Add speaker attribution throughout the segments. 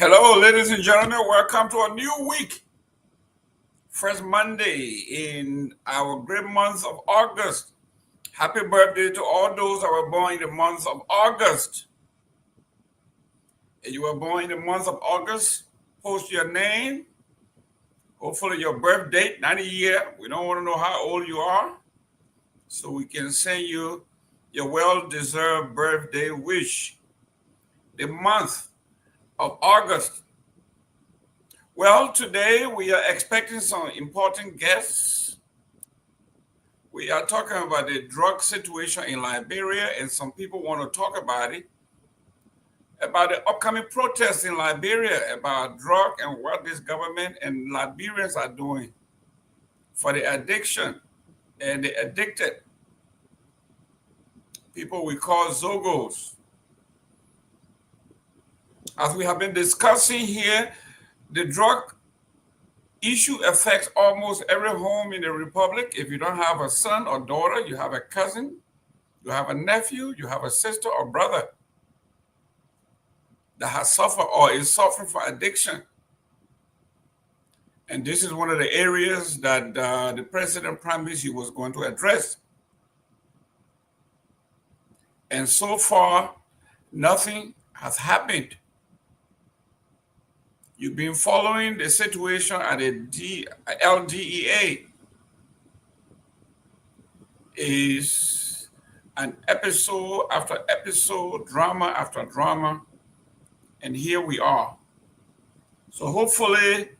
Speaker 1: Hello, ladies and gentlemen. Welcome to a new week. First Monday in our great month of August. Happy birthday to all those that were born in the month of August. If you were born in the month of August, post your name, hopefully your birth date, not a year. We don't want to know how old you are, so we can send you your well-deserved birthday wish. The month of August. Well, today we are expecting some important guests. We are talking about the drug situation in Liberia, and some people want to talk about it, about the upcoming protests in Liberia, about drug and what this government and Liberians are doing for the addiction and the addicted, people we call Zogos. As we have been discussing here, the drug issue affects almost every home in the Republic. If you don't have a son or daughter, you have a cousin, you have a nephew, you have a sister or brother that has suffered or is suffering from addiction. And this is one of the areas that the president promised he was going to address. And so far, nothing has happened. You've been following the situation at the LDEA. Is an episode after episode, drama after drama, and here we are. So hopefully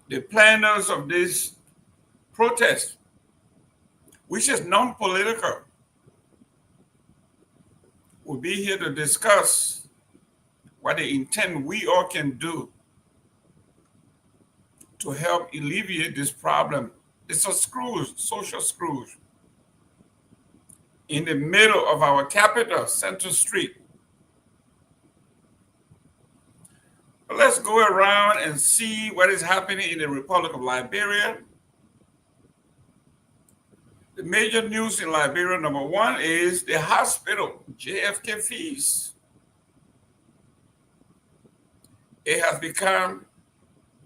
Speaker 1: the planners of this protest, which is non-political, will be here to discuss what they intend we all can do to help alleviate this problem. It's a screws, social screws, in the middle of our capital, Center Street. But let's go around and see what is happening in the Republic of Liberia. The major news in Liberia, number one, is the hospital, JFK fees. It has become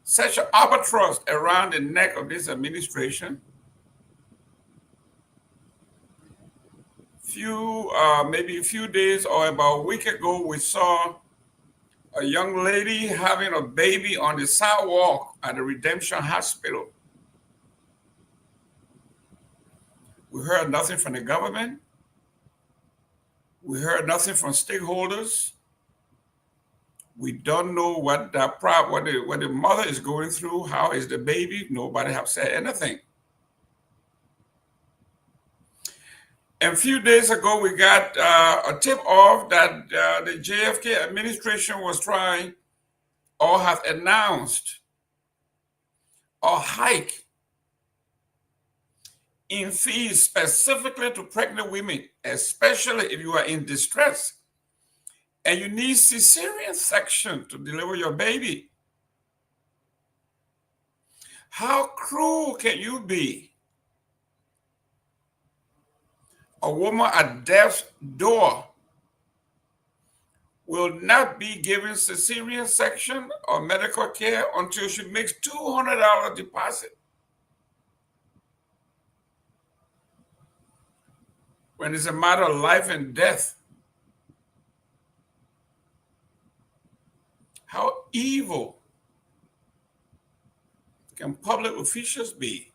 Speaker 1: such an albatross around the neck of this administration. Maybe a few days or about a week ago, we saw a young lady having a baby on the sidewalk at the Redemption Hospital. We heard nothing from the government. We heard nothing from stakeholders. We don't know what the mother is going through. How is the baby? Nobody have said anything. And a few days ago, we got a tip off that the JFK administration was trying or have announced a hike in fees specifically to pregnant women, especially if you are in distress and you need cesarean section to deliver your baby. How cruel can you be? A woman at death's door will not be given cesarean section or medical care until she makes $200 deposit. When it's a matter of life and death. How evil can public officials be?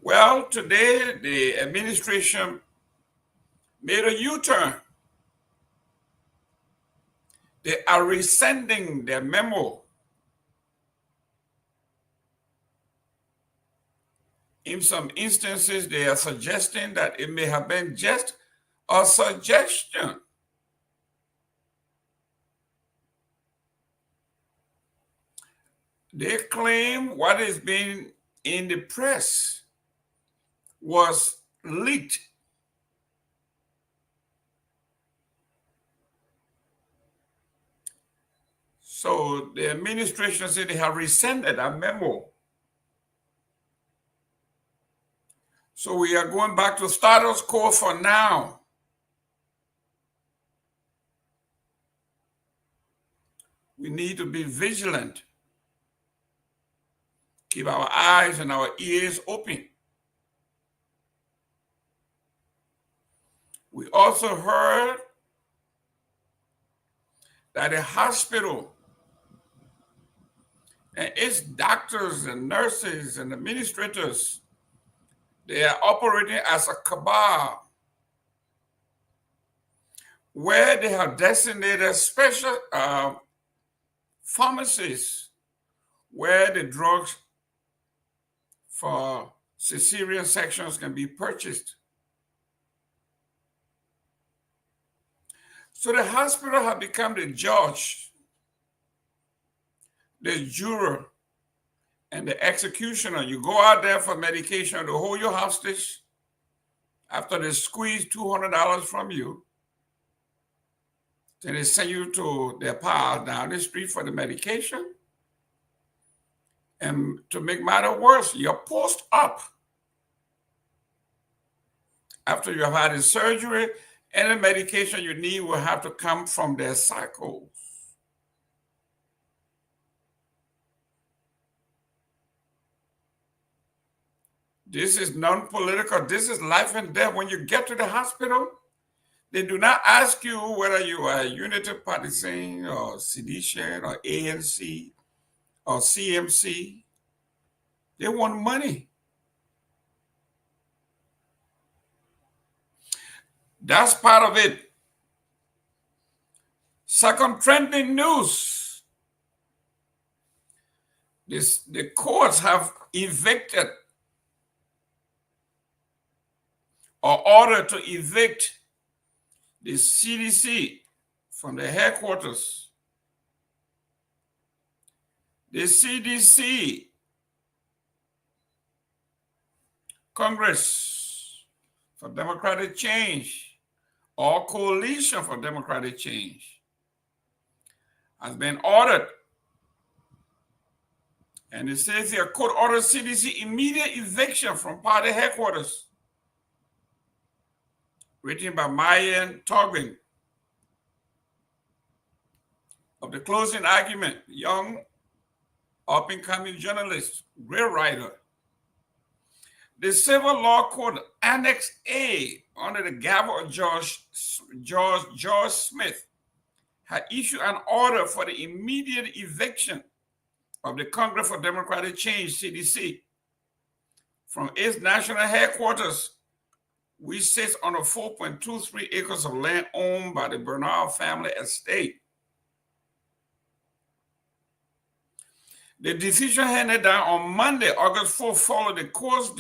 Speaker 1: Well, today the administration made a U-turn. They are rescinding their memo. In some instances, they are suggesting that it may have been just a suggestion. They claim what is being in the press was leaked. So the administration said they have rescinded a memo. So we are going back to status quo for now. We need to be vigilant. Keep our eyes and our ears open. We also heard that a hospital and its doctors and nurses and administrators, they are operating as a cabal where they have designated special pharmacies where the drugs for cesarean sections can be purchased. So the hospital have become the judge, the juror, and the executioner. You go out there for medication to hold you hostage after they squeeze $200 from you. Then they send you to their pal down the street for the medication. And to make matter worse, you're post-op. After you have had the surgery, any medication you need will have to come from their cycles. This is non-political. This is life and death. When you get to the hospital, they do not ask you whether you are Unity Partisan or Sedition or ANC or CMC. They want money. That's part of it. Second trending news. The courts have evicted or ordered to evict the CDC from the headquarters. The CDC, Congress for Democratic Change, or Coalition for Democratic Change, has been ordered. And it says here, court orders CDC immediate eviction from party headquarters. Written by Myean Torgbean. Of the closing argument, young up-and-coming journalist, great writer. The Civil Law Court Annex A under the gavel of George Smith had issued an order for the immediate eviction of the Congress for Democratic Change, CDC, from its national headquarters, which sits on the 4.23 acres of land owned by the Bernard family estate. The decision handed down on Monday, August 4th, followed the court's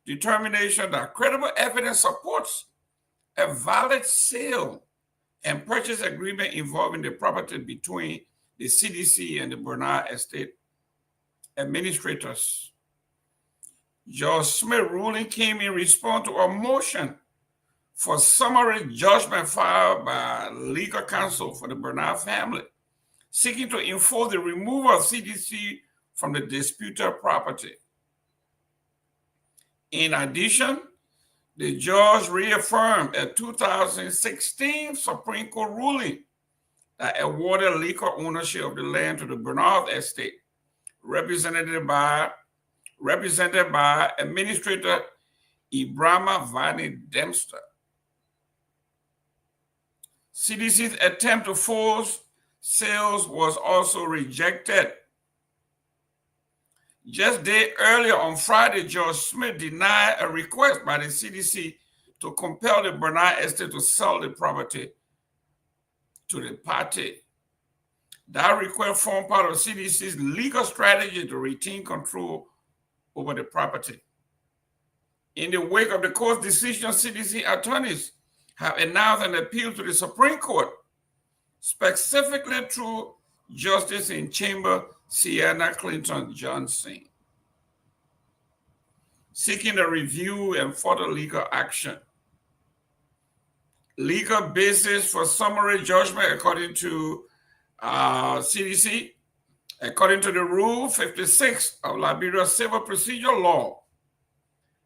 Speaker 1: determination that credible evidence supports a valid sale and purchase agreement involving the property between the CDC and the Bernard estate administrators. Judge Smith's ruling came in response to a motion for summary judgment filed by legal counsel for the Bernard family, seeking to enforce the removal of CDC from the disputed property. In addition, the judge reaffirmed a 2016 Supreme Court ruling that awarded legal ownership of the land to the Bernard estate, represented by Administrator Ibrahima Vani Dempster. CDC's attempt to force sales was also rejected. Just a day earlier on Friday, Judge Smith denied a request by the CDC to compel the Bernard estate to sell the property to the party. That request formed part of CDC's legal strategy to retain control over the property. In the wake of the court's decision, CDC attorneys have announced an appeal to the Supreme Court, specifically through Justice in Chamber Sienna Clinton Johnson, seeking a review and further legal action. Legal basis for summary judgment, according to CDC, according to the Rule 56 of Liberia Civil Procedure Law,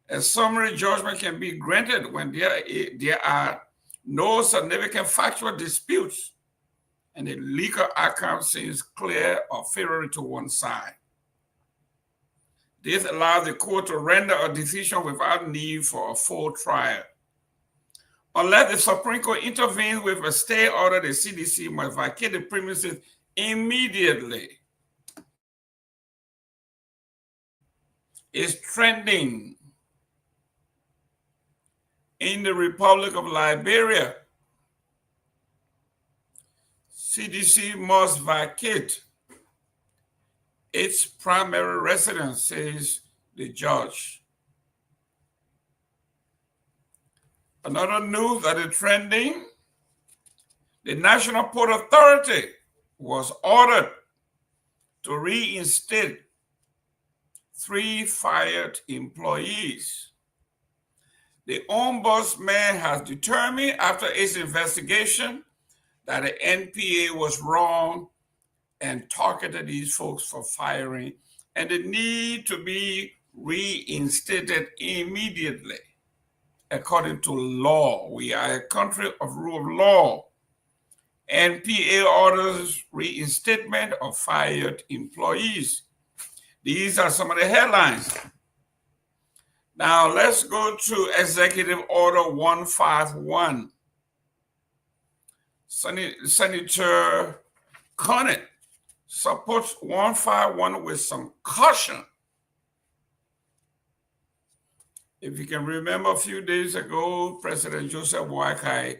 Speaker 1: a summary judgment can be granted when there are no significant factual disputes and the legal outcome seems clear or favorable to one side. This allows the court to render a decision without need for a full trial. Unless the Supreme Court intervenes with a stay order, the CDC must vacate the premises immediately. It's trending in the Republic of Liberia. CDC must vacate its primary residence, says the judge. Another news that is trending, the National Port Authority was ordered to reinstate 3 fired employees. The ombudsman has determined after its investigation that the NPA was wrong and targeted these folks for firing, and they need to be reinstated immediately. According to law, we are a country of rule of law. NPA orders reinstatement of fired employees. These are some of the headlines. Now let's go to Executive Order 151. Senator Conant supports 151 with some caution. If you can remember, a few days ago, President Joseph Boakai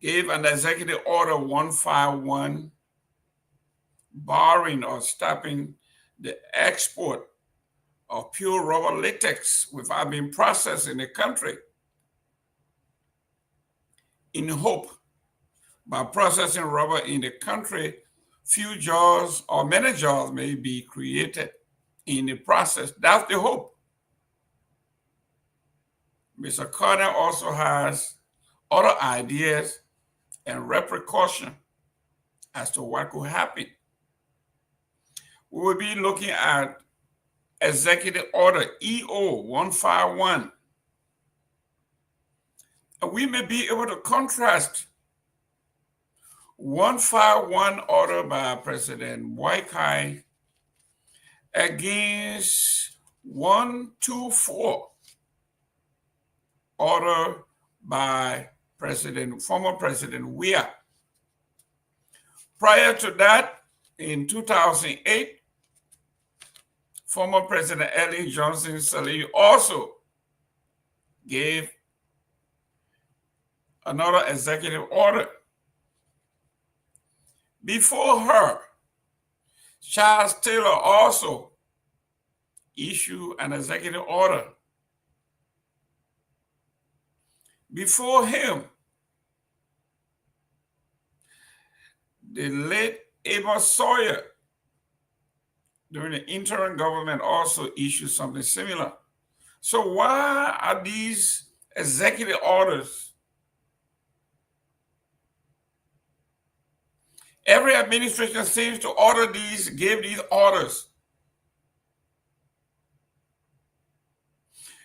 Speaker 1: gave an Executive Order 151 barring or stopping the export of pure rubber latex without being processed in the country, in hope by processing rubber in the country, few jobs or many jobs may be created in the process. That's the hope. Mr. Carter also has other ideas and repercussions as to what could happen. We will be looking at Executive Order EO 151. And we may be able to contrast 151 order by President Boakai against 124 order by former President Weah. Prior to that, in 2008, former President Ellen Johnson Sirleaf also gave another executive order. Before her, Charles Taylor also issued an executive order. Before him, the late Amos Sawyer, during the interim government, also issued something similar. So why are these executive orders? Every administration seems to give these orders.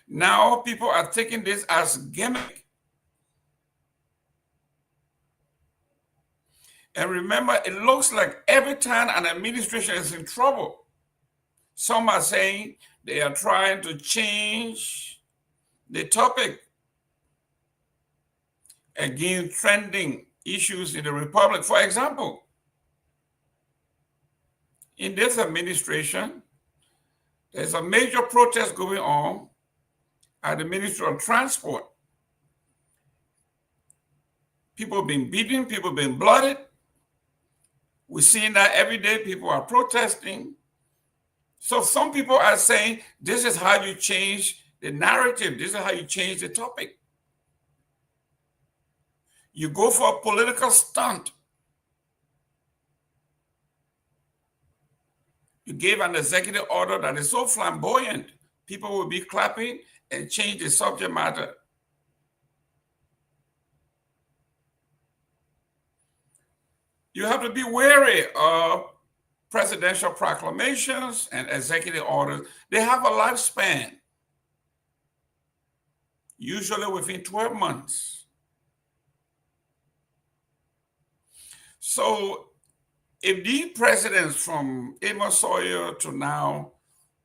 Speaker 1: Now people are taking this as gimmick. And remember, it looks like every time an administration is in trouble, some are saying they are trying to change the topic against trending issues in the Republic. For example, in this administration, there's a major protest going on at the Ministry of Transport. People have been beaten, people have been blooded. We're seeing that every day, people are protesting. So some people are saying, this is how you change the narrative. This is how you change the topic. You go for a political stunt. You gave an executive order that is so flamboyant, people will be clapping and change the subject matter. You have to be wary of presidential proclamations and executive orders. They have a lifespan, usually within 12 months. So if these presidents from Amos Sawyer to now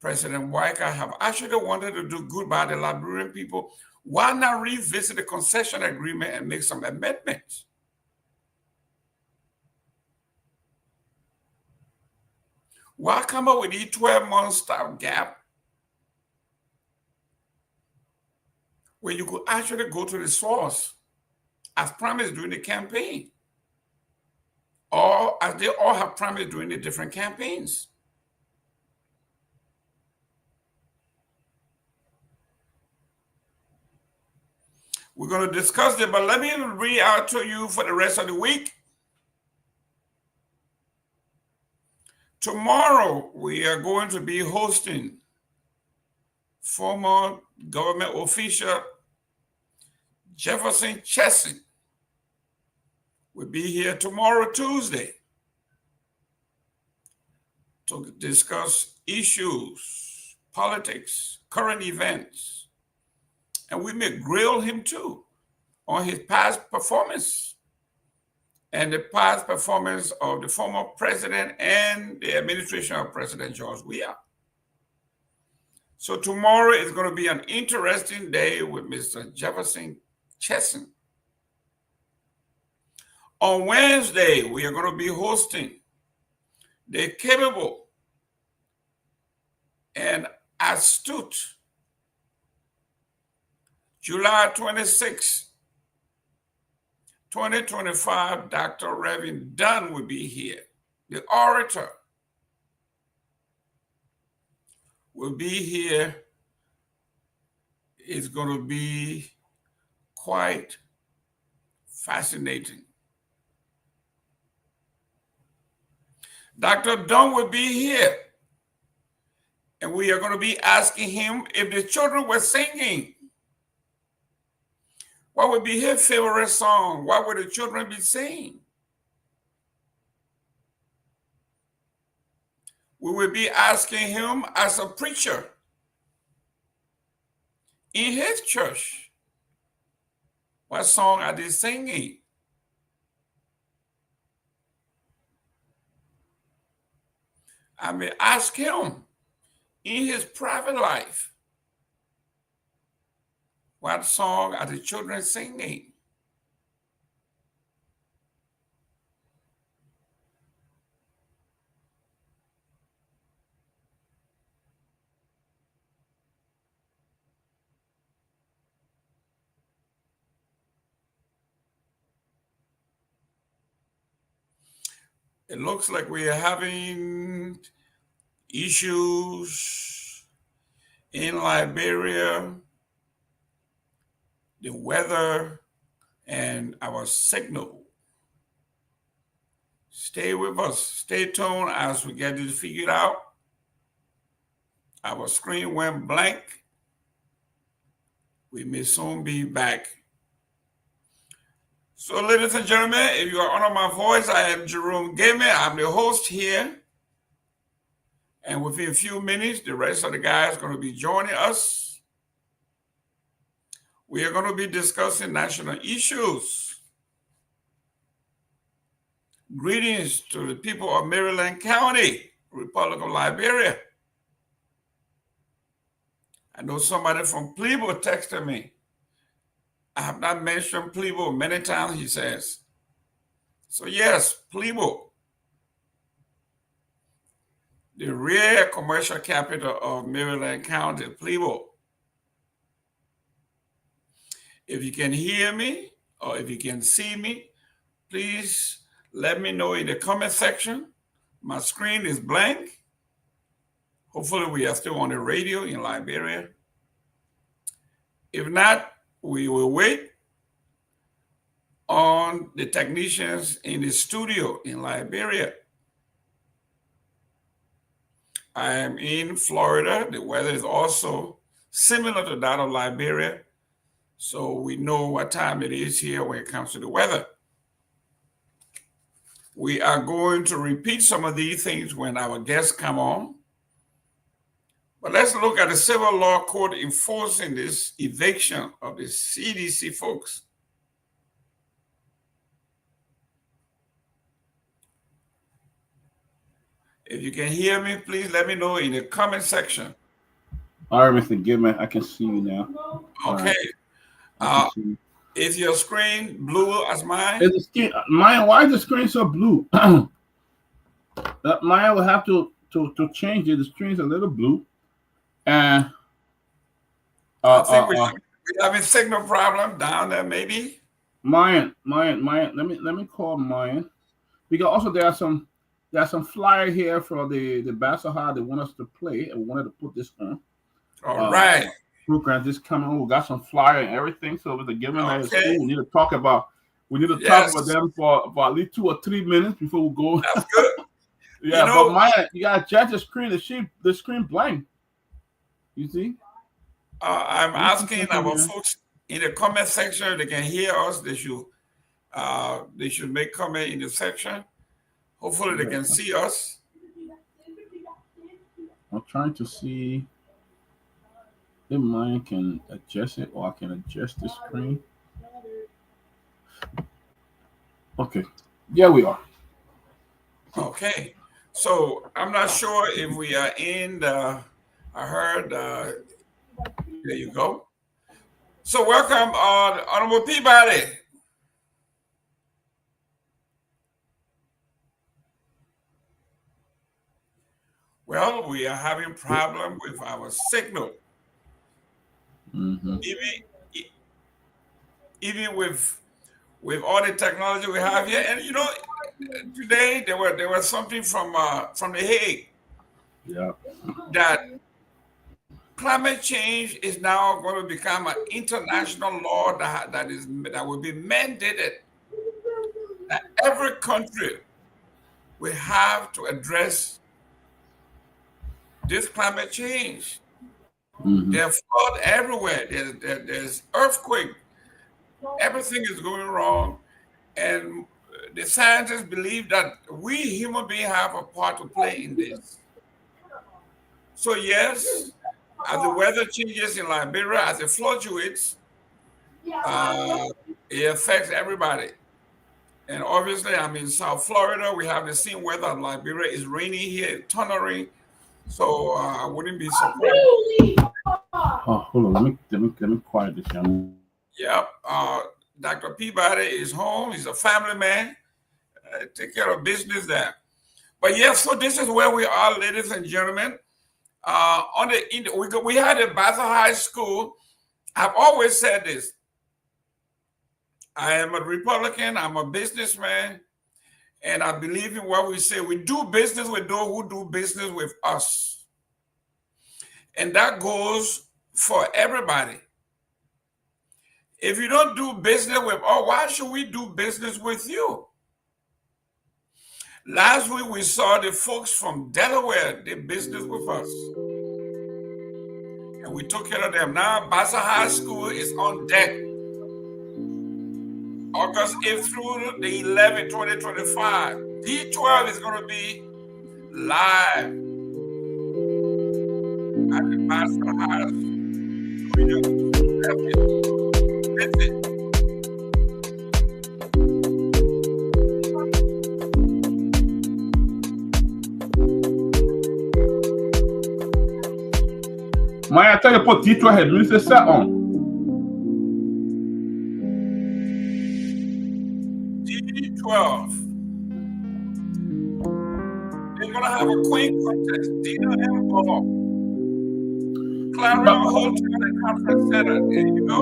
Speaker 1: President Waika have actually wanted to do good by the Liberian people, why not revisit the concession agreement and make some amendments? Why come up with the 12-month stop gap where you could actually go to the source as promised during the campaign, or as they all have promised during the different campaigns? We're going to discuss it, but let me read out to you for the rest of the week. Tomorrow, we are going to be hosting former government official Jefferson Chesson. Will be here tomorrow, Tuesday, to discuss issues, politics, current events. And we may grill him too on his past performance and the past performance of the former president and the administration of President George Weah. So tomorrow is going to be an interesting day with Mr. Jefferson Chesson. On Wednesday, we are going to be hosting the capable and astute July 26, 2025, Dr. Reverend Dunn will be here. The orator will be here. It's going to be quite fascinating. Dr. Dunn will be here, and we are going to be asking him if the children were singing, what would be his favorite song? What would the children be singing? We will be asking him as a preacher in his church, what song are they singing? I may ask him in his private life, what song are the children singing? It looks like we are having issues in Liberia, the weather, and our signal. Stay with us. Stay tuned as we get this figured out. Our screen went blank. We may soon be back. So, ladies and gentlemen, if you are under my voice, I am Jerome Gamer. I'm the host here. And within a few minutes, the rest of the guys are going to be joining us. We are going to be discussing national issues. Greetings to the people of Maryland County, Republic of Liberia. I know somebody from Peabody texted me. I have not mentioned Peabody many times, he says. So yes, Peabody, the real commercial capital of Maryland County, Peabody. If you can hear me or if you can see me, please let me know in the comment section. My screen is blank. Hopefully we are still on the radio in Liberia. If not, we will wait on the technicians in the studio in Liberia. I am in Florida. The weather is also similar to that of Liberia, so we know what time it is here when it comes to the weather. We are going to repeat some of these things when our guests come on. But let's look at the civil law court enforcing this eviction of the CDC folks. If you can hear me, please let me know in the comment section.
Speaker 2: All right, Mr. Gilman, I can see you now.
Speaker 1: Okay.
Speaker 2: Right.
Speaker 1: Is your screen blue as mine?
Speaker 2: Is the screen mine? Why is the screen so blue? Mine will have to change it. The screen's a little blue, and
Speaker 1: I think we're having signal problem down there, maybe.
Speaker 2: Myean. Let me call Myean, because also there are some flyer here for the Basaha they want us to play, and we wanted to put this on.
Speaker 1: All right.
Speaker 2: Program this coming. We got some flyer and everything. So with the given that is cool, we need to talk about them for at least 2 or 3 minutes before we go.
Speaker 1: That's good.
Speaker 2: Yeah, but Myean, you gotta judge the screen. The screen blank. You see?
Speaker 1: I'm asking our folks in the comment section if they can hear us. They should make comment in the section. Hopefully they can see us.
Speaker 2: I'm trying to see if Myean can adjust it, or I can adjust the screen. Okay. Yeah, we are.
Speaker 1: Okay. So I'm not sure if we are in the. I heard. There you go. So welcome, Honorable Peabody. Well, we are having problem with our signal.
Speaker 2: Mm-hmm.
Speaker 1: Even with all the technology we have here, and today there was something from the Hague.
Speaker 2: Yeah.
Speaker 1: That climate change is now going to become an international law that will be mandated. That every country will have to address this climate change.
Speaker 2: Mm-hmm.
Speaker 1: There's flood everywhere. There's earthquake. Everything is going wrong, and the scientists believe that we human beings have a part to play in this. So yes, as the weather changes in Liberia, as it fluctuates, it affects everybody. And obviously, I'm in South Florida. We have the same weather. Liberia is rainy here, thundering. So I wouldn't be surprised.
Speaker 2: Oh, hold on. Let me quiet this young.
Speaker 1: Yep. Dr. Peabody is home. He's a family man. Take care of business there. But yes, so this is where we are, ladies and gentlemen. We had a Baza High School. I've always said this. I am a Republican. I'm a businessman. And I believe in what we say. We do business with those who do business with us. And that goes for everybody. If you don't do business with us, why should we do business with you? Last week, we saw the folks from Delaware did business with us. And we took care of them. Now, Baza High School is on deck. August 8th through the 11th, 2025. D12 is going to be live at the Baza High School. Visit.
Speaker 2: Myean, I tell you, put D12 head music set on.
Speaker 1: D12. They're gonna have a queen contest. Dina and Guar. Clarion Hotel and Conference Center. There you go.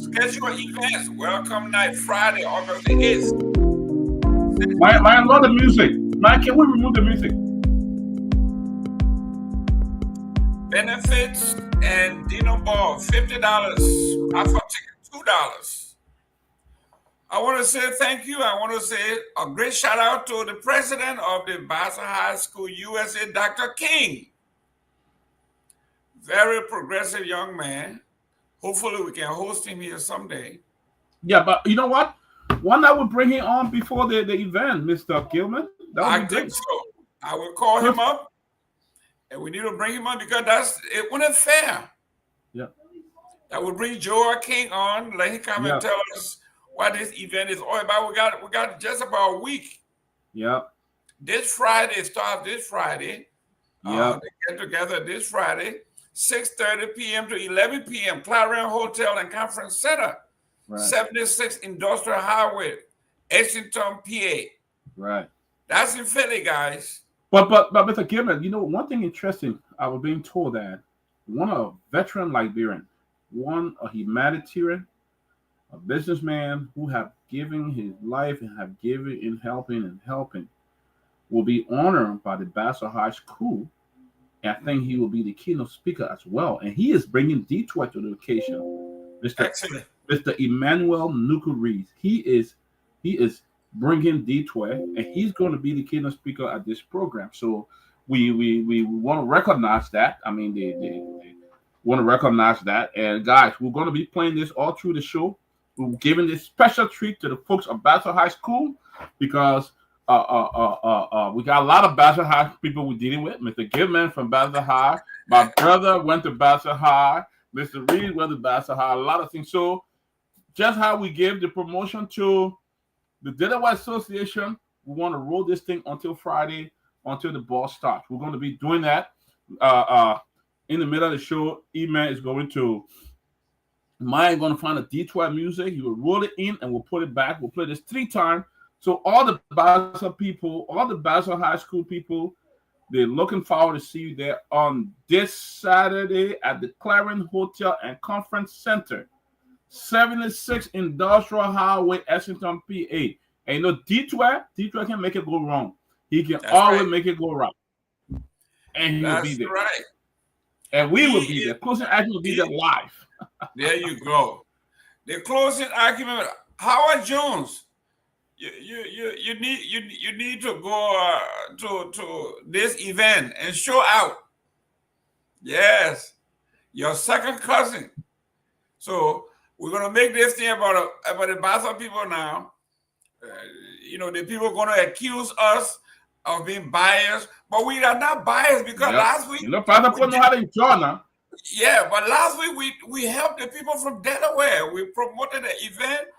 Speaker 1: Schedule events. Welcome night, Friday, August 8th.
Speaker 2: Myean, love the music. Myean, can we remove the music?
Speaker 1: Benefits and Dino Ball, $50. Alpha ticket, $2. I want to say thank you. I want to say a great shout out to the president of the Baza High School USA, Dr. King. Very progressive young man. Hopefully we can host him here someday.
Speaker 2: Yeah, but you know what? Why not we bring him on before the event, Mr. Gilman?
Speaker 1: I think so. I will call him up. And we need to bring him on because it wasn't fair.
Speaker 2: Yeah.
Speaker 1: That would bring Joe King on, let him come and tell us what this event is all about. We got just about a week.
Speaker 2: Yeah.
Speaker 1: This Friday starts this Friday.
Speaker 2: Yep.
Speaker 1: They get together this Friday, 6:30 p.m. to 11 p.m. Clarion Hotel and Conference Center,
Speaker 2: Right.
Speaker 1: 76 Industrial Highway, Exington, PA.
Speaker 2: Right.
Speaker 1: That's in Philly, guys.
Speaker 2: But Mr. Gilman, one thing interesting, I was being told that one a veteran Liberian, one a humanitarian, a businessman who have given his life and have given in helping, will be honored by the Bassel High School. And I think he will be the keynote speaker as well. And he is bringing Detroit to the occasion. Mr. Emmanuel Nuku Reeves. He is bringing Detroit, and he's going to be the keynote speaker at this program. So we want to recognize that. I mean, they want to recognize that. And guys, we're going to be playing this all through the show. We're giving this special treat to the folks of Bassel High School because we got a lot of Bassel High people we're dealing with. Mr. Gilman from Bassel High. My brother went to Bassel High. Mr. Reed went to Bassel High. A lot of things. So just how we gave the promotion to the Delaware Association, we want to roll this thing until Friday, until the ball starts. We're going to be doing that in the middle of the show. Myean is going to find a D12 music. He will roll it in and we'll put it back. We'll play this 3 times. So all the Bassel people, all the Bassel High School people, they're looking forward to see you there on this Saturday at the Clarion Hotel and Conference Center, 76 Industrial Highway, Exington, PA. And D12 can make it go wrong. He can always make it go right. And he will be there.
Speaker 1: Right.
Speaker 2: And we will be there. Closing argument will be there live.
Speaker 1: There you go. The closing argument, Howard Jones. You need to go to this event and show out. Yes, your second cousin. So we're gonna make this thing about the Bassel people now. The people are gonna accuse us of being biased, but we are not biased because last week.
Speaker 2: Bassel know how to enjoy now.
Speaker 1: Yeah, but last week we helped the people from Delaware. We promoted the event,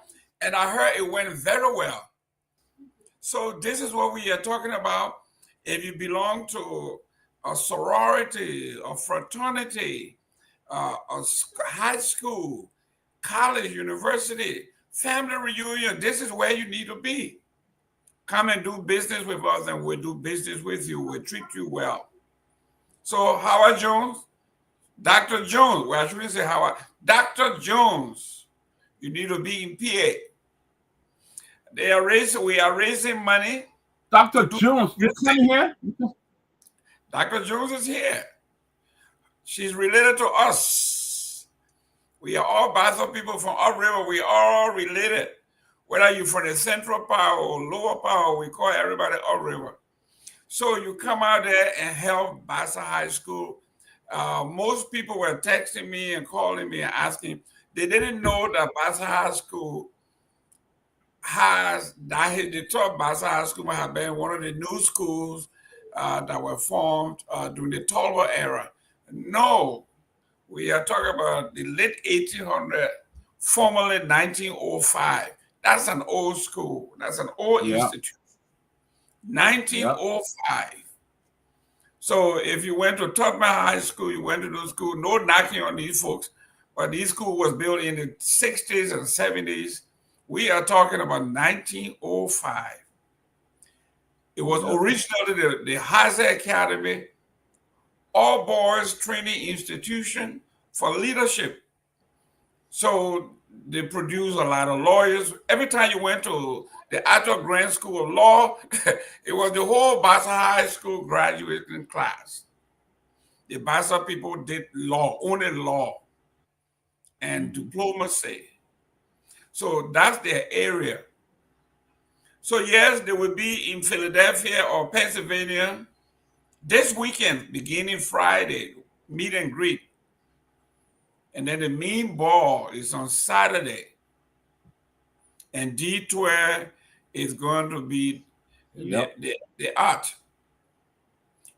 Speaker 1: and I heard it went very well. So this is what we are talking about. If you belong to a sorority, a fraternity, a high school, college, university, family reunion, this is where you need to be. Come and do business with us and we'll do business with you. We'll treat you well. So Howard Jones, Dr. Jones, well, I shouldn't say Howard, Dr. Jones, you need to be in PA. We are raising money.
Speaker 2: Dr. Jones, you coming here?
Speaker 1: Dr. Jones is here. She's related to us. We are all Bassel people from upriver. We are all related. Whether you're from the Central Power or Lower Power, we call everybody upriver. So you come out there and help Bassel High School. Most people were texting me and calling me and asking. They didn't know that Bassel High School the top Bassel High School have been one of the new schools that were formed during the Torgbean era. No, we are talking about the late 1800s, formerly 1905. That's an old school. That's an old institution. 1905. So if you went to Torgbean High School, you went to those schools, no knocking on these folks, but these schools was built in the 60s and 70s. We are talking about 1905. It was originally the Hazer Academy, all boys training institution for leadership. So they produce a lot of lawyers. Every time you went to the Atto Grant School of Law, it was the whole Bassel High School graduating class. The Bassel people did law, only law and diplomacy. So that's their area. So yes, they will be in Philadelphia or Pennsylvania this weekend, beginning Friday, meet and greet. And then the main ball is on Saturday. And D12 is going to be the art.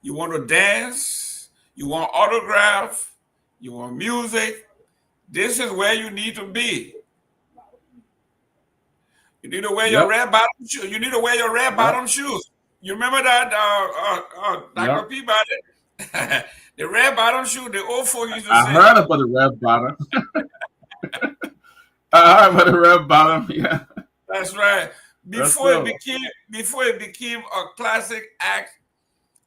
Speaker 1: You want to dance, you want autograph, you want music. This is where you need to be. You need to wear your red bottom shoes. You need to wear your red bottom shoes. You remember that, Dr.
Speaker 2: Yep.
Speaker 1: Peabody? The red bottom shoe, the old folk used to
Speaker 2: I
Speaker 1: say.
Speaker 2: heard about the red bottom. I heard about the red bottom. Yeah.
Speaker 1: That's right.
Speaker 2: That's
Speaker 1: Before it
Speaker 2: still.
Speaker 1: became before it became a classic act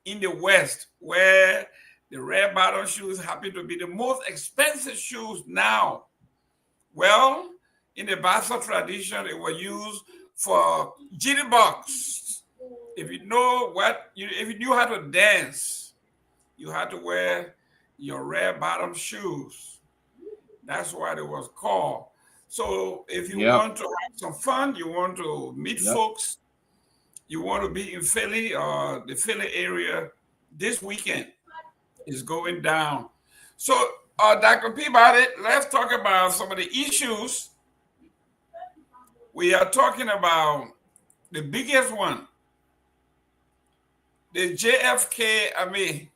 Speaker 1: in the West, where the red bottom shoes happen to be the most expensive shoes now. Well, in the Bassa tradition, it was used for jitterbugs. If you know if you knew how to dance, you had to wear your red bottom shoes. That's what it was called. So if you
Speaker 2: Yep.
Speaker 1: want to have some fun, you want to meet
Speaker 2: Yep.
Speaker 1: folks, you want to be in Philly or the Philly area, this weekend is going down. So, Dr. Peabody, let's talk about some of the issues. We are talking about the biggest one, the JFK. I mean,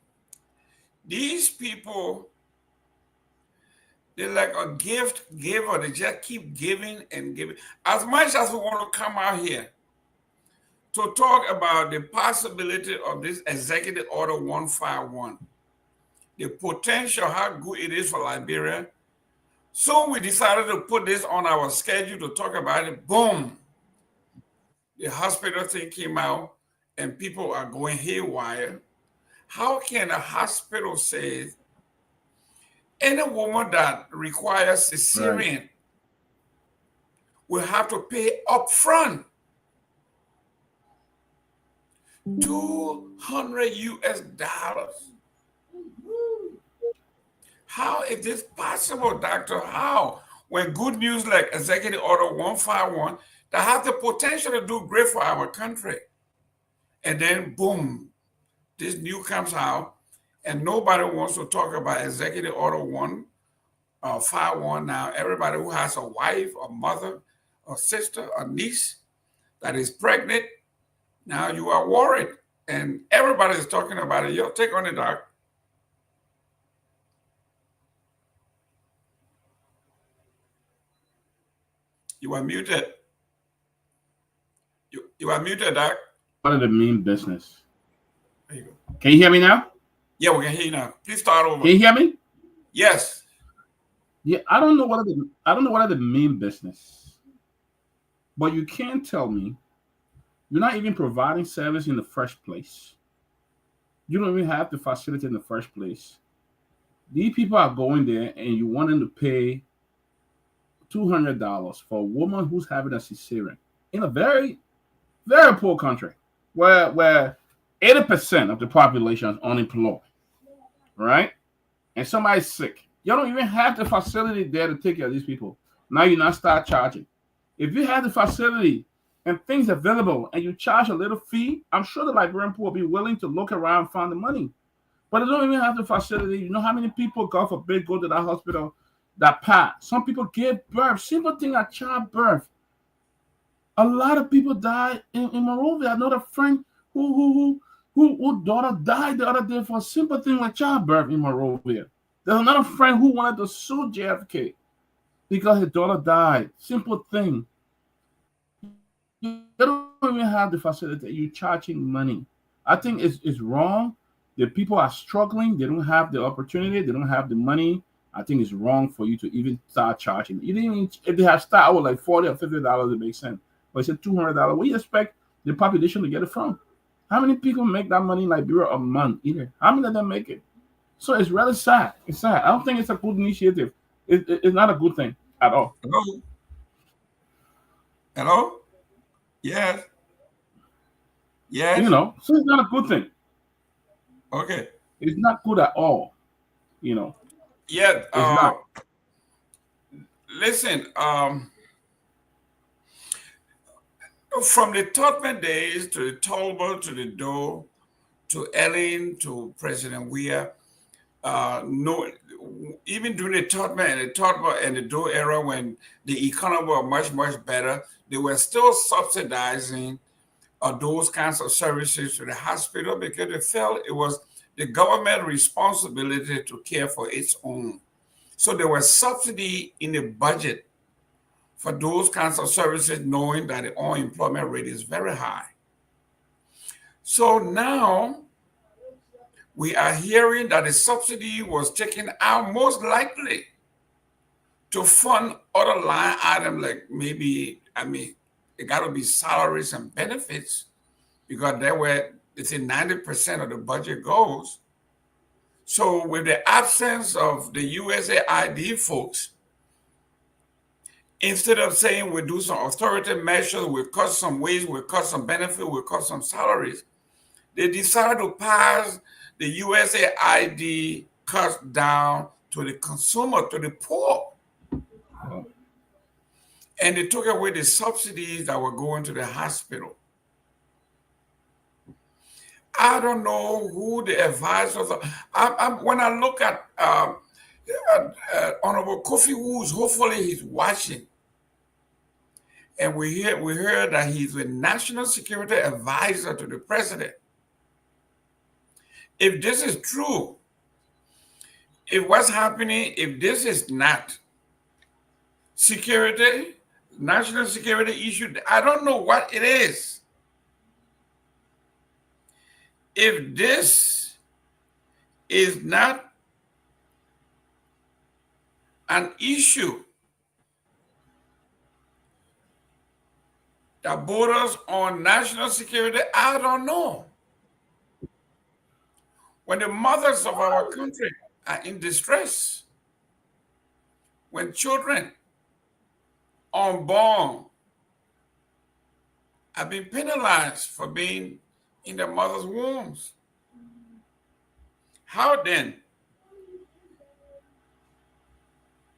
Speaker 1: these people, they're like a gift giver. They just keep giving and giving. As much as we want to come out here to talk about the possibility of this Executive Order 151, the potential, how good it is for Liberia. So we decided to put this on our schedule to talk about it. Boom. The hospital thing came out and people are going haywire. How can a hospital say any woman that requires
Speaker 2: Right.
Speaker 1: cesarean will have to pay upfront $200? How is this possible, doctor? How? When good news like Executive Order 151 that have the potential to do great for our country. And then boom, this new comes out and nobody wants to talk about Executive Order 151 now. Everybody who has a wife, a mother, a sister, a niece that is pregnant, now you are worried. And everybody is talking about it. Your take on it, doc. You are muted. You are muted, doc.
Speaker 2: What did it mean business?
Speaker 1: There you go.
Speaker 2: Can you hear me now?
Speaker 1: Yeah, we can hear you now. Please start over.
Speaker 2: Can you hear me?
Speaker 1: Yes.
Speaker 2: Yeah, I don't know what it mean business. But you can't tell me you're not even providing service in the first place. You don't even have the facility in the first place. These people are going there and you want them to pay $200 for a woman who's having a cesarean in a very, very poor country where 80% of the population is unemployed, right? And somebody's sick. You don't even have the facility there to take care of these people. Now you not start charging. If you have the facility and things available and you charge a little fee, I'm sure the Liberian poor will be willing to look around and find the money. But they don't even have the facility. You know how many people, God forbid, go to that hospital that pass? Some people give birth. Simple thing at childbirth. A lot of people die in Monrovia. I know a friend whose daughter died the other day for a simple thing like childbirth in Monrovia. There's another friend who wanted to sue JFK because his daughter died. Simple thing. You don't even have the facility. You're charging money. I think it's wrong. The people are struggling. They don't have the opportunity. They don't have the money. I think it's wrong for you to even start charging. You didn't even, if they have started with like $40 or $50, it makes sense. But it's a $200. Where you expect the population to get it from? How many people make that money in Liberia a month either? How many of them make it? So it's really sad. It's sad. I don't think it's a good initiative. It's not a good thing at all.
Speaker 1: Hello? Hello? Yes.
Speaker 2: You
Speaker 1: Yes.
Speaker 2: know, so it's not a good thing.
Speaker 1: Okay.
Speaker 2: It's not good at all. You know,
Speaker 1: Yeah.
Speaker 2: it's not.
Speaker 1: Listen, from the Tubman days to the Tolbert to the Doe to Ellen to President Weir, no, even during the Tubman and the Tolbert and the Doe era when the economy was much, much better, they were still subsidizing those kinds of services to the hospital because they felt it was the government responsibility to care for its own. So there was subsidy in the budget for those kinds of services, knowing that the unemployment rate is very high. So now we are hearing that the subsidy was taken out most likely to fund other line items, like maybe, it got to be salaries and benefits, because they were, it's in 90% of the budget goes. So with the absence of the USAID folks, instead of saying we'll do some authority measures, we'll cut some wages, we'll cut some benefits, we'll cut some salaries, they decided to pass the USAID cuts down to the consumer, to the poor. And they took away the subsidies that were going to the hospital. I don't know who the advisors are. When I look at Honorable Kofi Woods, hopefully he's watching. And we heard that he's the national security advisor to the president. If this is true, if what's happening, if this is not security, national security issue, I don't know what it is. If this is not an issue that borders on national security, I don't know. When the mothers of our country are in distress, when children unborn have been penalized for being in their mother's wombs, how then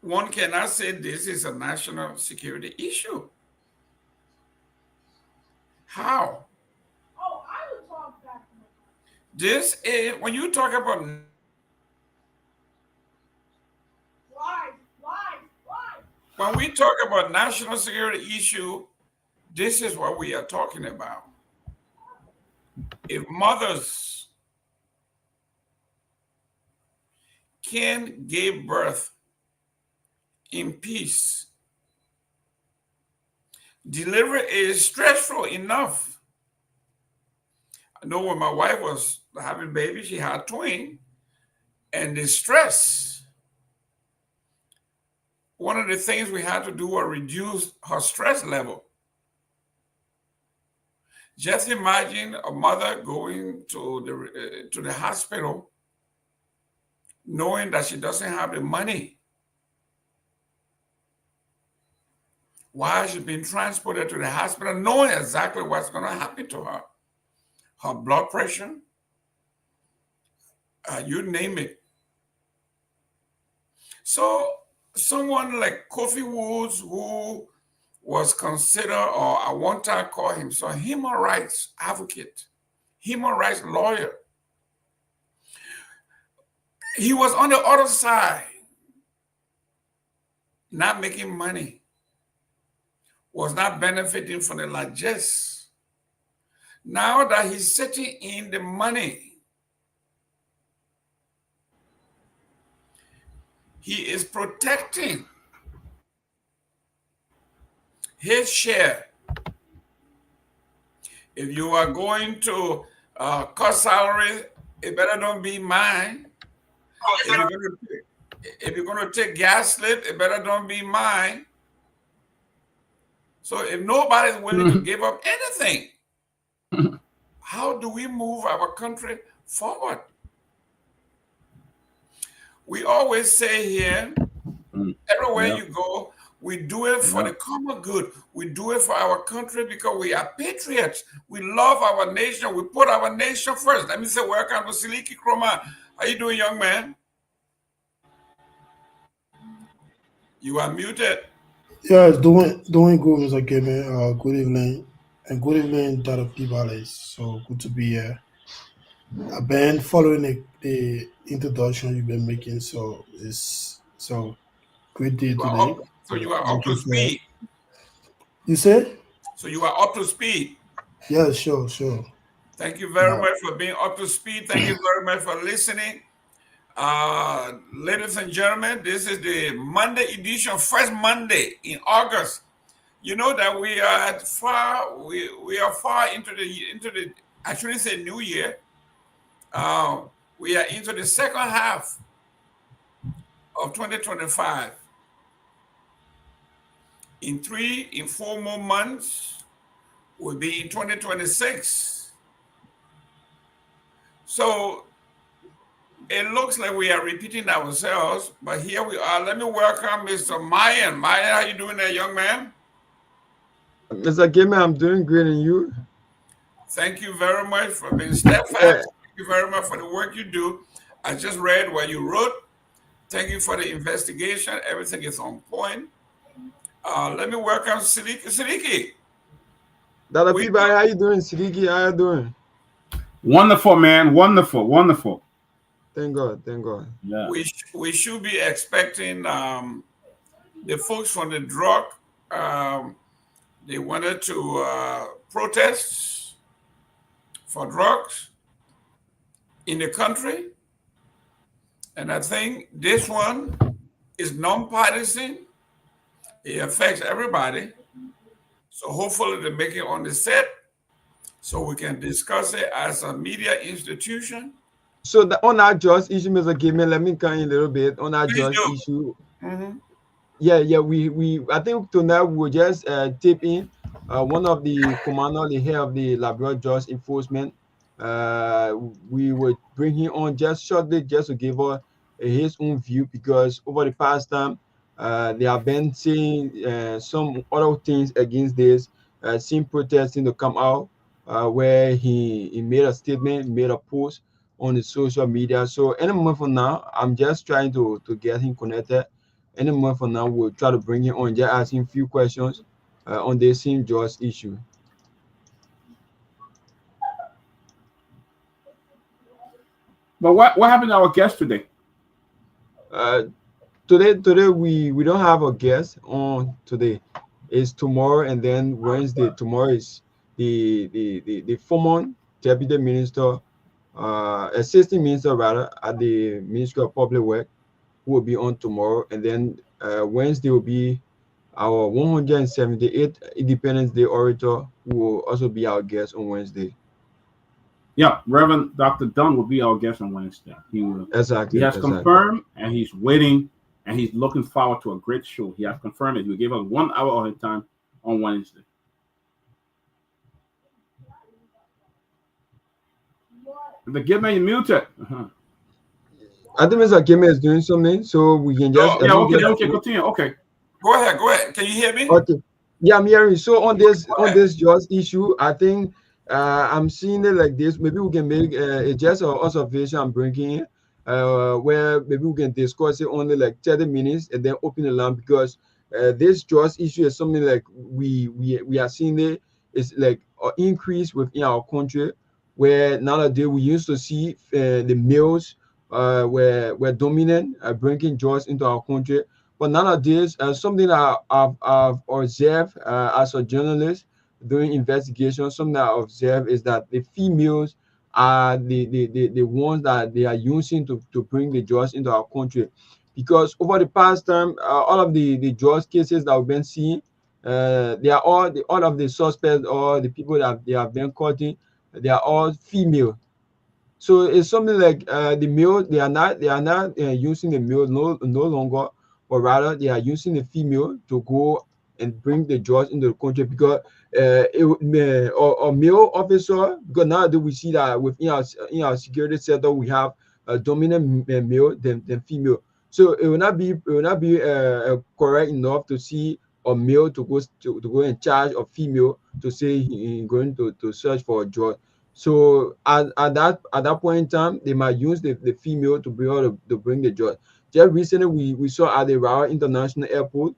Speaker 1: one cannot say this is a national security issue? How?
Speaker 3: Oh, I would talk back.
Speaker 1: This is, when you talk about
Speaker 3: Lies.
Speaker 1: when we talk about national security issue, this is what we are talking about. If mothers can give birth in peace, delivery is stressful enough. I know when my wife was having babies, she had twins, and the stress, one of the things we had to do was reduce her stress level. Just imagine a mother going to the hospital knowing that she doesn't have the money while she's being transported to the hospital, knowing exactly what's going to happen to her. Her blood pressure, you name it. So someone like Kofi Woods, who was considered, or I one time call him, so a human rights advocate, human rights lawyer. He was on the other side, not making money, was not benefiting from the largesse. Now that he's sitting in the money, he is protecting his share. If you are going to cut salary, it better don't be mine. If you're going to take gas slip, it better don't be mine. So if nobody's willing to give up anything, how do we move our country forward? We always say here, everywhere you go, we do it for the common good. We do it for our country because we are patriots. We love our nation. We put our nation first. Let me say welcome to Siliki Kroma. How you doing, young man? You are muted.
Speaker 4: Yes, doing good, Mr. Kevin. Good evening, and good evening, Dr. Peabody. So good to be here. I've been following the introduction you've been making, so it's so great day today.
Speaker 1: So you are up to speed.
Speaker 4: You say?
Speaker 1: So you are up to speed.
Speaker 4: Yeah, sure.
Speaker 1: Thank you very much for being up to speed. Thank you very much for listening. Ladies and gentlemen, this is the Monday edition, first Monday in August. You know that we are far into the I shouldn't say new year. We are into the second half of 2025. In 4 more months, we'll be in 2026. So it looks like we are repeating ourselves, but here we are. Let me welcome Mr. Myean. Myean, how you doing there, young man?
Speaker 5: Mr. Gamer, I'm doing great, and you?
Speaker 1: Thank you very much for being steadfast. Thank you very much for the work you do. I just read what you wrote. Thank you for the investigation. Everything is on point. Let me welcome Siddiqui. Siddiqui.
Speaker 5: Dr. Peabody, how you doing? Siddiqui, how you doing?
Speaker 2: Wonderful, man. Wonderful, wonderful.
Speaker 5: Thank God, thank God.
Speaker 2: Yeah.
Speaker 1: We should be expecting the folks from the drug. They wanted to protest for drugs in the country. And I think this one is non-partisan. It affects everybody. So hopefully they make it on the set so we can discuss it as a media institution.
Speaker 5: So on our just issue, Mr. Gamer, let me come in a little bit on our
Speaker 1: Please
Speaker 5: just
Speaker 1: do.
Speaker 5: issue.
Speaker 1: Mm-hmm.
Speaker 5: Yeah, we I think tonight we will just tip in one of the commander, the head of the Liberia Just Enforcement. We will bring him on just shortly, just to give us his own view, because over the past time, they have been saying some other things against this, seeing protesting to come out, where he made a statement, made a post on the social media. So any moment from now, I'm just trying to get him connected. Any moment from now, we'll try to bring him on, just ask him a few questions on the same just issue.
Speaker 2: But what happened to our guest today?
Speaker 5: Today we don't have a guest on today. It's tomorrow, and then Wednesday. Tomorrow is the former deputy minister, assistant minister rather, at the Ministry of Public Works, who will be on tomorrow, and then Wednesday will be our 178th Independence Day orator, who will also be our guest on Wednesday.
Speaker 2: Yeah, Reverend Dr. Dunn will be our guest on Wednesday. He will.
Speaker 5: Exactly.
Speaker 2: He has confirmed, and he's waiting, and he's looking forward to a great show. He has confirmed it. He will give us 1 hour of his time on Wednesday. The Gibman, you muted.
Speaker 5: I think Mr. Gamer is doing something, so we can just.
Speaker 2: Okay, continue. Okay.
Speaker 1: Go ahead. Can you hear me?
Speaker 5: Okay. Yeah, I'm hearing. So on this just issue, I think I'm seeing it like this. Maybe we can make just an observation I'm bringing in, where maybe we can discuss it only like 30 minutes and then open the line, because this just issue is something like we are seeing it is like an increase within our country, where nowadays we used to see the males were dominant, bringing drugs into our country. But nowadays, something that I've observed as a journalist doing investigation, something that I observed is that the females are the ones that they are using to bring the drugs into our country. Because over the past time, all of the drugs cases that we've been seeing, they are all of the suspects or the people that they have been caught in, they are all female. So it's something like the male, they are not using the male no longer, but rather they are using the female to go and bring the drugs into the country, because a male officer, because nowadays we see that within our security sector we have a dominant male than female. So it will not be correct enough to see a male to go in charge of female to say he's going to search for a drug. So at that point in time, they might use the female to bring the drug. Just recently, we saw at the Rara International Airport,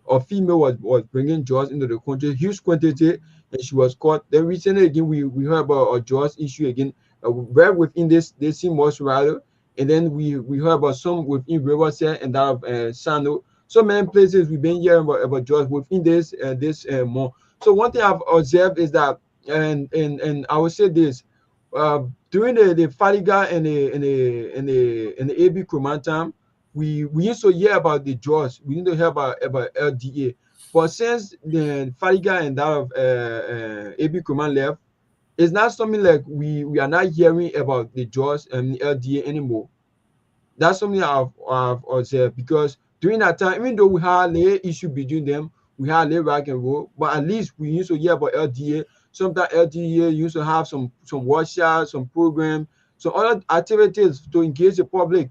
Speaker 5: a female was bringing drugs into the country, huge quantity, and she was caught. Then recently again, we heard about a drugs issue again, right within this same Rara, and then we heard about some within Riverside and that of Sano. So many places we've been hearing about drugs within this month. So one thing I've observed is that, and I would say this, during the Fadiga and the AB Kuman time, we used to hear about the drugs. We need to hear about LDA. But since the Fadiga and that of AB Kuman left, it's not something like we are not hearing about the JOS and the LDA anymore. That's something I've observed, because during that time, even though we had a issue between them, we had a rock and roll, but at least we used to hear about LDA. Sometimes LDA used to have some workshops, some program, some other activities to engage the public.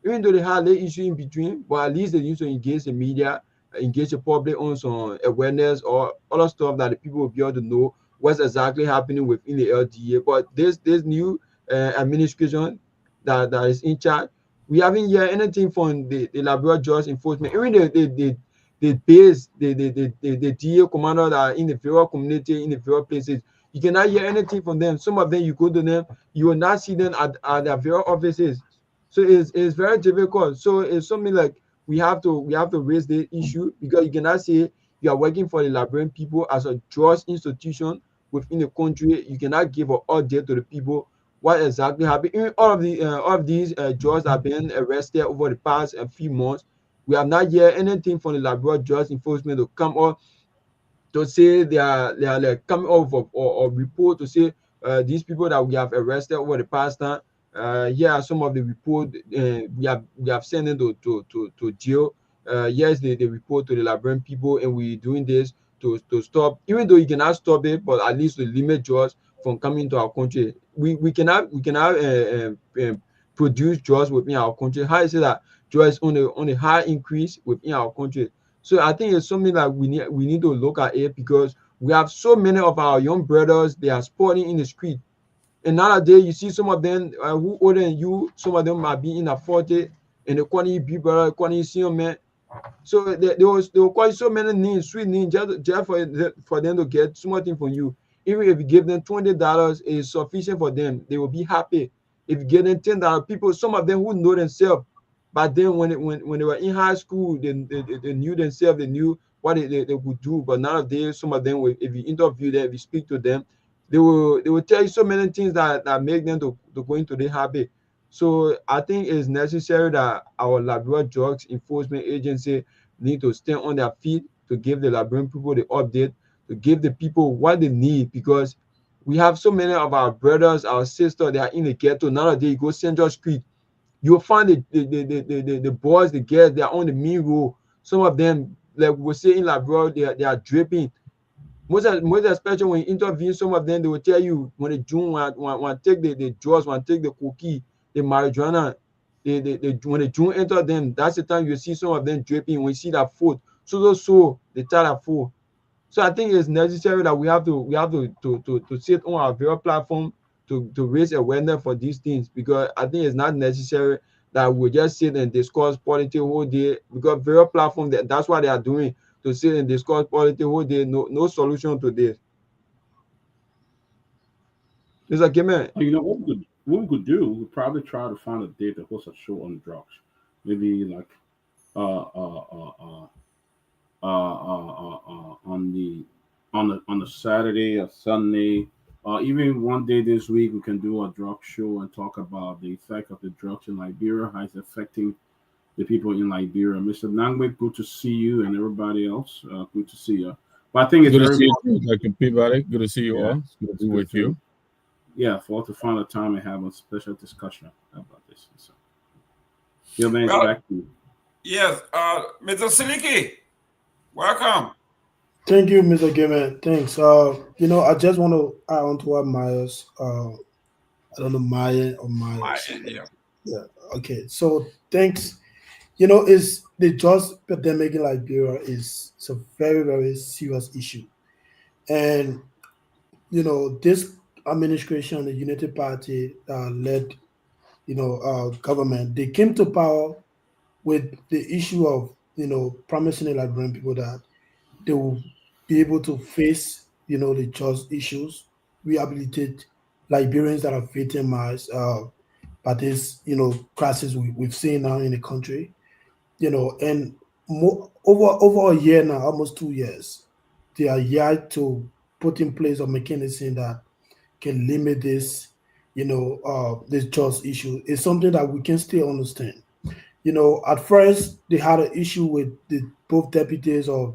Speaker 5: Even though they had a issue in between, but at least they used to engage the media, engage the public on some awareness or other stuff that the people will be able to know what's exactly happening within the LDA. But this new administration that is in charge, we haven't heard anything from the Liberia Justice Enforcement. Even the base, the DA commander that are in the various community, in the various places, you cannot hear anything from them. Some of them, you go to them, you will not see them at their various offices. So it's very difficult. So it's something like we have to raise the issue, because you cannot say you are working for the Liberian people as a trust institution within the country. You cannot give an update to the people what exactly happened. In all of these judges have been arrested over the past few months. We have not heard anything from the Liberia Justice Enforcement to come up to say they are like coming off of or report to say these people that we have arrested over the past time. Here are some of the report we have sent them to jail. Yes, they report to the Liberian people, and we doing this to stop, even though you cannot stop it, but at least to limit drugs from coming to our country. We cannot produce drugs within our country. How is it that drugs on a high increase within our country? So I think it's something that we need to look at it, because we have so many of our young brothers, they are sporting in the street. And nowadays, you see some of them who older than you, some of them might be in a 40, and they call you big brother, calling you senior man. So they will call you so many names, sweet names, just for them to get something from you. Even if you give them $20, is sufficient for them. They will be happy. If you give them $10, people, some of them who know themselves, but then when they were in high school, they knew themselves, they knew what they could do. But nowadays, some of them, if you interview them, if you speak to them, they will tell you so many things that make them to go into the habit. So I think it's necessary that our Liberia Drugs Enforcement Agency need to stand on their feet to give the Liberian people the update, to give the people what they need, because we have so many of our brothers, our sisters, they are in the ghetto. Nowadays, you go Central Street, you'll find the boys, the girls, they are on the main road. Some of them, like we say in Liberia, they are dripping. Most especially when you interview some of them, they will tell you when they June want take the drugs, want take the cookie, the marijuana, when the June enter them, that's the time you see some of them dripping. When you see that food, so they tell that food. So I think it's necessary that we have to sit on our various platform to raise awareness for these things, because I think it's not necessary that we just sit and discuss politics whole day, because various platform that's what they are doing, to sit and discuss politics whole day. No solution to this. It's like, man,
Speaker 2: You know what we could do? We probably try to find a date to host a show on drugs. Maybe like uh uh uh uh on the Saturday or Sunday, even one day this week, we can do a drug show and talk about the effect of the drugs in Liberia, how it's affecting the people in Liberia. Mr. Nangwe, good to see you, and everybody else. Good to see you. But I think it's
Speaker 6: Good to
Speaker 2: very
Speaker 6: see you
Speaker 2: important.
Speaker 6: too, Dr. Peabody. Good to see you
Speaker 2: Yeah,
Speaker 6: all. It's good to be
Speaker 2: good
Speaker 6: with you.
Speaker 2: yeah, for us to find a time and have a special discussion about this. So, your man,
Speaker 1: Well,
Speaker 2: back to you.
Speaker 1: yes, Mr. Siliki, welcome.
Speaker 4: Thank you, Mr. Gamer. Thanks. I just want to add on to what Myers, I don't know, Myean or Myers.
Speaker 1: Yeah.
Speaker 4: Yeah. Okay. So thanks. Is the drugs pandemic in Liberia is it's a very, very serious issue. And this administration, the Unity Party led, government, they came to power with the issue of, promising the Liberian people that they will be able to face, the just issues, rehabilitate Liberians that are victimized by this, crisis we've seen now in the country, and over a year now, almost 2 years, they are yet to put in place a mechanism that can limit this just issue. It's something that we can still understand. At first they had an issue with the both deputies or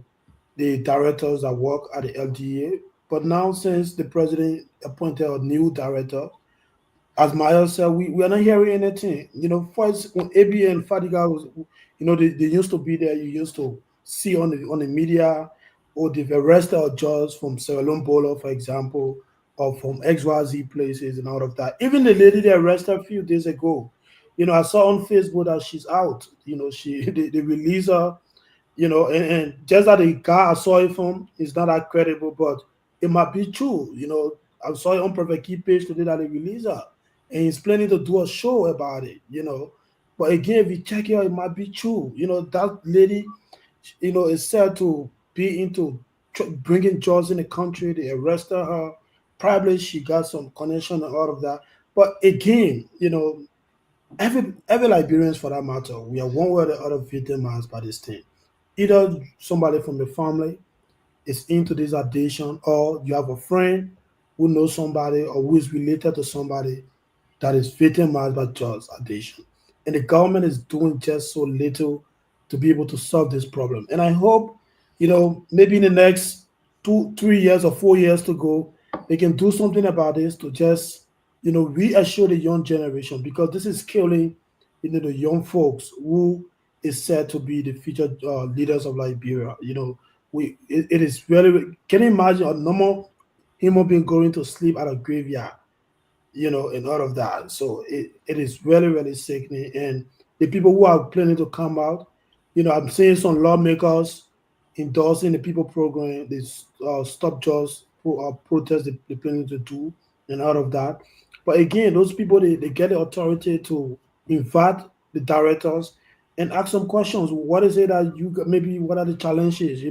Speaker 4: the directors that work at the LDA, But now, since the president appointed a new director, as Maya said, we are not hearing anything. First when AB and Fadiga was, they used to be there. You used to see on the media, or they've arrested a judge from Sierra Leone Bolo, for example, or from XYZ places and all of that. Even the lady they arrested a few days ago, I saw on Facebook that she's out. She they release her, and just that the guy I saw it from is not that credible, but it might be true. I saw it on Perfect Key page today that they release her, and he's planning to do a show about it. But again, if you check it out, it might be true. That lady, is said to be into bringing jobs in the country. They arrested her. Probably she got some connection and all of that. But again, every Liberians for that matter, we are one way or the other victimized by this thing. Either somebody from the family is into this addiction, or you have a friend who knows somebody or who is related to somebody that is victimized by drugs addiction. And the government is doing just so little to be able to solve this problem. And I hope, maybe in the next 2, 3 years or 4 years to go, they can do something about this to just, reassure the young generation, because this is killing, the young folks who is said to be the future leaders of Liberia. It is really, can you imagine a normal human being going to sleep at a graveyard, and all of that. So it is really, really sickening. And the people who are planning to come out, I'm seeing some lawmakers endorsing the people program, this stop jobs protest they're planning to do, and all of that. But again, those people, they get the authority to invite the directors and ask some questions. What is it that maybe what are the challenges,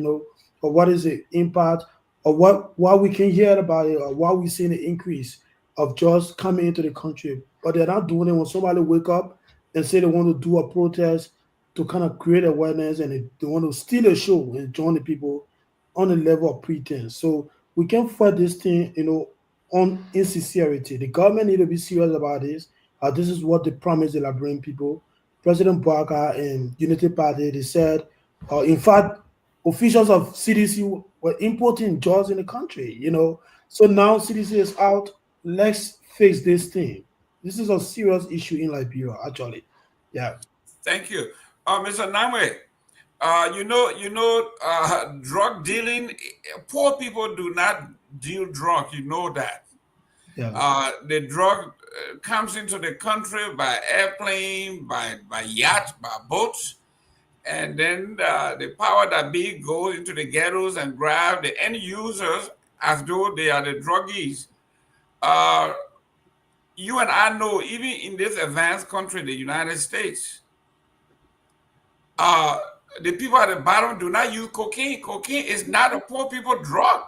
Speaker 4: or what is the impact, or why we can hear about it, or why we seeing the increase of jobs coming into the country. But they're not doing it when somebody wake up and say they want to do a protest to kind of create awareness, and they want to steal a show and join the people on the level of pretense. So we can fight this thing, on insincerity. The government need to be serious about this. This is what they promised the Liberian people. President Barker and Unity Party, they said, in fact, officials of CDC were importing drugs in the country. So now CDC is out. Let's fix this thing. This is a serious issue in Liberia, actually. Yeah.
Speaker 1: Thank you. Mr. Namwe, drug dealing, poor people do not deal drug, that.
Speaker 4: Yeah.
Speaker 1: The drug comes into the country by airplane, by yacht, by boats, and then the power that be goes into the ghettos and grab the end users as though they are the druggies. You and I know, even in this advanced country, the United States, the people at the bottom do not use cocaine. Cocaine is not a poor people drug.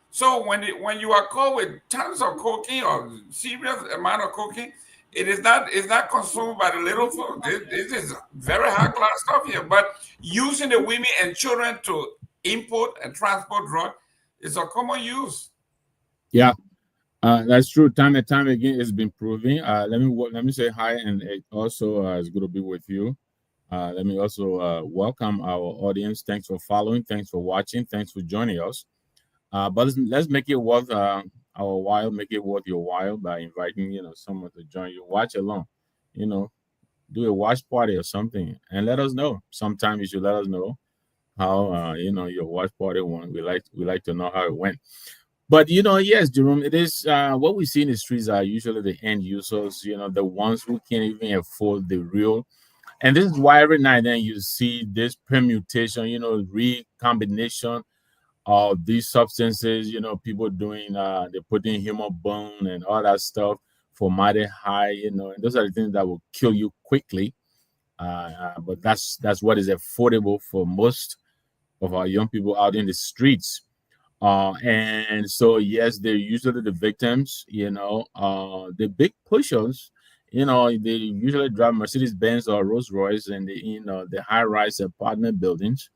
Speaker 1: So when you are caught with tons of cocaine or serious amount of cocaine, it's not consumed by the little folks. This is very high class stuff here. But using the women and children to import and transport drug is a common use.
Speaker 6: Yeah, that's true. Time and time again, it's been proving. Let me say hi, and it also it's good to be with you. Let me also welcome our audience. Thanks for following. Thanks for watching. Thanks for joining us. But let's make it worth our while. Make it worth your while by inviting someone to join you. Watch along. Do a watch party or something, and let us know. Sometime you should let us know how your watch party went. We like to know how it went. But yes, Jerome, it is what we see in the streets are usually the end users. The ones who can't even afford the real. And this is why every now and then you see this permutation, recombination of these substances, people doing, they're putting human bone and all that stuff for mighty high, and those are the things that will kill you quickly. But that's what is affordable for most of our young people out in the streets. And so, yes, they're usually the victims, the big pushers. They usually drive Mercedes Benz or Rolls Royce and the high rise apartment buildings,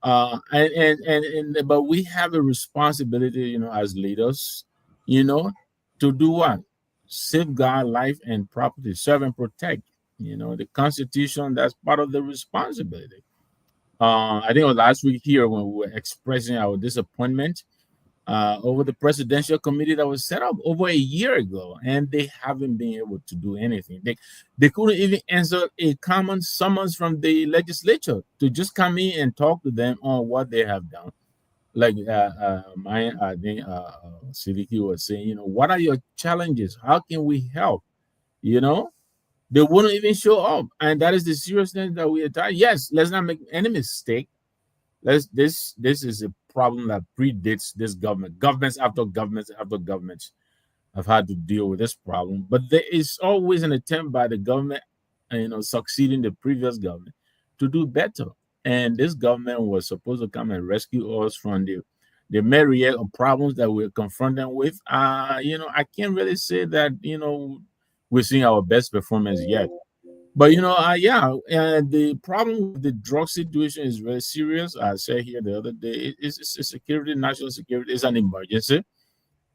Speaker 6: but we have a responsibility, as leaders, to do what? Safeguard life and property, serve and protect. The Constitution. That's part of the responsibility. I think it was last week here when we were expressing our disappointment over the presidential committee that was set up over a year ago, and they haven't been able to do anything. They couldn't even answer a common summons from the legislature to just come in and talk to them on what they have done. Like Myean, I think Sidiki was saying, what are your challenges? How can we help? They wouldn't even show up, and that is the seriousness that we are trying. Yes, let's not make any mistake. This is a problem that predates this government. Governments after governments after governments have had to deal with this problem, but there is always an attempt by the government, succeeding the previous government to do better. And this government was supposed to come and rescue us from the myriad of problems that we're confronted with. I can't really say that we're seeing our best performance yet. But the problem with the drug situation is very serious. I said here the other day, it's a security, national security. It's an emergency.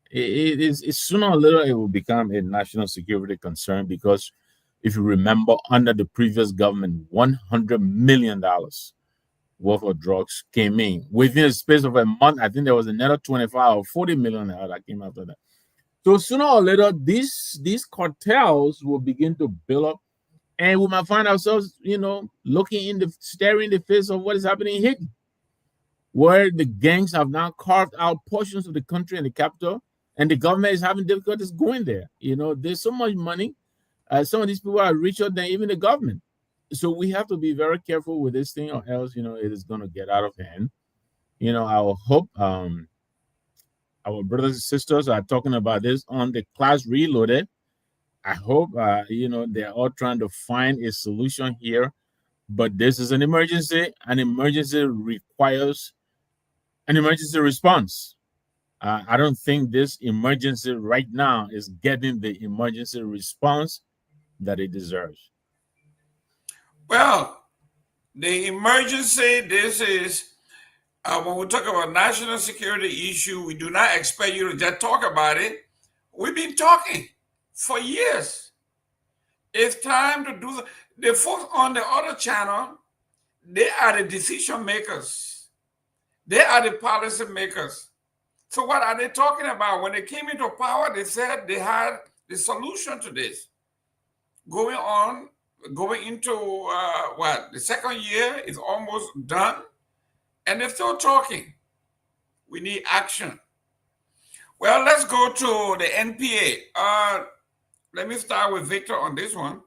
Speaker 6: It's sooner or later it will become a national security concern, because if you remember, under the previous government, $100 million worth of drugs came in within a space of a month. I think there was another 25 or 40 million that came after that. So sooner or later, these cartels will begin to build up, and we might find ourselves, staring in the face of what is happening in Haiti, where the gangs have now carved out portions of the country and the capital, and the government is having difficulties going there. There's so much money. Some of these people are richer than even the government. So we have to be very careful with this thing, or else, it is going to get out of hand. I hope our brothers and sisters are talking about this on the Class Reloaded. I hope, they're all trying to find a solution here, but this is an emergency. An emergency requires an emergency response. I don't think this emergency right now is getting the emergency response that it deserves.
Speaker 1: Well, the emergency, this is, when we talk about national security issue, we do not expect you to just talk about it. We've been talking for years. It's time to do the folks on the other channel. They are the decision makers. They are the policy makers. So what are they talking about? When they came into power, they said they had the solution to this. Going into the second year is almost done, and they're still talking. We need action. Well, let's go to the NPA. Let me start with Victor on this one.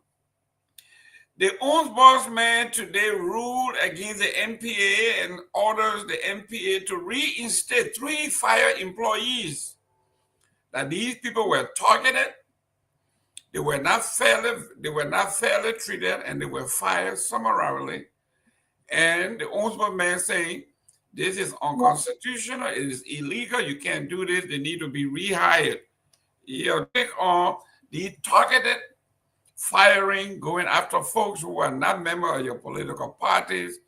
Speaker 1: The ombudsman today ruled against the NPA and orders the NPA to reinstate 3 fire employees. That these people were targeted, they were not fairly treated, and they were fired summarily. And the ombudsman saying this is unconstitutional, it is illegal, you can't do this, they need to be rehired. Take on the targeted firing, going after folks who are not members of your political parties,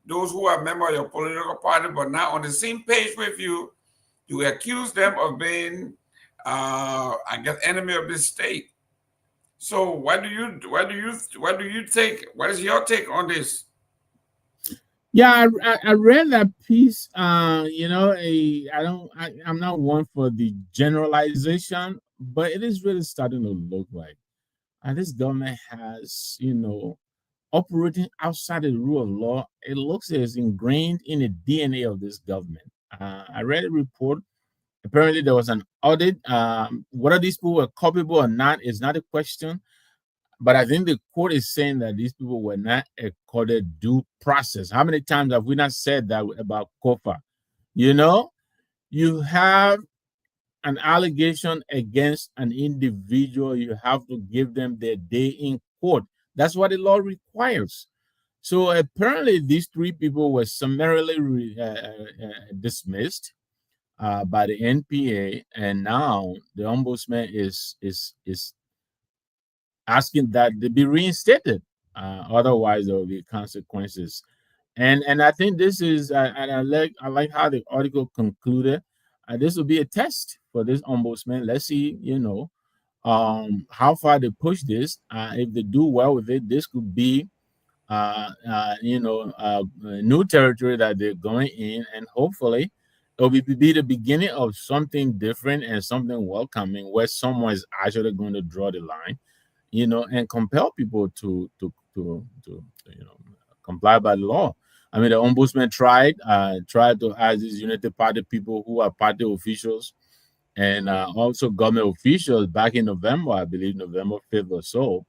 Speaker 1: those who are members of your political party but not on the same page with you. You accuse them of being, enemy of the state. So what do you think? What is your take on this?
Speaker 6: Yeah, I read that piece. I'm not one for the generalization, but it is really starting to look like, and this government has, operating outside the rule of law. It looks as ingrained in the DNA of this government. I read a report. Apparently, there was an audit. Whether these people were culpable or not is not a question. But I think the court is saying that these people were not accorded due process. How many times have we not said that about COFA? You have an allegation against an individual, you have to give them their day in court. That's what the law requires. So apparently these 3 people were summarily dismissed by the NPA, and now the ombudsman is asking that they be reinstated. Otherwise, there will be consequences. And I think this is, and I like how the article concluded. This will be a test for this ombudsman. Let's see, how far they push this. If they do well with it, this could be, new territory that they're going in, and hopefully will be the beginning of something different and something welcoming, where someone is actually going to draw the line, and compel people to comply by the law. I mean, the ombudsman tried to ask these Unity Party people who are party officials and also government officials back in November, I believe November 5th or so,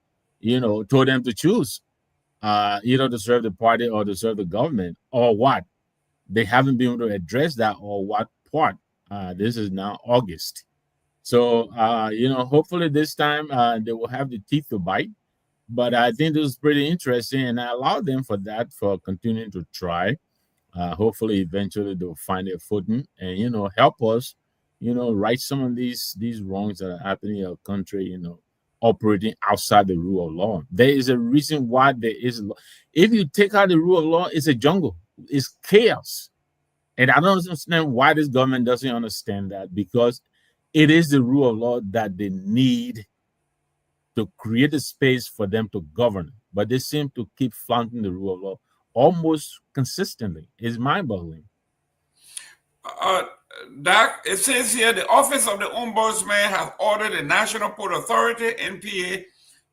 Speaker 6: told them to choose, either to serve the party or to serve the government, or what. They haven't been able to address that, or what part. This is now August. So, hopefully this time they will have the teeth to bite. But I think this is pretty interesting, and I allow them for that, for continuing to try. Hopefully, eventually they'll find their footing and help us, right some of these wrongs that are happening in our country. Operating outside the rule of law. There is a reason why there is law. If you take out the rule of law, it's a jungle. It's chaos, and I don't understand why this government doesn't understand that, because it is the rule of law that they need to create a space for them to govern, but they seem to keep flaunting the rule of law almost consistently. It's mind-boggling.
Speaker 1: Doc, it says here the Office of the Ombudsman has ordered the National Port Authority, NPA,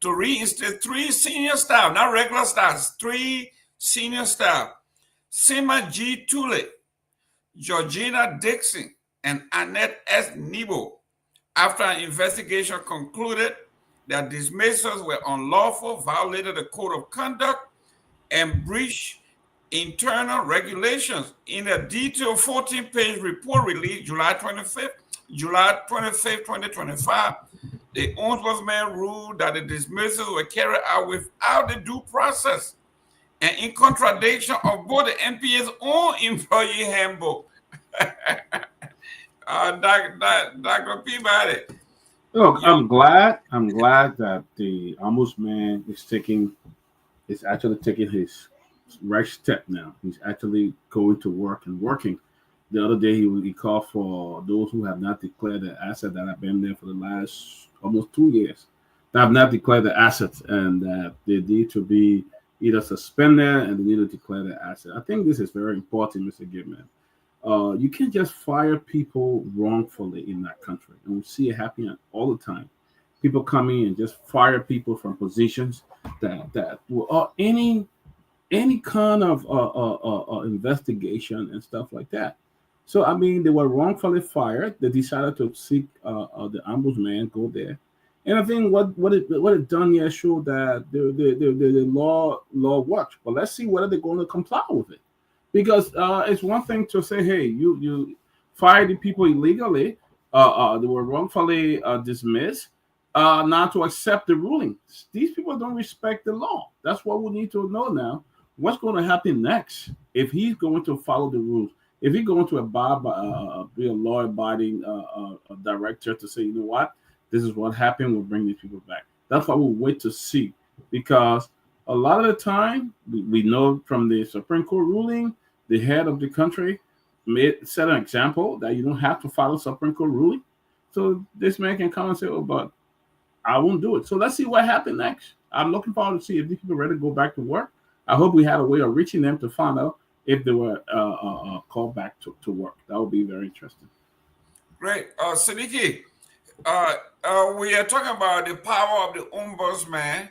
Speaker 1: to reinstate 3 senior staff, not regular staff, 3 senior staff: Sima G. Tule, Georgina Dixon, and Annette S. Nebo, after an investigation concluded that dismissals were unlawful, violated the code of conduct, and breached internal regulations. In a detailed 14-page report released July 25th, 2025, the Ombudsman ruled that the dismissals were carried out without the due process and in contradiction of both the NPA's own employee handbook. Dr. Peabody.
Speaker 2: Look, I'm glad that the ombudsman is actually taking his right step now. He's actually going to work and working. The other day he called for those who have not declared the asset that have been there for the last almost 2 years, that have not declared the assets, and that they need to be either suspended and they need to declare the asset. I think this is very important, Mr. Goodman. You can't just fire people wrongfully in that country, and we see it happening all the time. People come in and just fire people from positions that were any kind of investigation and stuff like that. So I mean, they were wrongfully fired. They decided to seek the ombudsman, go there, and I think what it done here showed that the law works. But let's see whether they're going to comply with it. Because it's one thing to say, hey, you fired the people illegally, they were wrongfully dismissed, not to accept the ruling. These people don't respect the law. That's what we need to know now. What's going to happen next? If he's going to follow the rules, if he's going to abide by, be a law-abiding director to say, you know what, this is what happened, we'll bring these people back. That's what we'll wait to see, because a lot of the time, we know from the Supreme Court ruling, the head of the country set an example that you don't have to follow Supreme Court ruling. So this man can come and say, oh, but I won't do it. So let's see what happens next. I'm looking forward to see if these people are ready to go back to work. I hope we had a way of reaching them to find out if they were called back to work. That would be very interesting.
Speaker 1: Great. Siddiqui, we are talking about the power of the ombudsman.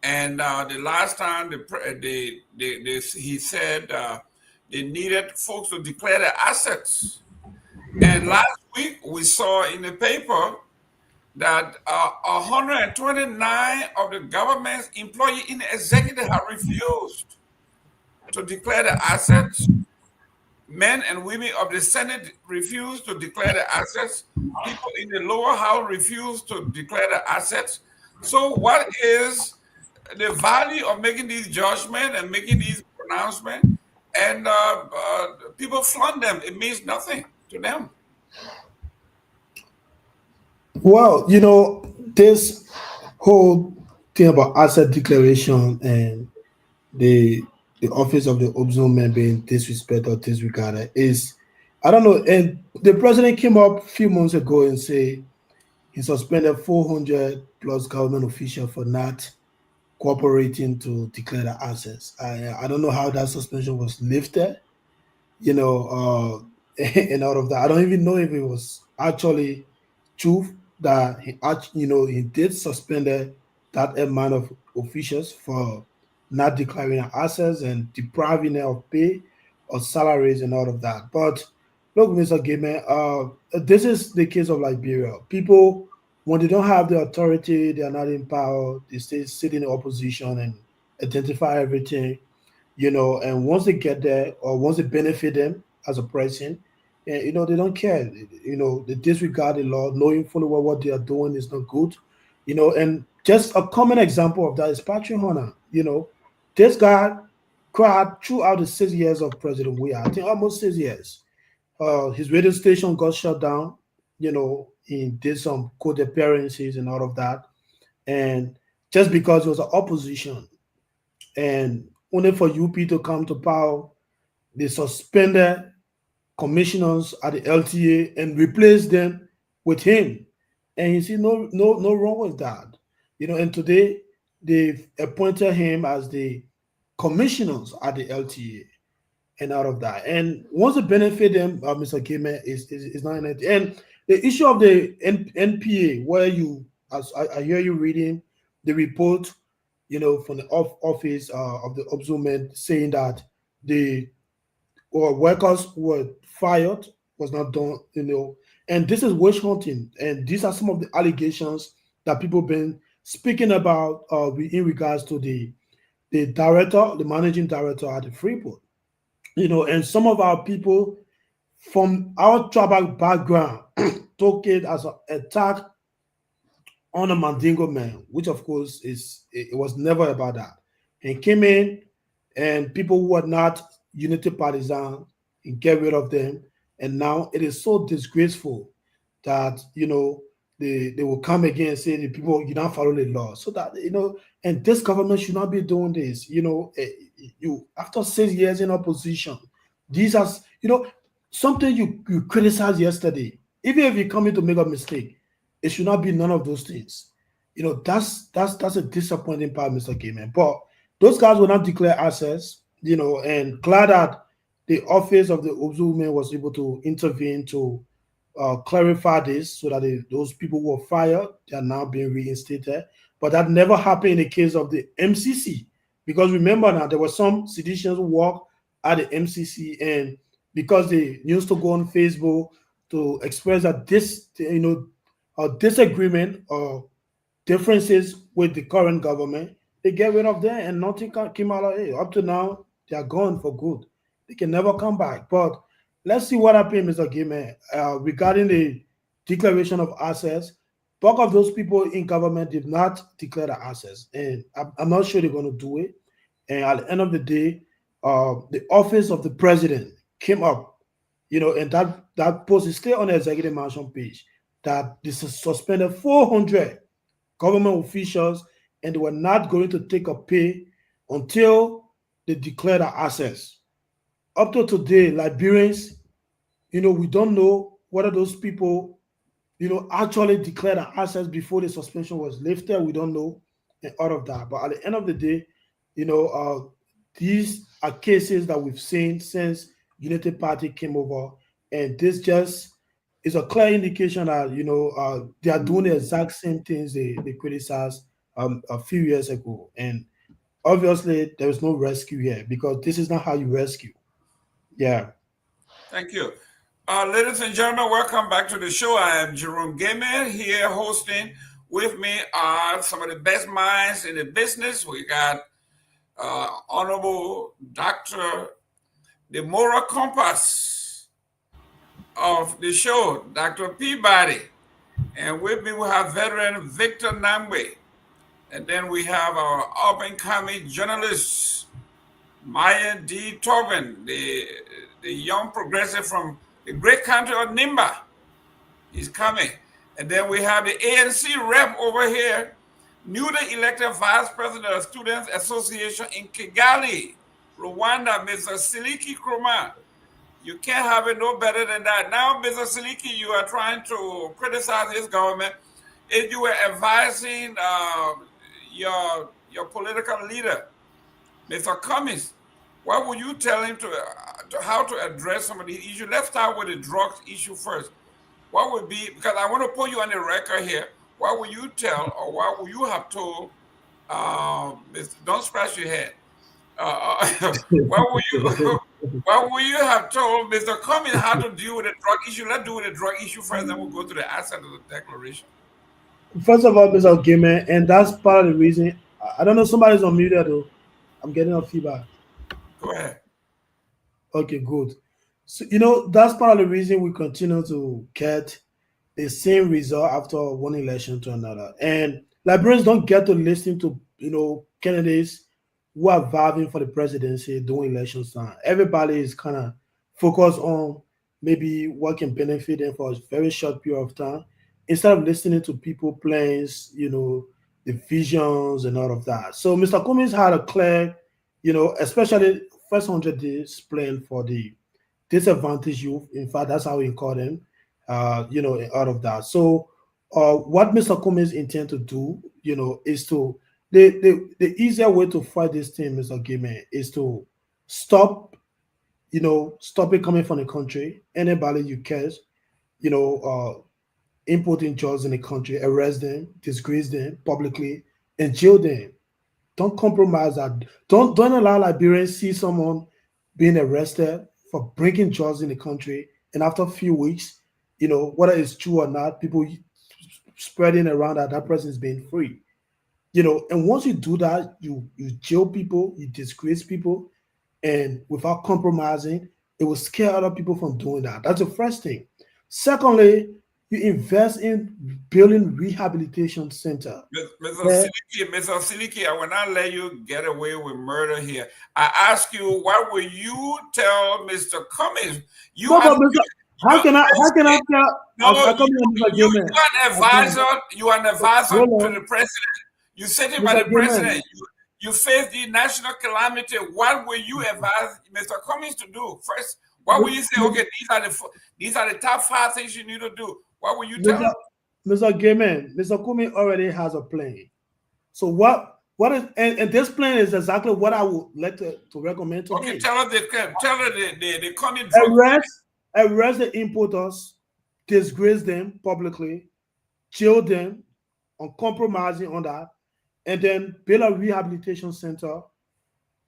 Speaker 1: And the last time he said they needed folks to declare their assets. And last week we saw in the paper that 129 of the government's employees in the executive have refused to declare their assets. Men and women of the Senate refused to declare their assets. People in the lower house refused to declare their assets. So what is the value of making these judgments and making these pronouncements, and people flaunt them? It means nothing to them.
Speaker 4: Well, this whole thing about asset declaration and the office of the ombudsman being disrespected or disregarded is, I don't know. And the president came up a few months ago and say he suspended 400 plus government officials for not cooperating to declare the assets. I don't know how that suspension was lifted. and out of that. I don't even know if it was actually true that he did suspended that amount of officials for not declaring assets and depriving them of pay or salaries and all of that. But look, Mr. Gaiman, this is the case of Liberia. People, when they don't have the authority, they are not in power, they stay sit in the opposition and identify everything, and once they get there or once they benefit them as a person, they don't care. They disregard the law, knowing fully well what they are doing is not good. And just a common example of that is Patrick Hunter. This guy cried throughout the 6 years of President Weah, I think almost 6 years. His radio station got shut down. He did some court appearances and all of that. And just because it was an opposition, and only for UP to come to power, they suspended commissioners at the LTA and replaced them with him. And you see, no wrong with that. And today they've appointed him as the commissioners at the LTA and out of that. And once they benefit them, Mr. Gaiman is not in it. And the issue of the NPA, where as I hear you reading the report, from the office of the ombudsman saying that the workers who were fired was not done, and this is witch hunting, and these are some of the allegations that people been speaking about in regards to the director, the managing director at the Freeport, and some of our people from our tribal background took it as an attack on a Mandingo man, which of course it was never about that. And came in, and people who are not unity partisan and get rid of them. And now it is so disgraceful that they will come again and say the people you don't follow the law. So that and this government should not be doing this. You after 6 years in opposition, these are something you criticized yesterday. Even if you come in to make a mistake, it should not be none of those things. That's a disappointing part, Mr. Gaiman. But those guys will not declare assets, and glad that the office of the ombudsman was able to intervene to clarify this so that those people who were fired, they are now being reinstated. But that never happened in the case of the MCC. Because remember now, there were some seditionists who worked at the MCC, and because they used to go on Facebook to express that disagreement or differences with the current government, they get rid of them and nothing came out of it. Up to now, they are gone for good. They can never come back. But let's see what happened, Mr. Gaiman, regarding the declaration of assets. Bulk of those people in government did not declare the assets, and I'm not sure they're going to do it. And at the end of the day, the office of the president came up, and that post is still on the executive mansion page, that this is suspended 400 government officials, and they were not going to take a pay until they declare the assets. Up to today, Liberians, we don't know whether those people, actually declared the assets before the suspension was lifted. We don't know, and all of that. But at the end of the day, these are cases that we've seen since Unity Party came over, and this just is a clear indication that they are doing the exact same things they criticized a few years ago. And obviously, there is no rescue here because this is not how you rescue. Yeah.
Speaker 1: Thank you. Ladies and gentlemen, welcome back to the show. I am Jerome Gaiman here hosting. With me are some of the best minds in the business. We got Honorable Dr. the moral compass of the show, Dr. Peabody. And with me we have veteran Victor Namwe. And then we have our up-and-coming journalist, Myean D. Torgbean, the young progressive from the great country of Nimba. He's coming. And then we have the ANC rep over here, newly elected vice president of Students Association in Kigali, Rwanda, Mr. Siliki Kroma. You can't have it no better than that. Now, Mr. Siliki, you are trying to criticize his government. If you were advising your political leader, Mr. Cummings, what would you tell him how to address some of these issues. Let's start with the drugs issue first. What would be, because I want to put you on the record here, what will you tell or what will you have told, don't scratch your head, what will you have told Mr. Cummings how to deal with the drug issue? Let's do with the drug issue first, then we'll go to the asset of the declaration.
Speaker 4: First of all, Mr. Gamer, and that's part of the reason. I don't know, somebody's on mute though. I'm getting a feedback.
Speaker 1: Go ahead.
Speaker 4: Okay, good. So, you know, that's part of the reason we continue to get the same result after one election to another. And Liberians don't get to listen to, you know, candidates who are vying for the presidency during election time. Everybody is kind of focused on maybe what can benefit them for a very short period of time instead of listening to people plans, you know, the visions and all of that. So Mr. Cummings had a clear, you know, especially first 100 days plan for the disadvantaged youth. In fact, that's how we call them, you know, out of that. So what Mr. Cummings intend to do, you know, is to, the easier way to fight this thing, Mr. Gayman, is to stop, you know, stop it coming from the country. Anybody you catch, you know, importing drugs in the country, arrest them, disgrace them publicly, and jail them. Don't compromise that. Don't allow Liberians see someone being arrested for bringing drugs in the country, and after a few weeks, you know, whether it's true or not, people spreading around that that person is being free. You know, and once you do that, you jail people, you disgrace people, and without compromising, it will scare other people from doing that. That's the first thing. Secondly, you invest in building rehabilitation center.
Speaker 1: Mr. Siliki, I will not let you get away with murder here. I ask you, what will you tell Mr. Cummings?
Speaker 4: How can I tell?
Speaker 1: You are an advisor. You are an advisor to the president. You sitting by the president. You face the national calamity. What will you advise Mr. Cummings to do first? What will you say? Okay, these are the top 5 things you need to do. What will you tell him?
Speaker 4: Mr. Gayman, Mr. Cummings already has a plan. So what is and this plan is exactly what I would like to recommend to him.
Speaker 1: Okay, tell her the coming
Speaker 4: arrest the importers, disgrace them publicly, jail them, uncompromising on that, and then build a rehabilitation center,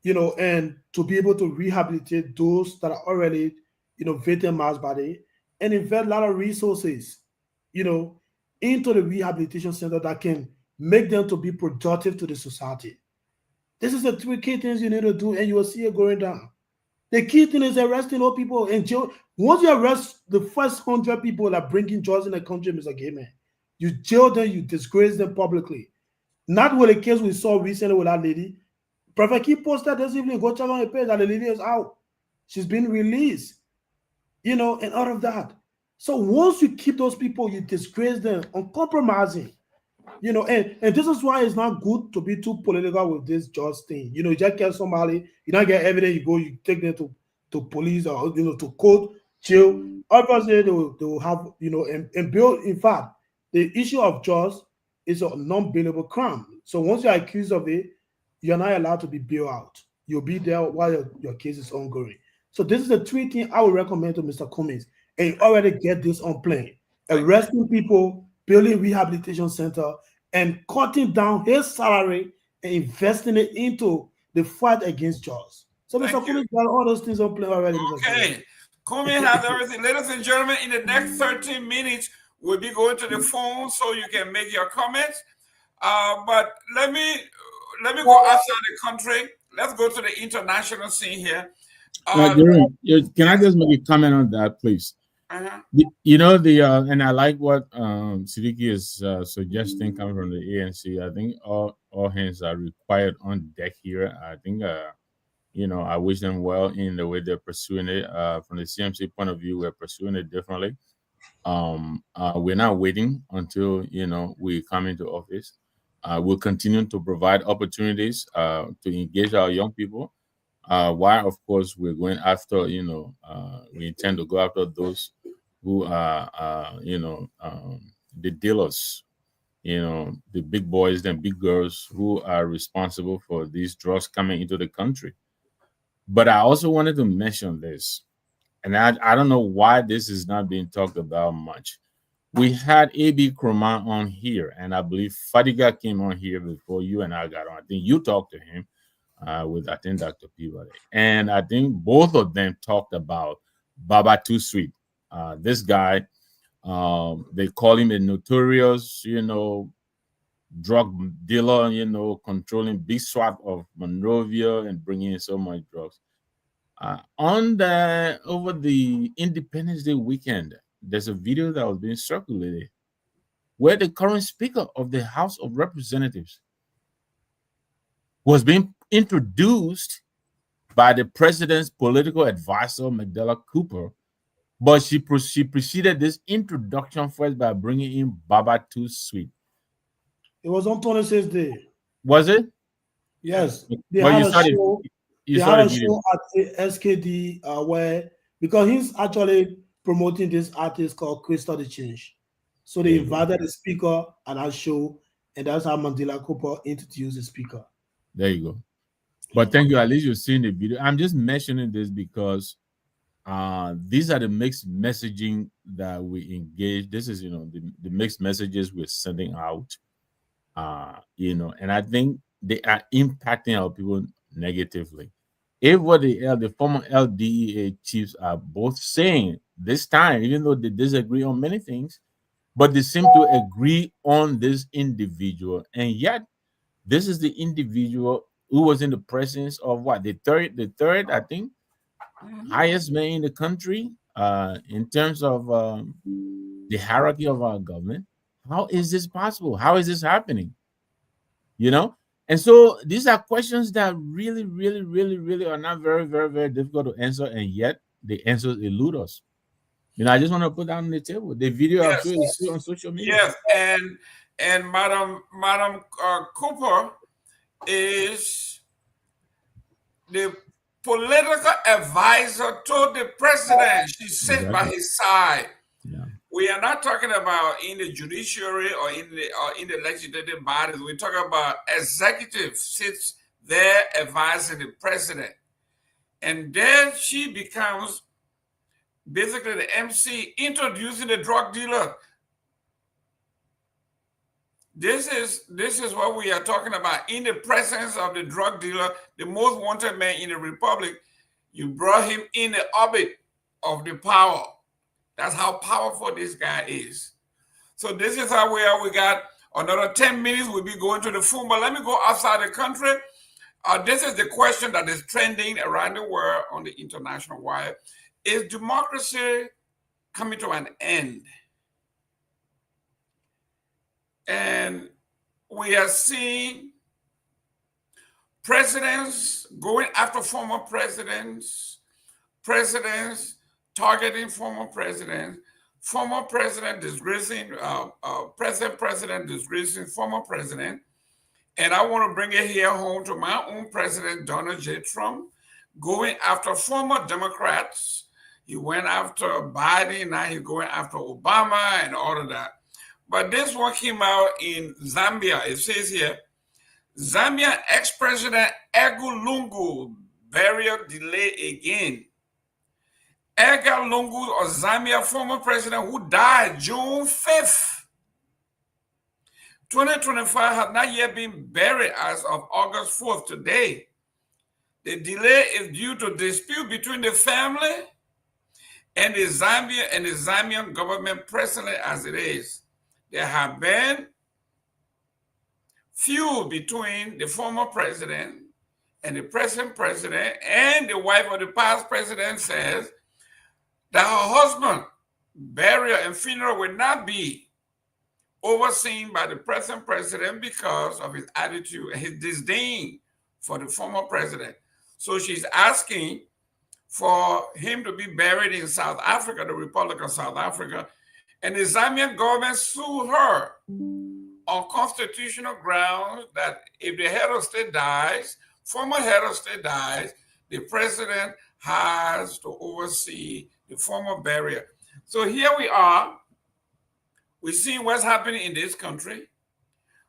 Speaker 4: you know, and to be able to rehabilitate those that are already, you know, victimized by it, and invest a lot of resources, you know, into the rehabilitation center that can make them to be productive to the society. This is the 3 key things you need to do, and you will see it going down. The key thing is arresting all people and jail. Once you arrest the first 100 people that are bringing drugs in the country, Mr. Gayman, you jail them, you disgrace them publicly. Not with the case we saw recently with that lady. Prophet Key posted this evening, go check on the page that the lady is out. She's been released, you know, and all of that. So once you keep those people, you disgrace them, uncompromising, you know, and this is why it's not good to be too political with this just thing. You know, you just get somebody, you don't get evidence, you go, you take them to police or, you know, to court, jail. Obviously, they will have, you know, and build. In fact, the issue of drugs is a non-bailable crime. So once you're accused of it, you're not allowed to be bailed out. You'll be there while your case is ongoing. So this is the 3 things I would recommend to Mr. Cummings. And you already get this on plan. Arresting people, building rehabilitation center, and cutting down his salary and investing it into the fight against drugs. So Mr. Cummings got all those things on plan already.
Speaker 1: Okay. Cummings has everything. Ladies and gentlemen, in the next 13 minutes, we'll be going to the phone so you can make your comments. But let me go outside the country. Let's go to the international scene here.
Speaker 6: Can I just make a comment on that, please? You know, and I like what Siddiqui is suggesting coming from the ANC. I think all hands are required on deck here. I think, you know, I wish them well in the way they're pursuing it. From the CMC point of view, we're pursuing it differently. We're not waiting until, you know, we come into office. We'll continue to provide opportunities to engage our young people. While, of course, we're going after, you know, we intend to go after those who are, you know, the dealers, you know, the big boys and big girls who are responsible for these drugs coming into the country. But I also wanted to mention this, and I don't know why this is not being talked about much. We had A.B. Kroma on here, and I believe Fadiga came on here before you and I got on. I think you talked to him with, I think, Dr. Peabody. And I think both of them talked about Baba Too Sweet. This guy, they call him a notorious, drug dealer, controlling big swath of Monrovia and bringing in so much drugs. Over the Independence Day weekend, there's a video that was being circulated where the current Speaker of the House of Representatives was being introduced by the president's political advisor, Magdala Cooper, but she preceded this introduction first by bringing in Baba Too Sweet.
Speaker 4: It was on 26th day.
Speaker 6: Was it?
Speaker 4: Yes. They
Speaker 6: But
Speaker 4: had
Speaker 6: you
Speaker 4: a
Speaker 6: saw
Speaker 4: show.
Speaker 6: you
Speaker 4: They
Speaker 6: saw
Speaker 4: had
Speaker 6: the
Speaker 4: a
Speaker 6: video.
Speaker 4: show at SKD where, because he's actually promoting this artist called Crystal the Change. So they
Speaker 6: There you go.
Speaker 4: invited the speaker at that show, and that's how Mandela Cooper introduced the speaker.
Speaker 6: There you go. But thank you. At least you've seen the video. I'm just mentioning this because these are the mixed messaging that we engage. This is, the mixed messages we're sending out, and I think they are impacting our people negatively. If what the former LDEA chiefs are both saying this time, even though they disagree on many things, but they seem to agree on this individual, and yet this is the individual who was in the presence of what, the third, I think, highest man in the country in terms of the hierarchy of our government. How is this possible? How is this happening? And so these are questions that really, really, really, really are not very, very, very difficult to answer, and yet the answers elude us. I just want to put that on the table. The video I'm sure is still on social media.
Speaker 1: Yes, and Madam Cooper is the political advisor to the president. She sits by his side.
Speaker 6: Yeah.
Speaker 1: We are not talking about in the judiciary or in the legislative bodies. We're talking about executive sits there advising the president, and then she becomes basically the MC introducing the drug dealer. This is what we are talking about. In the presence of the drug dealer, the most wanted man in the republic, you brought him in the orbit of the power. That's how powerful this guy is. So this is how we are. We got another 10 minutes. We'll be going to the phone, but let me go outside the country. This is the question that is trending around the world on the international wire. Is democracy coming to an end? And we are seeing presidents going after former presidents targeting former president disgracing president disgracing former president. And I want to bring it here home to my own president, Donald J. Trump, going after former Democrats. He went after Biden, now he's going after Obama and all of that. But this one came out in Zambia. It says here, Zambia ex-president Edgar Lungu burial delay again. Edgar Lungu of Zambia, former president who died June 5th, 2025, has not yet been buried as of August 4th today. The delay is due to dispute between the family and the Zambian government presently as it is. There have been feud between the former president and the present president, and the wife of the past president says that her husband's burial and funeral will not be overseen by the present president because of his attitude and his disdain for the former president. So she's asking for him to be buried in South Africa, the Republic of South Africa. And the Zambian government sued her on constitutional grounds that if the head of state dies, former head of state dies, the president has to oversee the former burial. So here we are. We see what's happening in this country.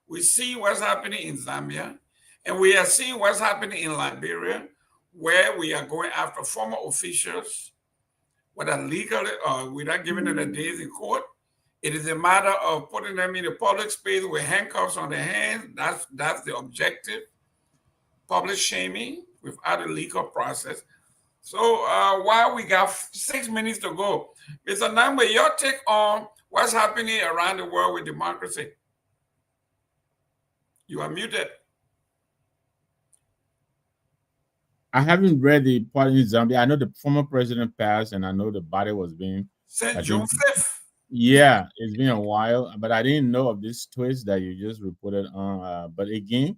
Speaker 1: We see what's happening in Zambia. And we are seeing what's happening in Liberia, where we are going after former officials, whether legally or without giving them a days in court. It is a matter of putting them in a public space with handcuffs on their hands. That's the objective. Public shaming without a legal process. So while we got 6 minutes to go, Mr. Namwe, your take on what's happening around the world with democracy? You are muted.
Speaker 6: I haven't read the part in Zambia. I know the former president passed, and I know the body was being
Speaker 1: Since June 5th.
Speaker 6: Yeah, it's been a while, but I didn't know of this twist that you just reported on. But again,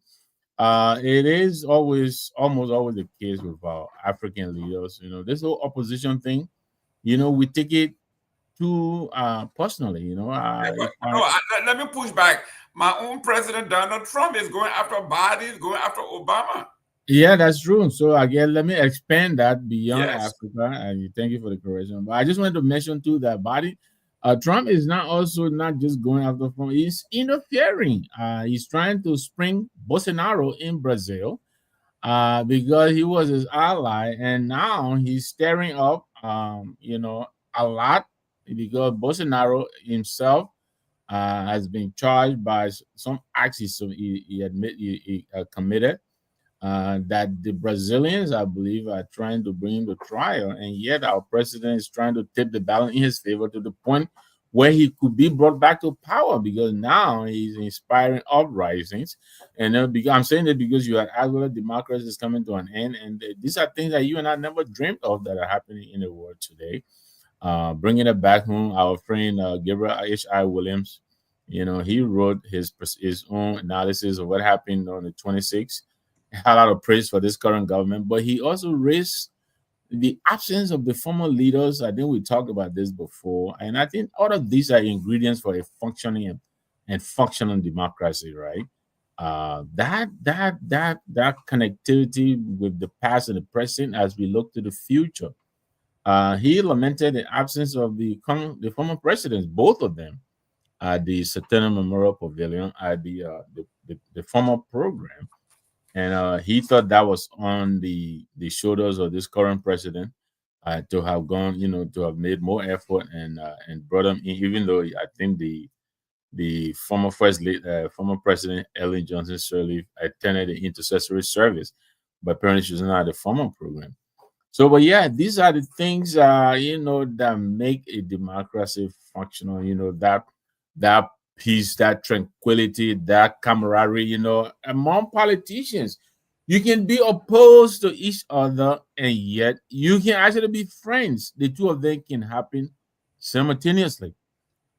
Speaker 6: it is almost always the case with our African leaders. You know, this whole opposition thing, you know, we take it too personally, you know.
Speaker 1: Let me push back. My own president, Donald Trump, is going after Biden, going after Obama.
Speaker 6: Yeah, that's true. So again, let me expand that beyond
Speaker 1: Yes.
Speaker 6: Africa, and thank you for the correction. But I just wanted to mention too that Trump is not just going after Trump, he's interfering. He's trying to spring Bolsonaro in Brazil because he was his ally, and now he's stirring up you know, a lot because Bolsonaro himself has been charged by some acts he committed that the Brazilians, I believe, are trying to bring him to trial, and yet our president is trying to tip the balance in his favor to the point where he could be brought back to power because now he's inspiring uprisings. And I'm saying that because you have Angola democracy is coming to an end, and these are things that you and I never dreamed of that are happening in the world today. Bringing it back home, our friend Gabriel H.I. Williams, you know, he wrote his own analysis of what happened on the 26th. Had a lot of praise for this current government, but he also raised the absence of the former leaders. I think we talked about this before, and I think all of these are ingredients for a functioning and functional democracy, right? That connectivity with the past and the present as we look to the future. He lamented the absence of the former presidents, both of them, at the Centennial Memorial Pavilion at the former program. And he thought that was on the shoulders of this current president to have gone, you know, to have made more effort and brought him in, even though I think the former president Ellen Johnson Sirleaf attended the intercessory service, but apparently she's not at the former program. So, but yeah, these are the things you know, that make a democracy functional. You know, that peace, that tranquility, that camaraderie, you know, among politicians. You can be opposed to each other, and yet you can actually be friends. The two of them can happen simultaneously.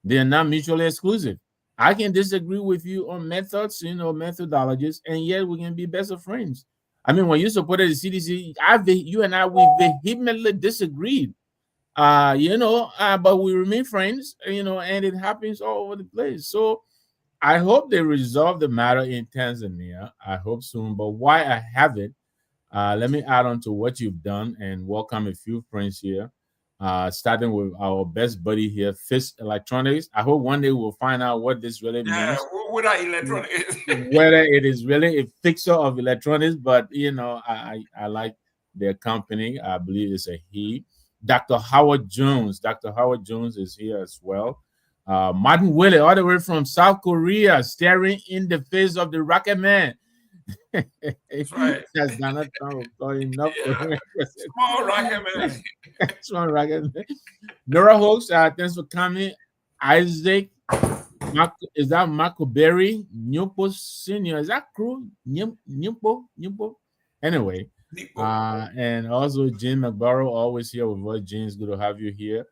Speaker 6: They are not mutually exclusive. I can disagree with you on methods, you know, methodologies, and yet we can be best of friends. I mean, when you supported the CDC, you and I, we vehemently disagreed. You know, but we remain friends, you know, and it happens all over the place. So I hope they resolve the matter in Tanzania. I hope soon. But why I have it, let me add on to what you've done and welcome a few friends here. Starting with our best buddy here, Fist Electronics. I hope one day we'll find out what this really means.
Speaker 1: Yeah, what are electronics?
Speaker 6: Whether it is really a fixer of electronics, but you know, I like their company. I believe it's a he. Dr. Howard Jones. Dr. Howard Jones is here as well. Martin Willie, all the way from South Korea, staring in the face of the Rocket Man.
Speaker 1: That's right.
Speaker 6: That's Donald Trump calling up.
Speaker 1: Small Rocket Man.
Speaker 6: Small Rocket Man. Nora Hooks, thanks for coming. Isaac, is that Marco Berry? Nyumpo Senior, is that crew? Nyumpo? Anyway. And also Jim McBarrow, always here with us. James, good to have you here.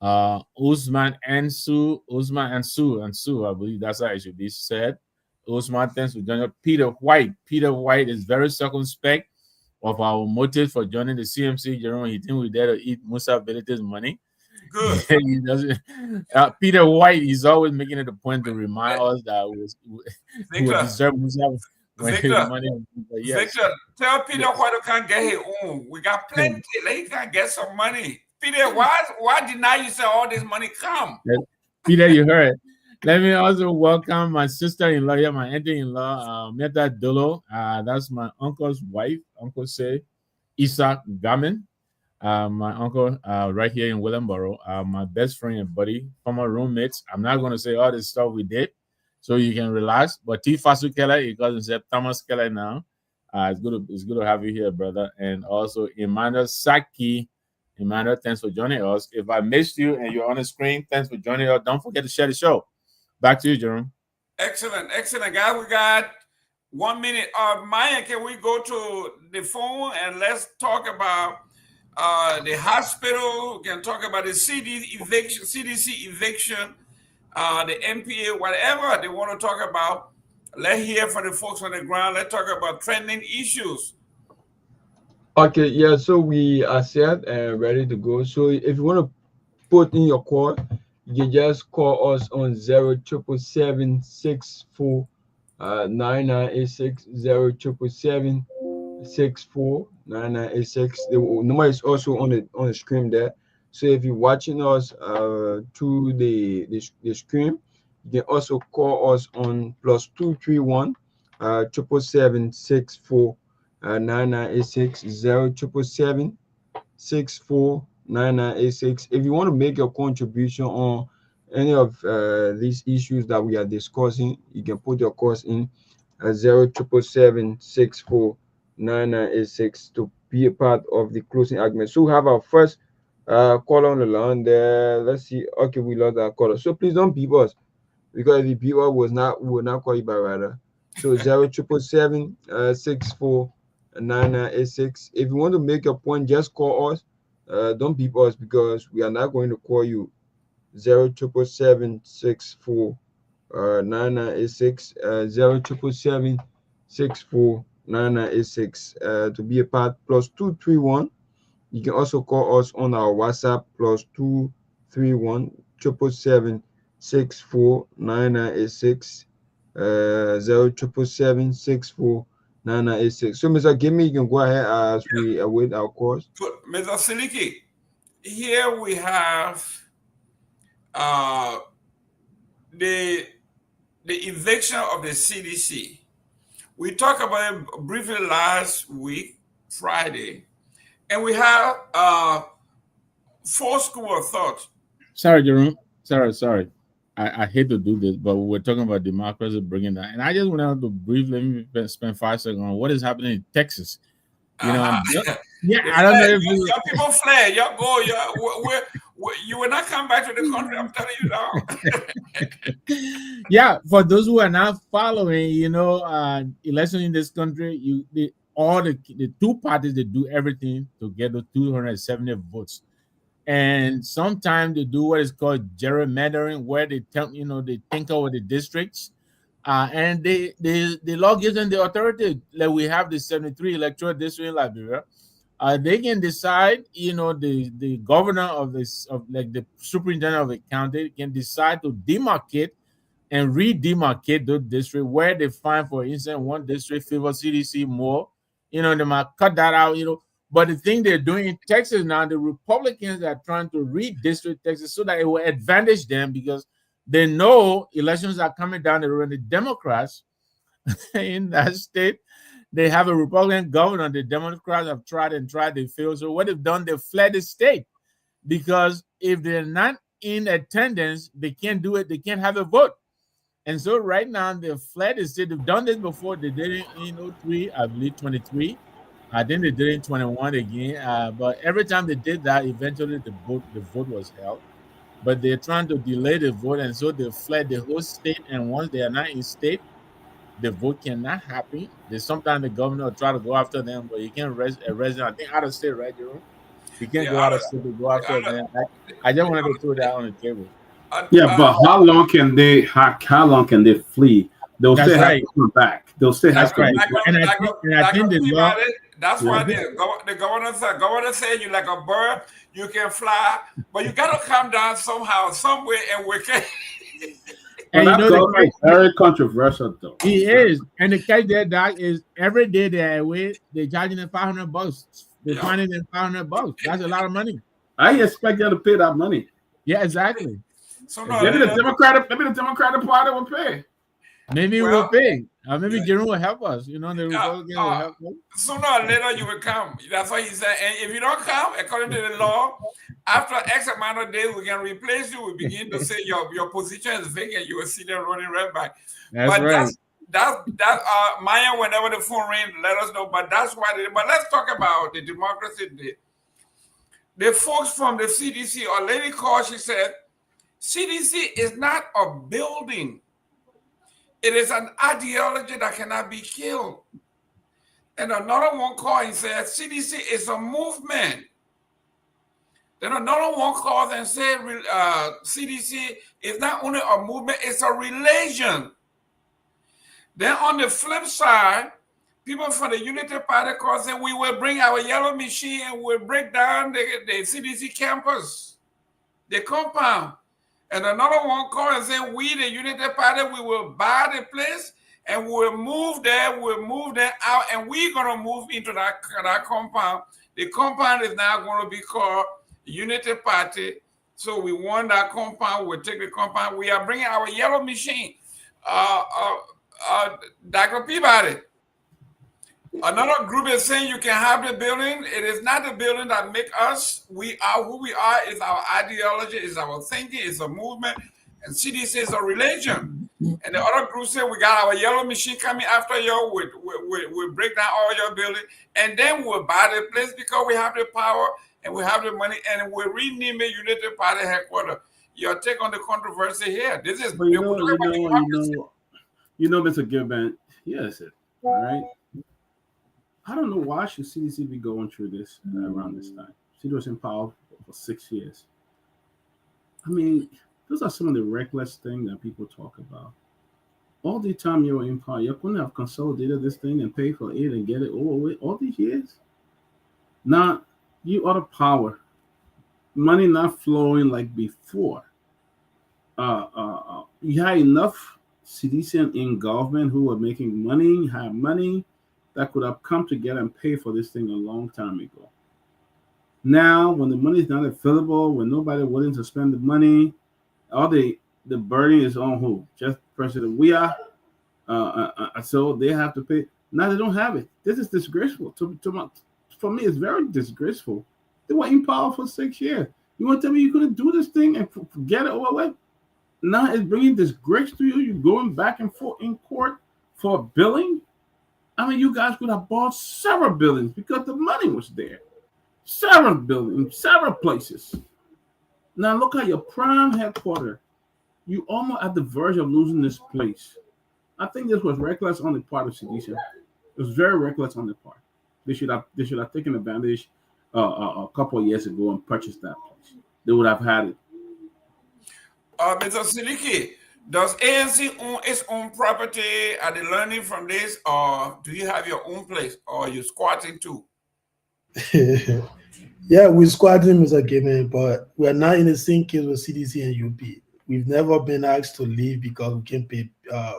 Speaker 6: Usman Ansu, I believe that's how it should be said. Usman, thanks for joining us. Peter White is very circumspect of our motive for joining the CMC. Jerome, he think we're there to eat Musa Velite's money.
Speaker 1: Good.
Speaker 6: He doesn't. Peter White is always making it a point to remind us that we deserve Musa.
Speaker 1: Victor, tell Peter White can't get his own. We got plenty. He can get some money. Peter, why deny you say all this money come?
Speaker 6: Peter, you heard. Let me also welcome my sister-in-law, my auntie-in-law, Meta Dolo. That's my uncle's wife, Uncle Say. Isaac Gammon, my uncle right here in Williamboro, my best friend and buddy, former roommates. I'm not going to say all the stuff we did, so you can relax. But Tifasu Keller, he calls himself Thomas Keller now. It's good to have you here, brother. And also Emmanuel Saki. Emmanuel, thanks for joining us. If I missed you and you're on the screen, thanks for joining us. Don't forget to share the show. Back to you, Jerome.
Speaker 1: Excellent, guys. We got 1 minute. Myean, can we go to the phone and let's talk about the hospital? We can talk about the CDC eviction, the MPA, whatever they want to talk about. Let's hear from the folks on the ground. Let's talk about trending issues.
Speaker 5: Okay, yeah, so we are set and ready to go. So if you want to put in your call, you can just call us on 0777 9986 0777 9986. The number is also on the screen there. So if you're watching us through the screen, you can also call us on +231 777 9986 0777 9986. If you want to make your contribution on any of these issues that we are discussing, you can put your calls in 0777 9986 to be a part of the closing argument. So we have our first caller on the line there. Let's see. Okay, we lost our caller. So please don't beep us, because if you beep us, we will not call you by rather. So 0777 9986. If you want to make a point, just call us. Don't beep us, because we are not going to call you. 0777 9986 0777 9986 to be a part. +231. You can also call us on our WhatsApp +231 777 9986 0777 9986. So, Mr. Gimme, you can go ahead as we await our calls.
Speaker 1: Mr. Siliki, here we have the eviction of the CDC. We talked about it briefly last week, Friday, and we have 4 school of thought.
Speaker 6: Sorry, Jerome. Sorry. I hate to do this, but we're talking about democracy, bringing that, and I just wanted to briefly spend 5 seconds on what is happening in Texas. You know, yeah, I don't know if
Speaker 1: your people fled. Y'all go. You will not come back to the country. I'm telling you now.
Speaker 6: Yeah, for those who are not following, election in this country, the 2 parties, they do everything to get the 270 votes. And sometimes they do what is called gerrymandering, where they think over the districts, and the law gives them the authority. Like we have the 73 electoral district in Liberia. They can decide, the governor of the superintendent of the county can decide to demarcate and re-demarcate those districts where they find, for instance, one district favors CDC more. They might cut that out, But the thing they're doing in Texas now, the Republicans are trying to redistrict Texas so that it will advantage them, because they know elections are coming down the road. The Democrats in that state, they have a Republican governor. The Democrats have tried, they failed. So what they've done, they've fled the state, because if they're not in attendance, they can't do it. They can't have a vote. And so right now, they've fled the state. They've done this before. They did it in 03, I believe 23. I think they did it in 21 again. But every time they did that, eventually the vote was held. But they're trying to delay the vote, and so they fled the whole state. And once they are not in state, the vote cannot happen. Sometimes the governor will try to go after them, but you can't arrest a resident. I think out of state, right, Jerome? You can't go out of state to go after them. I just wanted to throw that on the table.
Speaker 2: Yeah, but how long can they flee? They'll still have to come back. They'll still have to.
Speaker 6: And I think the law.
Speaker 1: That's why the governor said you like a bird, you can fly, but you got to come down somehow, somewhere, and we can.
Speaker 2: And that governor is very controversial, though.
Speaker 6: He is, and the catch there, Doc, is every day they're away, they're charging them $500. They're finding them $500. That's a lot of money.
Speaker 2: I expect them to pay that money.
Speaker 6: Yeah, exactly.
Speaker 1: So
Speaker 2: maybe the Democratic Party will pay.
Speaker 6: Maybe
Speaker 1: Well,
Speaker 6: we'll pay. Maybe Jerome will help us. You know, the Republican will help us.
Speaker 1: sooner or later you will come. That's what he said. And if you don't come, according to the law, after X amount of days, we can replace you. We begin to say your position is vacant. You will see them running right back.
Speaker 6: That's
Speaker 1: But
Speaker 6: right.
Speaker 1: that's Myean, whenever the phone rings, let us know. But that's why. But let's talk about the democracy. The folks from the CDC, a lady called, she said, CDC is not a building. It is an ideology that cannot be killed. And another one called and said, CDC is a movement. Then another one called and said, CDC is not only a movement, it's a religion. Then on the flip side, people from the Unity Party called and we will bring our yellow machine and we'll break down the CDC campus, the compound. And another one called and said, we, the Unity Party, we will buy the place and we'll move there out, and we're going to move into that compound. The compound is now going to be called Unity Party. So we want that compound, we'll take the compound. We are bringing our yellow machine. Dr. Peabody. Another group is saying you can have the building. It is not the building that make us. We are who we are. It's our ideology. It's our thinking. It's a movement. And CDC is a religion. And the other group said we got our yellow machine coming after you. We'll break down all your building. And then we'll buy the place because we have the power and we have the money. And we'll rename it Unity Party headquarters. Your take on the controversy here. This is
Speaker 2: Mr. Gilbert. Yes, all right. I don't know why should CDC be going through this around this time. She was in power for 6 years. I mean, those are some of the reckless things that people talk about. All the time you were in power, you couldn't have consolidated this thing and pay for it and get it over with all these years. Now, you are the power. Money not flowing like before. You had enough citizens in government who were making money, had money, that could have come together and pay for this thing a long time ago. Now, when the money is not available, when nobody willing to spend the money, all the burden is on who? Just President we are. So they have to pay. Now they don't have it. This is disgraceful. For me, it's very disgraceful. They were in power for 6 years. You want to tell me you couldn't do this thing and get it over with? Now it's bringing disgrace to you. You're going back and forth in court for billing. I mean, you guys could have bought several buildings because the money was there. Several buildings, several places. Now look at your prime headquarters. You almost at the verge of losing this place. I think this was reckless on the part of CDC. It was very reckless on the part. They should have taken advantage a couple of years ago and purchased that place. They would have had it.
Speaker 1: Mr. Siliki, does ANC own its own property? Are they learning from this, or do you have your own place, or are you squatting too?
Speaker 4: Yeah, we're squatting, Mr. Gaiman, but we're not in the same case with CDC and UP. We've never been asked to leave because we can't pay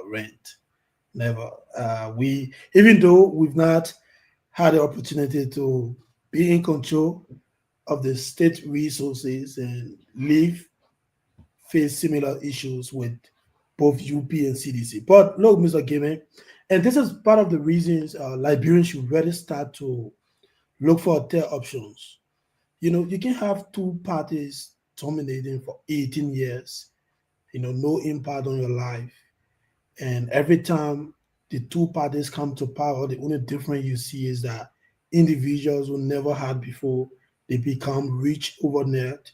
Speaker 4: rent. Never. Even though we've not had the opportunity to be in control of the state resources and face similar issues with both UP and CDC. But look, Mr. Gaiman, and this is part of the reasons Liberians should really start to look for their options. You can have two parties dominating for 18 years, no impact on your life. And every time the two parties come to power, the only difference you see is that individuals who never had before, they become rich overnight.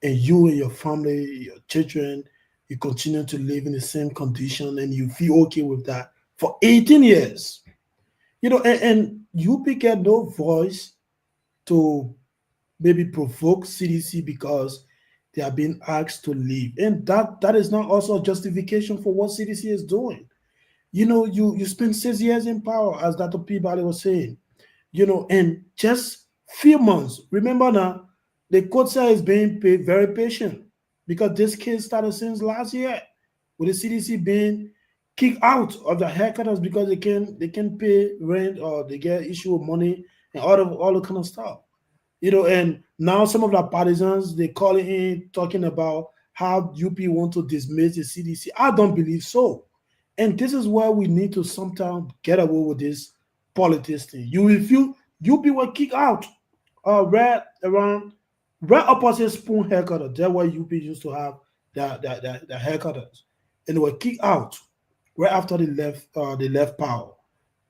Speaker 4: And you and your family, your children, you continue to live in the same condition and you feel okay with that for 18 years. And UP get no voice to maybe provoke CDC because they are being asked to leave. And that is not also a justification for what CDC is doing. You spent 6 years in power, as Dr. Peabody was saying, and just few months. Remember now, the court side is being very patient because this case started since last year with the CDC being kicked out of the headquarters because they can pay rent or they get issue with money and all the kind of stuff. And now some of the partisans, they calling in talking about how UP want to dismiss the CDC. I don't believe so. And this is where we need to sometimes get away with this politics thing. You people kick out right opposite Spoon headquarters. That's where UP used to have the headquarters. And they were kicked out right after they left power.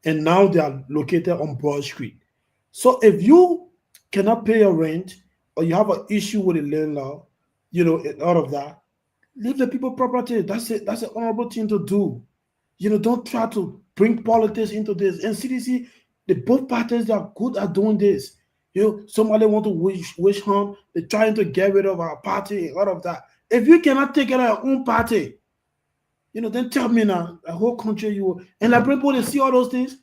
Speaker 4: And now they are located on Broad Street. So if you cannot pay your rent or you have an issue with the landlord, and all of that, leave the people property. That's it. That's an honorable thing to do. Don't try to bring politics into this. And CDC, both parties are good at doing this. Somebody want to wish hunt. They're trying to get rid of our party and all of that. If you cannot take care of your own party, then tell me now, the whole country and like people, they see all those things.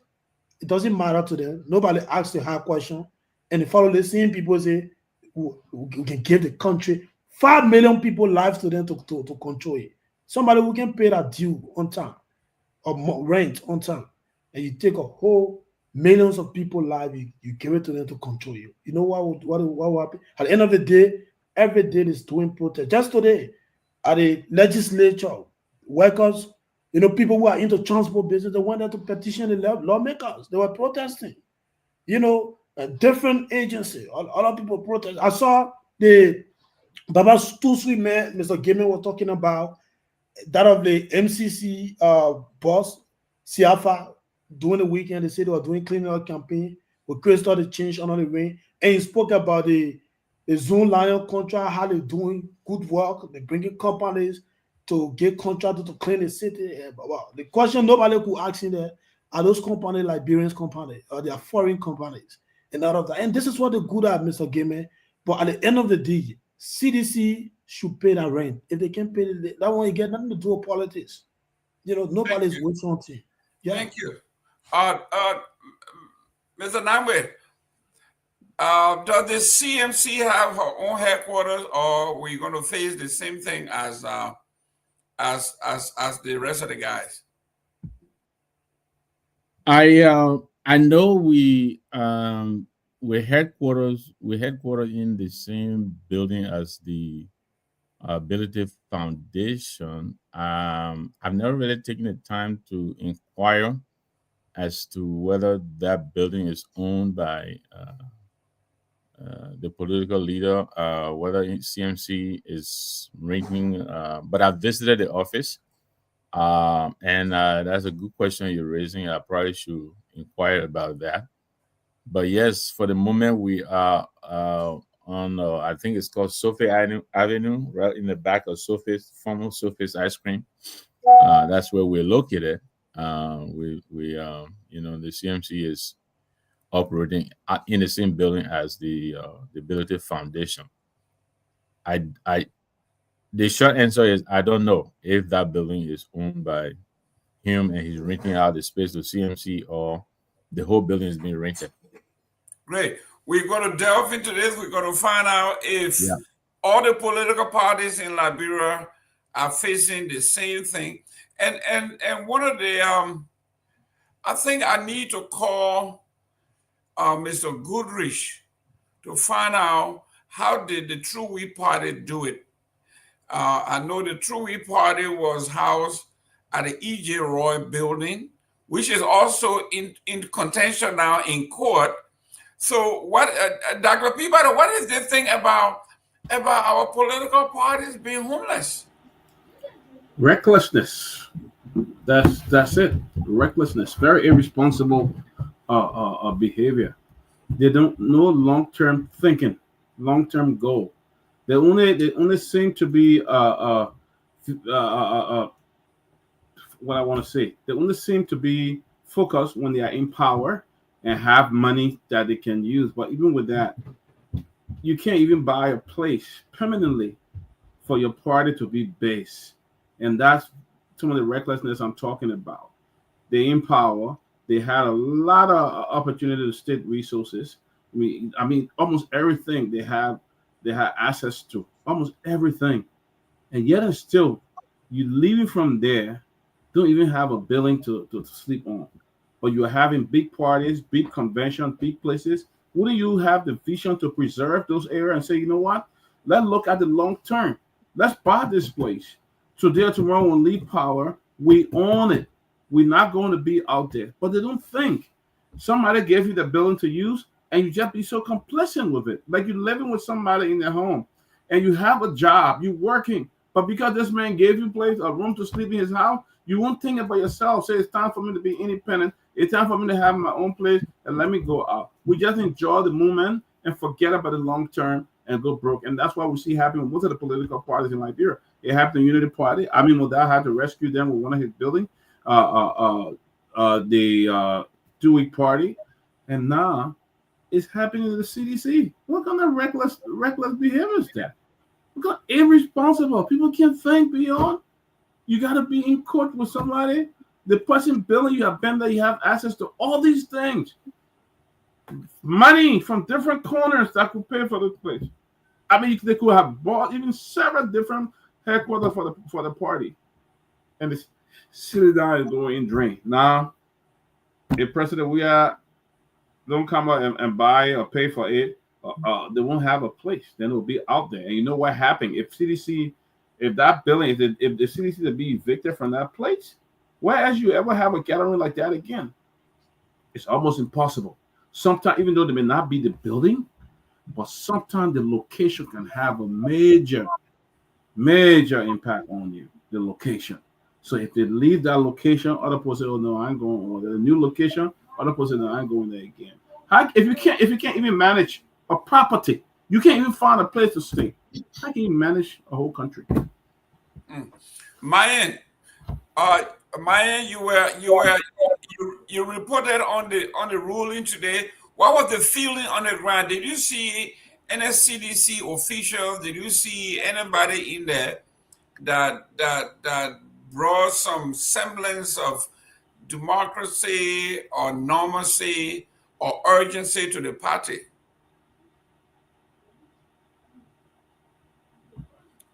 Speaker 4: It doesn't matter to them. Nobody asks the hard question. And they follow the same people say, we can give the country 5 million people lives to them to control it. Somebody who can pay that due on time or rent on time. And you take a whole millions of people life, you give it to them to control you. You know what will happen? At the end of the day, every day is doing protest. Just today, at the legislature, workers, people who are into transport business, they went there to petition the lawmakers. They were protesting. Different agencies, a lot of people protest. I saw the Baba Tusui man, Mr. Gaiman was talking about that of the MCC boss, Siafa, during the weekend. They said they were doing cleaning up campaign. We created the change under the rain. And he spoke about the Zone Lion contract, how they're doing good work. They're bringing companies to get contractors to clean the city. Well, the question nobody could ask in there, are those companies Liberian companies or they are foreign companies and all of that? And this is what they're good at, Mr. Gaiman. But at the end of the day, CDC should pay that rent. If they can't pay that one, you get nothing to do with politics. Nobody's waiting on it. Yeah.
Speaker 1: Thank you. Mr. Nyenwolo, does the CMC have her own headquarters, or are we going to face the same thing as the rest of the guys?
Speaker 6: I know we're headquartered in the same building as the Ability Foundation. I've never really taken the time to inquire as to whether that building is owned by the political leader, whether CMC is renting. But I've visited the office, and that's a good question you're raising. I probably should inquire about that. But yes, for the moment, we are on, I think it's called Sophie Avenue, right in the back of Sophie's, former Sophie's Ice Cream. That's where we're located. The CMC is operating in the same building as the Ability Foundation. The short answer is I don't know if that building is owned by him and he's renting out the space to CMC or the whole building is being rented.
Speaker 1: Great. We're going to delve into this. We're going to find out if all the political parties in Liberia are facing the same thing. And one of the, I think I need to call Mr. Goodrich to find out how did the True We Party do it. I know the True We Party was housed at the E.J. Roy building, which is also in contention now in court. So what, Dr. Peabody, what is the thing about our political parties being homeless?
Speaker 2: Recklessness. That's it. Recklessness. Very irresponsible behavior. They don't know long-term thinking, long-term goal. They only seem to be what I want to say. They only seem to be focused when they are in power and have money that they can use. But even with that, you can't even buy a place permanently for your party to be based. And that's some of the recklessness I'm talking about. They're in power. They had a lot of opportunity to state resources. I mean, almost everything they have access to, almost everything. And yet and still, you leaving from there, don't even have a building to sleep on. But you're having big parties, big conventions, big places. Wouldn't you have the vision to preserve those areas and say, you know what? Let's look at the long term. Let's buy this place. Today or tomorrow, when we leave power, we own it. We're not going to be out there. But they don't think. Somebody gave you the building to use, and you just be so complacent with it. Like you're living with somebody in their home, and you have a job, you're working. But because this man gave you a room to sleep in his house, you won't think about yourself. Say, it's time for me to be independent. It's time for me to have my own place, and let me go out. We just enjoy the moment and forget about the long term and go broke. And that's why we see happening with most of the political parties in Liberia. It happened in Unity Party. I mean, Modal had to rescue them with one of his buildings. The Dewey Party, and now it's happening to the CDC. What kind of reckless behavior is that? What kind of irresponsible? People can't think beyond. You got to be in court with somebody. The person billing you have been there. You have access to all these things. Money from different corners that could pay for this place. I mean, they could have bought even several different headquarters for the party, and it's silly down is going in drain. Now, if President we are don't come out and buy or pay for it, they won't have a place. Then it'll be out there. And you know what happened? If that building, if the CDC to be evicted from that place, where else you ever have a gathering like that again? It's almost impossible. Sometimes, even though they may not be the building, but sometimes the location can have a major impact on you, the location. So if they leave that location, other people say, "Oh no, I'm going." Or the new location, other people say, "No, I'm going there again." If you can't even manage a property, you can't even find a place to stay. How can you manage a whole country?
Speaker 1: Myean, you reported on the ruling today. What was the feeling on the ground? Did you see any CDC officials? Did you see anybody in there that brought some semblance of democracy or normalcy or urgency to the party?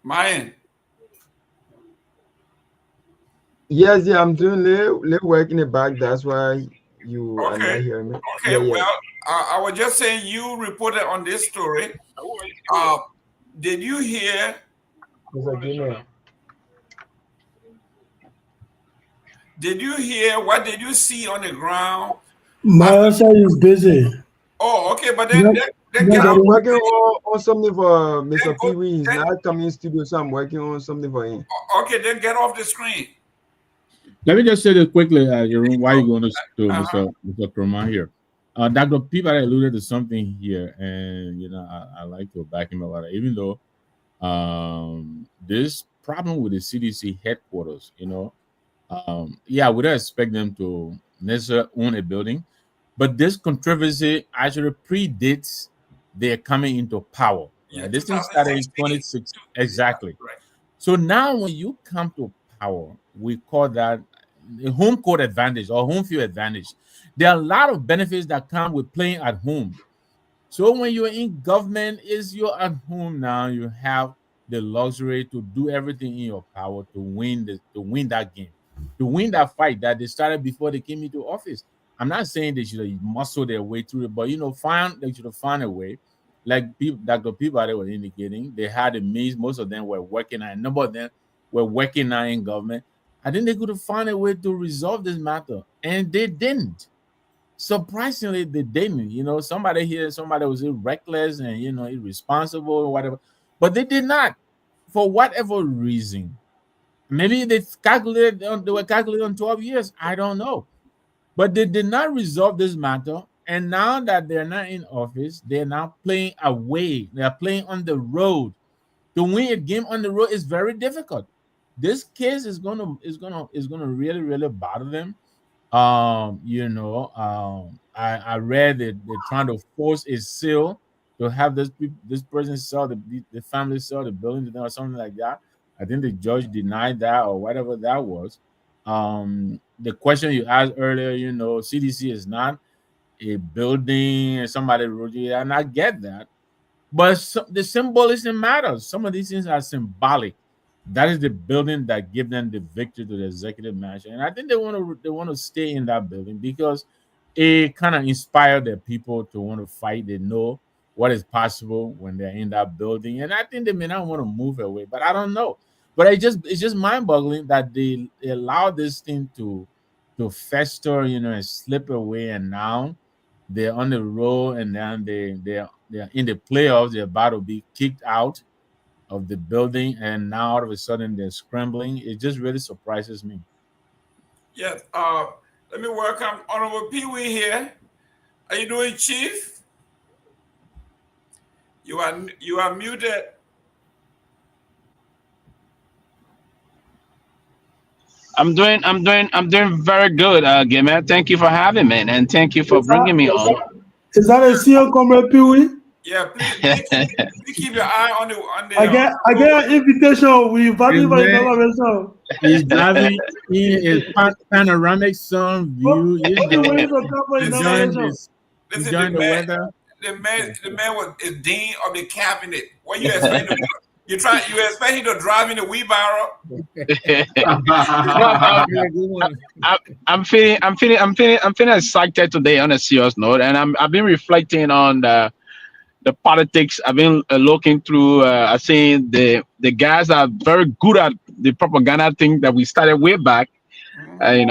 Speaker 1: Myean.
Speaker 5: Yes, yeah, I'm doing little work in the back. That's why you are not hearing me.
Speaker 1: Okay,
Speaker 5: Yeah.
Speaker 1: well, I was just saying you reported on this story. Did you hear? Did you hear? What did you see on the ground?
Speaker 4: My answer is busy.
Speaker 1: Oh, okay, but then
Speaker 5: Yeah, I'm working on something for Mr. Pewee. He's not coming in studio, so I'm working on something for him.
Speaker 1: Okay, then get off the screen.
Speaker 6: Let me just say this quickly, Jeroen, why you going to Mr. Kroma here. Dr. Peabody alluded to something here, and I like to back him about it, even though this problem with the CDC headquarters, we don't expect them to necessarily own a building, but this controversy actually predates their coming into power.
Speaker 1: Yeah,
Speaker 6: this thing started in 2016. Exactly.
Speaker 1: Right.
Speaker 6: So now when you come to power, we call that the home court advantage or home field advantage. There are a lot of benefits that come with playing at home. So when you're in government, you're at home now, you have the luxury to do everything in your power to win that game, to win that fight that they started before they came into office. I'm not saying they should muscle their way through it, but they should have found a way. Like Dr. Peabody was indicating, they had a means. Most of them were working, and a number of them were working now in government. I think they could have found a way to resolve this matter, and they didn't. Surprisingly, they didn't. Somebody was reckless and irresponsible or whatever, but they did not, for whatever reason. Maybe they were calculated on 12 years. I don't know, but they did not resolve this matter. And now that they're not in office, they're now playing away. They're playing on the road. To win a game on the road is very difficult. This case is gonna really, really bother them. I read that they're trying to force a sale to have this person sell the family sell the building to them or something like that. I think the judge denied that or whatever that was. The question you asked earlier, CDC is not a building, and somebody wrote it, and I get that. But the symbolism matters. Some of these things are symbolic. That is the building that gave them the victory to the executive mansion, and I think they want to stay in that building because it kind of inspired their people to want to fight. They know what is possible when they're in that building, and I think they may not want to move away. But I don't know. But it's just mind-boggling that they allow this thing to to fester, and slip away, and now they're on the road, and then they're in the playoffs. They're about to be kicked out of the building, and now all of a sudden they're scrambling. It just really surprises me.
Speaker 1: Yes. Let me welcome Honorable Pewee here. How you doing, Chief? You are muted.
Speaker 7: I'm doing very good, Gamer. Thank you for having me, and thank you for bringing me on.
Speaker 4: Is that a CEO, Comrade Pewee?
Speaker 1: Yeah, please keep your eye on the.
Speaker 4: I get an invitation. We invite you for the
Speaker 6: He's driving in his panoramic sun view. Enjoying the weather.
Speaker 1: The man is dean of the cabinet. What you expect? You expect him to drive in a wheelbarrow?
Speaker 7: I'm feeling excited today on a serious note, and I've been reflecting on the politics. I've been looking through. I think the guys are very good at the propaganda thing that we started way back. They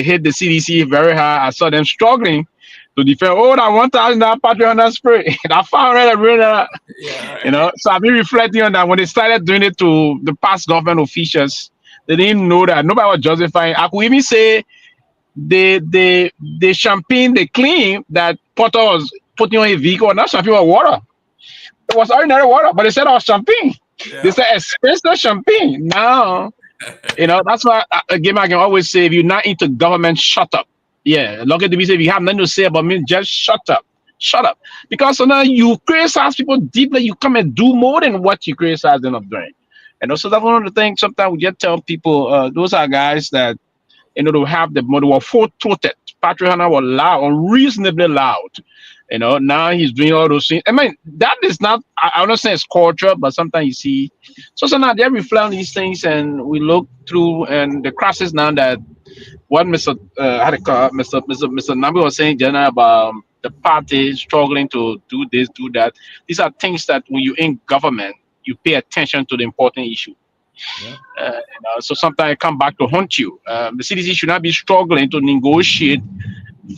Speaker 7: hit the CDC very hard. I saw them struggling to defend. Oh, that $1,000 Patreon spray, that $500.
Speaker 1: Yeah.
Speaker 7: So I've been reflecting on that. When they started doing it to the past government officials, they didn't know that nobody was justifying. I could even say the champagne they claim that Potter was putting on a vehicle, not champagne, was water. It was ordinary water, but they said it was champagne.
Speaker 1: Yeah.
Speaker 7: They said expensive champagne. Now, that's why again I can always say, if you're not into government, shut up. Yeah, lucky to be said, if you have nothing to say about me, just shut up. Shut up. Because so now you criticize people deeply, you come and do more than what you criticize them of doing. And also that's one of the things sometimes we just tell people, those are guys that to have the money were full-throated. Patrick Hanna was loud, unreasonably loud. Now he's doing all those things. I mean, that is not, I don't say it's culture, but sometimes you see. So now they reflect on these things, and we look through, and the crisis now that what Mr. Nambi was saying generally about the party struggling to do this, do that. These are things that when you're in government, you pay attention to the important issue. Yeah. So sometimes it come back to haunt you. The CDC should not be struggling to negotiate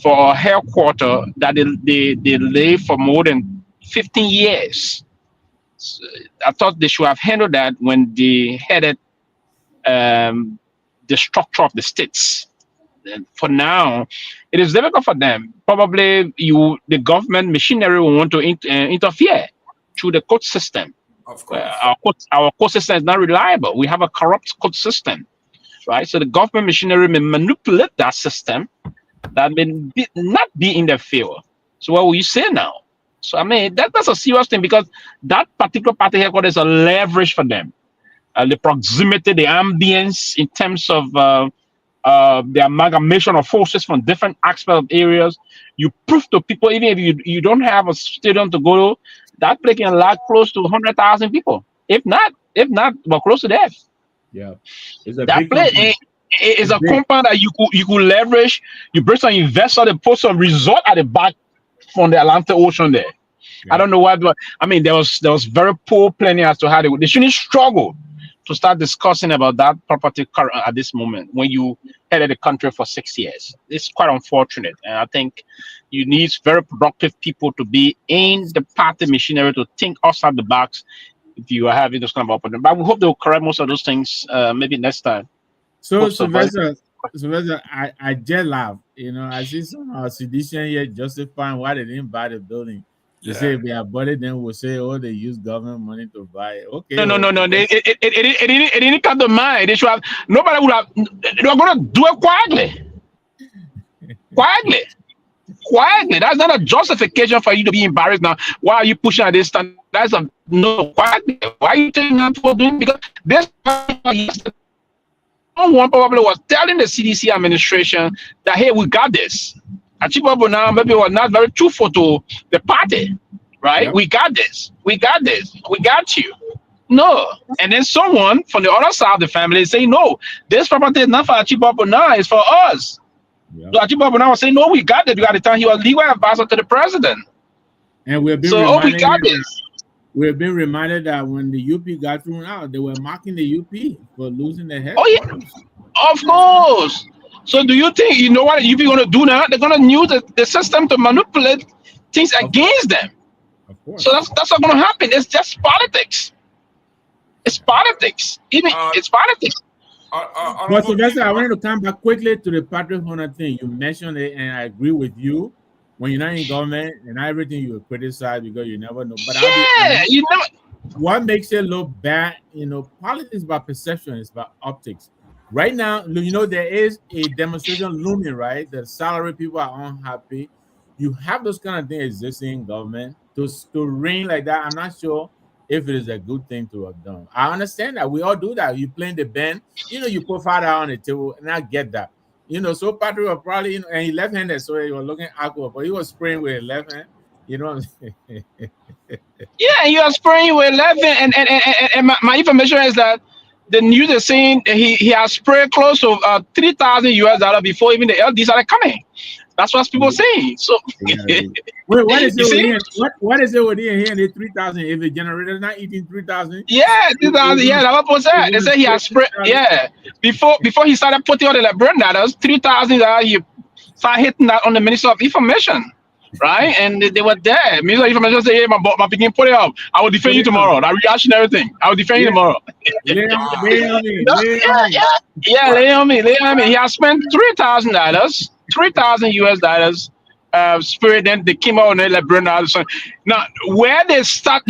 Speaker 7: for a headquarters that they lay for more than 15 years. So I thought they should have handled that when they headed the structure of the states. And for now, it is difficult for them. Probably the government machinery will want to interfere through the court system.
Speaker 1: Of course.
Speaker 7: Our court system is not reliable. We have a corrupt court system, right? So the government machinery may manipulate that system that may not be in their favor. So what will you say now? So I mean, that's a serious thing, because that particular party headquarters is a leverage for them. The proximity, the ambience in terms of the amalgamation of forces from different aspects of areas. You prove to people, even if you don't have a stadium to go to, that place can allow close to 100,000 people. If not, well, close to that.
Speaker 6: Yeah,
Speaker 7: that place is a compound that you could leverage. You bring some investors, they put some resort at the back from the Atlantic Ocean there. Yeah. I don't know what, but I mean, there was very poor planning as to how they shouldn't struggle to start discussing about that property at this moment when you headed the country for 6 years. It's quite unfortunate. And I think you need very productive people to be in the party machinery to think outside the box if you are having this kind of opportunity. But we hope they'll correct most of those things maybe next time.
Speaker 6: So, Sylvester, I just laugh. I see some sedition here justifying why they didn't buy the building. They say if they have bought it, then we'll say, oh, they use government money to buy it. Okay.
Speaker 7: No. It didn't come to mind. They should have. Nobody would have. They were going to do it quietly. Quietly. That's not a justification for you to be embarrassed now. Why are you pushing at this time? That's no, quietly. Why are you taking that for doing? Because this someone probably was telling the CDC administration that, hey, we got this. Kehleboe now maybe was not very truthful to the party, right? Yep. We got this. We got you. No. And then someone from the other side of the family is saying, no, this property is not for Kehleboe now, it's for us. Yep. So Kehleboe now was saying, no, we got it. We got the time he was legal advisor to the president.
Speaker 6: And we've been we've been reminded that when the UP got thrown out, they were mocking the UP for losing their head.
Speaker 7: Oh, yeah. Of course. So do you think, you know what UP going to do now? They're going to use the system to manipulate things against them.
Speaker 6: Of course.
Speaker 7: So that's not going to happen. It's just politics. It's politics. It's politics.
Speaker 6: But Sylvester, I wanted to come back quickly to the Patrick Hunter thing. You mentioned it, and I agree with you. When you're not in government and everything, you will criticize because you never know. But
Speaker 7: you know
Speaker 6: what makes it look bad, politics is about perception, it's about optics. Right now, there is a demonstration looming, right? The salary people are unhappy. You have those kind of things existing in government. To reign like that, I'm not sure if it is a good thing to have done. I understand that. We all do that. You playing the band, you put $5 on the table, and I get that. So Patrick was probably, and he left-handed, so he was looking awkward, but he was spraying with his left hand. You know what I'm saying?
Speaker 7: Yeah, you are spraying with left hand, and my information is that the news is saying he has sprayed close to $3,000 before even the LD started coming. That's what people are saying. So
Speaker 6: wait, what is it? What is it with here and the 3,000? If the generator not eating 3,000?
Speaker 7: Yeah, 3,000. Yeah, that's what that. They say he has sprayed. Yeah, before he started putting all the Liberia data, $3,000. He started hitting that on the Minister of Information, right? And they were there. Minister of Information said, "Hey, my begin put it up. I will defend you tomorrow. That reaction, everything. I will defend you tomorrow."
Speaker 6: Lay on me.
Speaker 7: Yeah, lay on me. He has spent $3,000. $3,000 spirit. Then they came out on the Liberia. So now, where they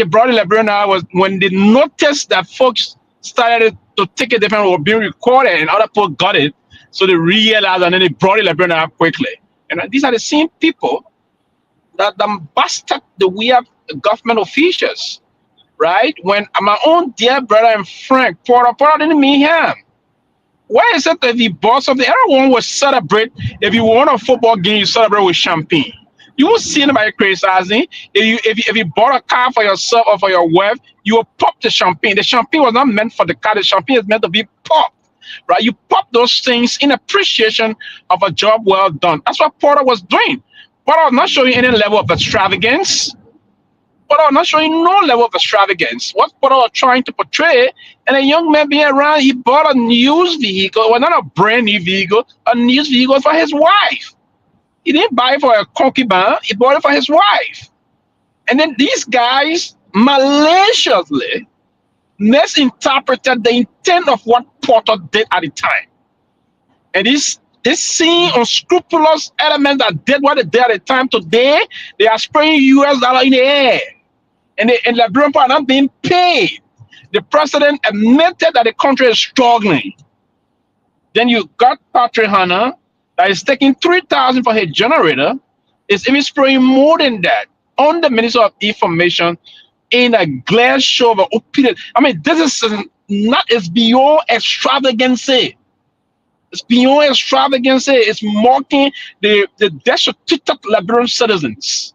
Speaker 7: brought the Liberia was when they noticed that folks started to take a different road, being recorded, and other people got it. So they realized, and then they brought the Liberia quickly. And these are the same people that busted the weird government officials, right? When my own dear brother and friend Porter didn't meet him. Why is it that the boss of the everyone will celebrate? If you won a football game, you celebrate with champagne. You won't see anybody criticizing. If you bought a car for yourself or for your wife, you will pop the champagne. The champagne was not meant for the car. The champagne is meant to be popped, right? You pop those things in appreciation of a job well done. That's what Porter was doing. Porter was not showing any level of extravagance. Porter was not showing no level of extravagance. What Porter was trying to portray, and a young man being around, he bought a news vehicle, well, not a brand new vehicle, a news vehicle for his wife. He didn't buy it for a concubine, he bought it for his wife. And then these guys maliciously misinterpreted the intent of what Porter did at the time. And this same unscrupulous element that did what they did at the time, today, they are spraying US dollar in the air. And Liberian people are not being paid. The president admitted that the country is struggling. Then you got Patrick Hunter that is taking $3,000 for his generator. It's even spraying more than that on the Minister of Information in a glare show of opinion. I mean, this is not, it's beyond extravagancy. It's beyond extravagancy. It's mocking the destitute Liberian citizens.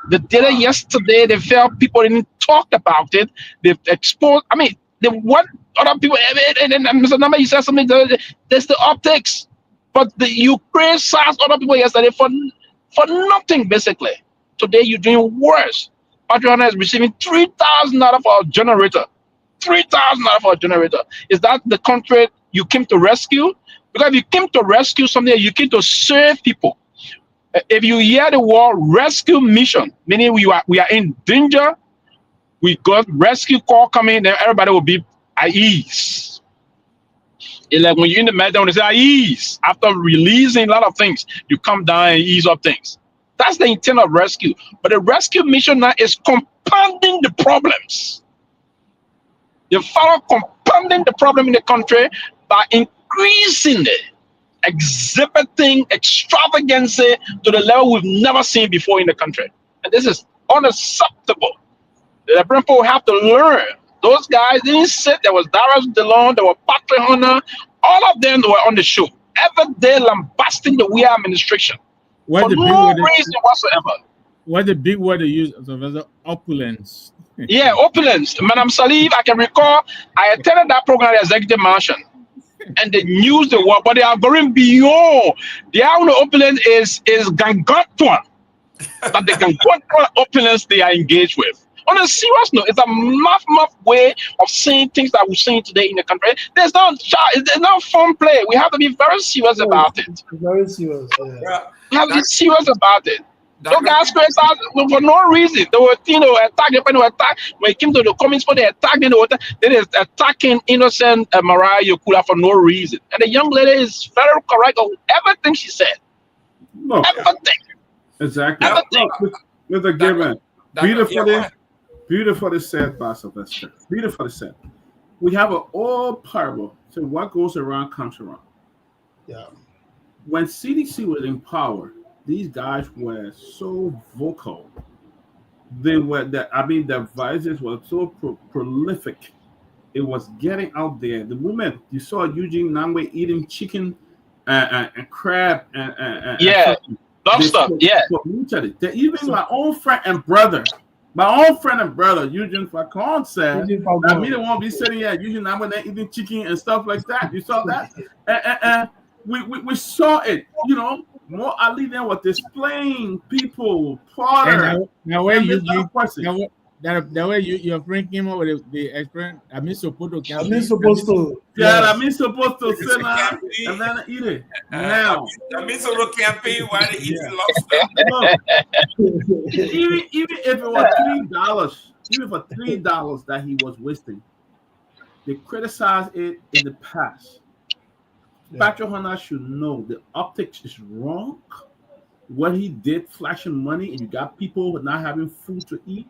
Speaker 7: The data yesterday, they felt people didn't talk about it. They've exposed, I mean, what other people, and Mr. Number, you said something, there's the optics. But you criticized other people yesterday for nothing, basically. Today, you're doing worse. Adriana is receiving $3,000 for a generator. $3,000 for a generator. Is that the country you came to rescue? Because if you came to rescue something, you came to serve people. If you hear the word rescue mission, meaning we are in danger, we got rescue call coming, then everybody will be at ease. It's like when you're in the meltdown, they say at ease. After releasing a lot of things, you come down and ease up things. That's the intent of rescue. But the rescue mission now is compounding the problems. You follow compounding the problem in the country by increasing it, exhibiting extravagancy to the level we've never seen before in the country. And this is unacceptable. The people have to learn. Those guys didn't sit. There was Darius DeLong, there were Patrick Hunter, all of them were on the show. Every day lambasting the Weir administration. For no reason whatsoever.
Speaker 6: What the big word they use? Opulence.
Speaker 7: Yeah, opulence. Madam Salif, I can recall, I attended that program at the Executive Mansion. And the news, the word, but they are going beyond. The own opulence is Garguah. But the Garguah opulence they are engaged with. On a serious note, it's a muff way of saying things that we're saying today in the country. There's no fun play. We have to be very serious about it.
Speaker 4: Very serious. Yeah.
Speaker 1: Well,
Speaker 7: We have to be serious about it. So
Speaker 1: Dr.
Speaker 7: guys criticized for no reason. They were, attacking. When it came to the comments, for they attacked, they is attacking innocent Mariah Yokula for no reason. And the young lady is very correct on everything she said.
Speaker 2: No,
Speaker 7: Everything.
Speaker 2: exactly.
Speaker 7: Everything.
Speaker 2: Mr. Gibbon,
Speaker 1: Dr.
Speaker 2: beautifully said by Sylvester. Beautifully said. We have an old parable. So what goes around comes around.
Speaker 4: Yeah.
Speaker 2: When CDC was in power, these guys were so vocal. Their voices were so prolific. It was getting out there. The moment you saw Eugene Nangwe eating chicken and crab and
Speaker 7: Lobster.
Speaker 2: Even my own friend and brother, Eugene Facon said that me won't be sitting here Eugene Nangwe eating chicken and stuff like that. You saw that, and we saw it. More Ali than what displaying people, Potter.
Speaker 6: Now where you the way your friend came up with the expression, I'm supposed to.
Speaker 2: Yeah, I'm supposed to sit down and then eat it. Now,
Speaker 1: I'm supposed to campaign while they eat lobster.
Speaker 2: even if it was $3, even for $3 that he was wasting, they criticized it in the past. Patrick Hunter should know the optics is wrong. What he did, flashing money, and you got people not having food to eat.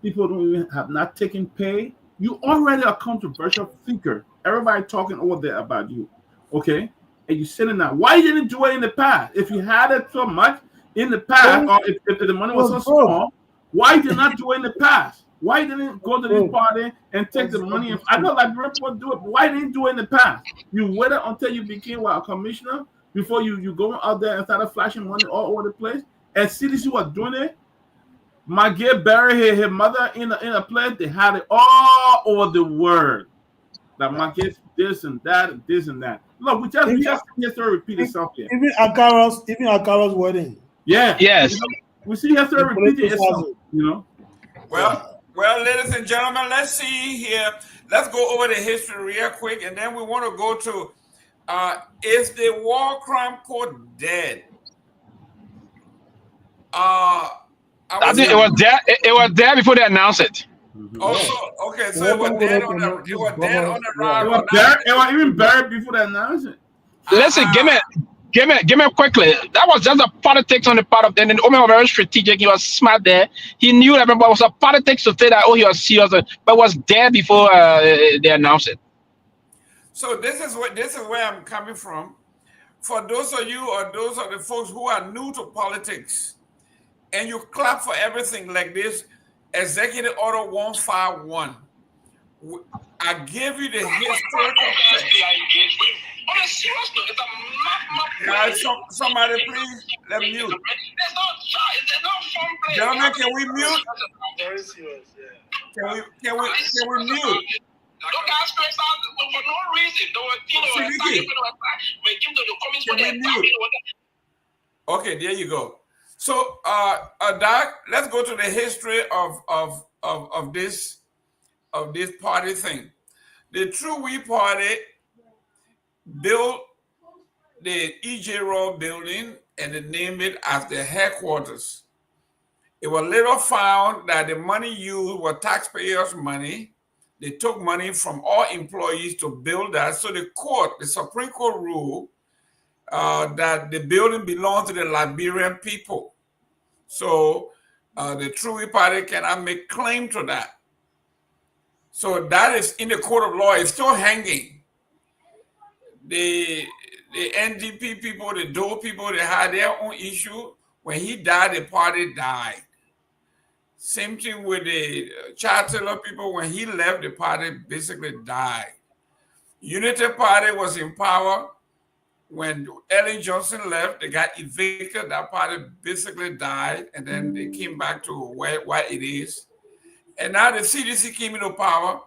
Speaker 2: People don't even have not taken pay. You already a controversial thinker. Everybody talking over there about you, okay? And you sitting there. Why you didn't do it in the past? If you had it so much in the past, or if the money was so small, why did not do it in the past? Why didn't go to this party and take the money? I know like people do it, but why didn't do it in the past? You waited until you became a commissioner before you go out there and started flashing money all over the place. And CDC was doing it. My kid buried his mother in a place. They had it all over the world. That my kids this and that and this and that. Look, we just history repeat itself here.
Speaker 4: Even Akara's wedding.
Speaker 2: Yeah.
Speaker 7: Yes.
Speaker 2: We see history repeating itself.
Speaker 1: Well, ladies and gentlemen, let's see here. Let's go over the history real quick, and then we want to go to is the war crime court dead?
Speaker 7: I think it was there before they announced it.
Speaker 1: Also, okay, so it was dead on the ride.
Speaker 2: It was even buried before they announced it.
Speaker 7: Listen, give me quickly. That was just a politics on the part of them. And Omen was very strategic. He was smart there. He knew that, but it was a politics to say that he was serious, but was there before they announced it.
Speaker 1: So this is where I'm coming from. For those of you or those of the folks who are new to politics, and you clap for everything like this, Executive Order 151. I give you the historical text. Guys, somebody please let me mute. Gentlemen, can we mute?
Speaker 4: Very serious,
Speaker 1: yeah. Can we mute? Okay, there you go. So, Doc, let's go to the history of this party thing. The True We Party built the E.J. Rowe building and they named it as the headquarters. It was later found that the money used was taxpayers' money. They took money from all employees to build that. So the Supreme Court ruled that the building belonged to the Liberian people. So the True Party cannot make claim to that. So that is in the court of law. It's still hanging. The NDP people, the Dole people, they had their own issue. When he died, the party died. Same thing with the Chancellor people. When he left, the party basically died. Unity Party was in power. When Ellen Johnson left, they got evicted. That party basically died, and then they came back to where it is. And now the CDC came into power,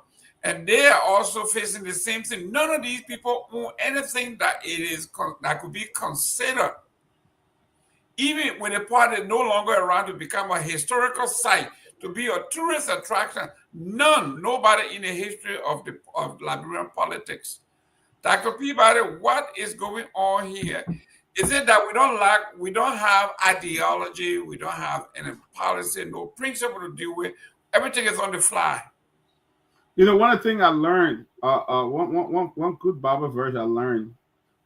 Speaker 1: and they are also facing the same thing. None of these people own anything that could be considered. Even when the party is no longer around to become a historical site to be a tourist attraction. Nobody in the history of Liberian politics. Dr. Peabody, what is going on here? Is it that we don't have ideology, we don't have any policy, no principle to deal with? Everything is on the fly.
Speaker 2: You know, one thing I learned, one good Bible verse I learned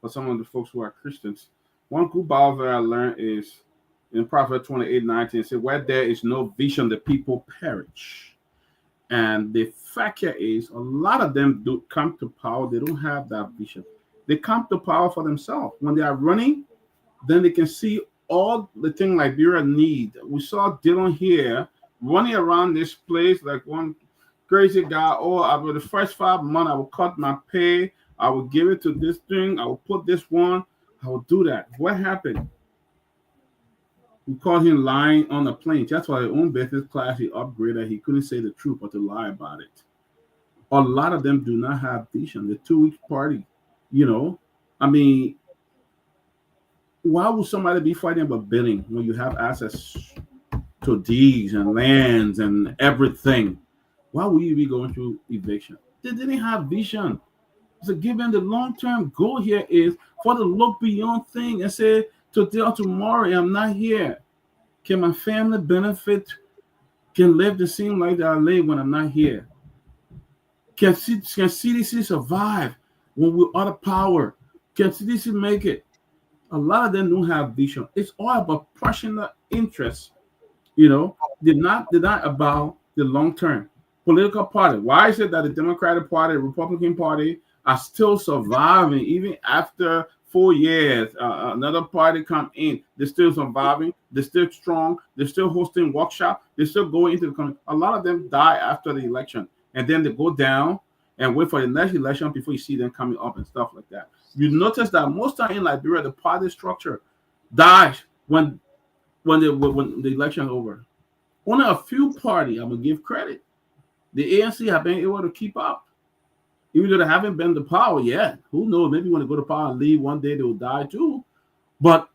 Speaker 2: for some of the folks who are Christians. One good Bible verse I learned is in Proverbs 28:19. It said, "Where there is no vision, the people perish." And the fact here is, a lot of them do come to power. They don't have that vision. They come to power for themselves. When they are running, then they can see all the thing Liberia need. We saw Dylan here running around this place like one crazy guy. Oh, over the first 5 months, I will cut my pay. I will give it to this thing. I will put this one. I will do that. What happened? We caught him lying on the plane. That's why his own business class he upgraded. He couldn't say the truth but to lie about it. A lot of them do not have vision. The 2 week party, you know. I mean, why would somebody be fighting about billing when you have access to deeds and lands and everything? Why would you be going through eviction? They didn't have vision. So given the long-term goal here is for the look beyond thing and say, today or tomorrow, I'm not here. Can my family benefit? Can live the same life that I live when I'm not here? Can CDC survive when we're out of power? Can CDC make it? A lot of them don't have vision. It's all about personal interest. You know, they're not about the long-term political party. Why is it that the Democratic Party, the Republican Party are still surviving even after 4 years? Another party come in, they're still surviving, they're still strong, they're still hosting workshops, they're still going into the country. A lot of them die after the election, and then they go down and wait for the next election before you see them coming up and stuff like that. You notice that most time in Liberia, the party structure dies when the election is over. Only a few parties, I'm gonna give credit. The ANC have been able to keep up. Even though they haven't been to power yet. Who knows? Maybe when they go to power and leave one day, they will die too. But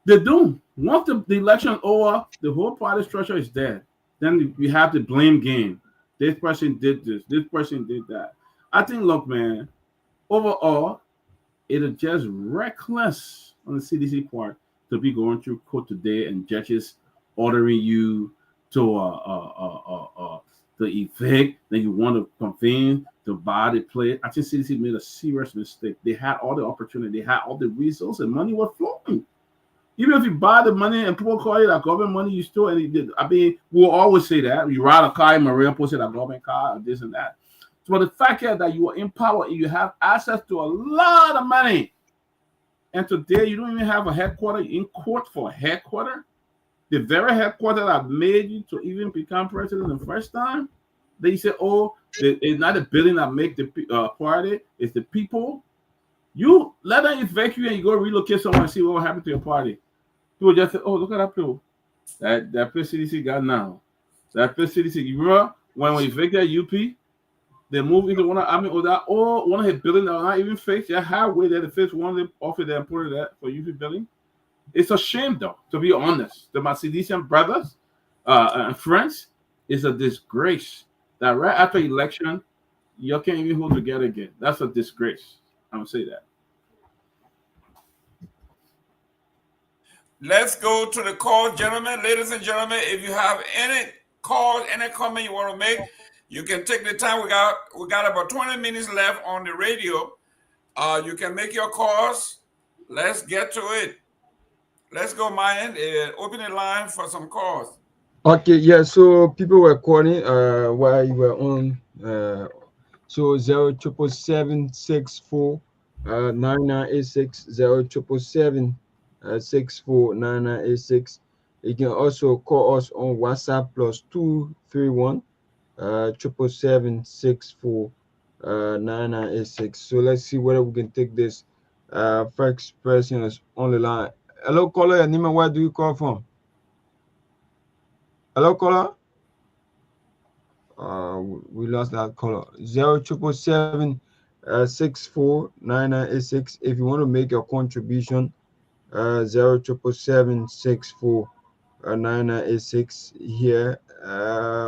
Speaker 2: they do. Once the election is over, the whole party structure is dead. Then you have the blame game. This person did this. This person did that. I think, look, man, overall, it is just reckless on the CDC part to be going through court today and judges ordering you to evict, then you want to convene to buy the place. I think CDC made a serious mistake. They had all the opportunity, they had all the resources, and money was flowing. Even if you buy the money and people call it a government money, you still, I mean, we'll always say that. You ride a car in Maria, post it a government car, or this and that. So the fact is that you are in power and you have access to a lot of money. And today you don't even have a headquarters in court for a headquarters. The very headquarters that made you to even become president the first time, they say, oh, it's not the building that make the party, it's the people. You let them evict you and you go relocate somewhere and see what will happen to your party. People just say, oh, look at that place. That place CDC got now. That place CDC. You remember when we evicted UP, they moved into one of his buildings that was not even fixed. That highway that they fixed one of them off of there and put it there for UP building. It's a shame, though, to be honest. To my CDC brothers and friends, it's a disgrace that right after election, you can't even hold together again. That's a disgrace. I'm going to say that.
Speaker 1: Let's go to the call, gentlemen. Ladies and gentlemen, if you have any call, any comment you want to make, you can take the time. We got about 20 minutes left on the radio. You can make your calls. Let's get to it. Let's go, Myean. Open the line for some calls.
Speaker 5: Okay, yeah. So people were calling while you were on. So 07776 9986 07776 9986. You can also call us on WhatsApp +231 777 9986. So let's see whether we can take this first person is on the line. Hello, caller. Nima, where do you call from? Hello, caller. We lost that caller. 07776 9986. If you want to make your contribution, 07776 9986 here.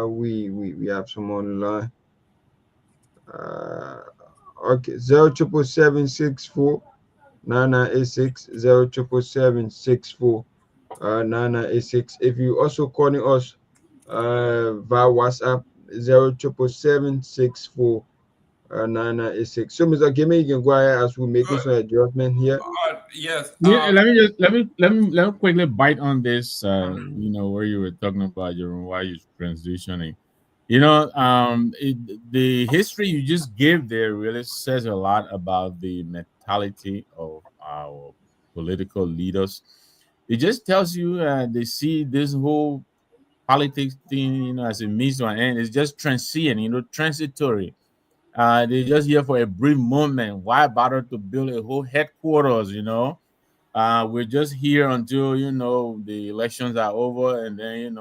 Speaker 5: We have someone online. Okay, 07764 9986 07764 9986. If you also calling us via WhatsApp 07764 9986. So Mr. Gimme, you can go ahead as we're making
Speaker 1: Good.
Speaker 5: some adjustment here.
Speaker 1: Yes.
Speaker 6: Yeah, let me quickly bite on this. Where you were talking about your why you're transitioning. The history you just gave there really says a lot about the mentality of our political leaders. It just tells you they see this whole politics thing, as a means to an end. It's just transient, transitory. They're just here for a brief moment. Why bother to build a whole headquarters? We're just here until the elections are over, and then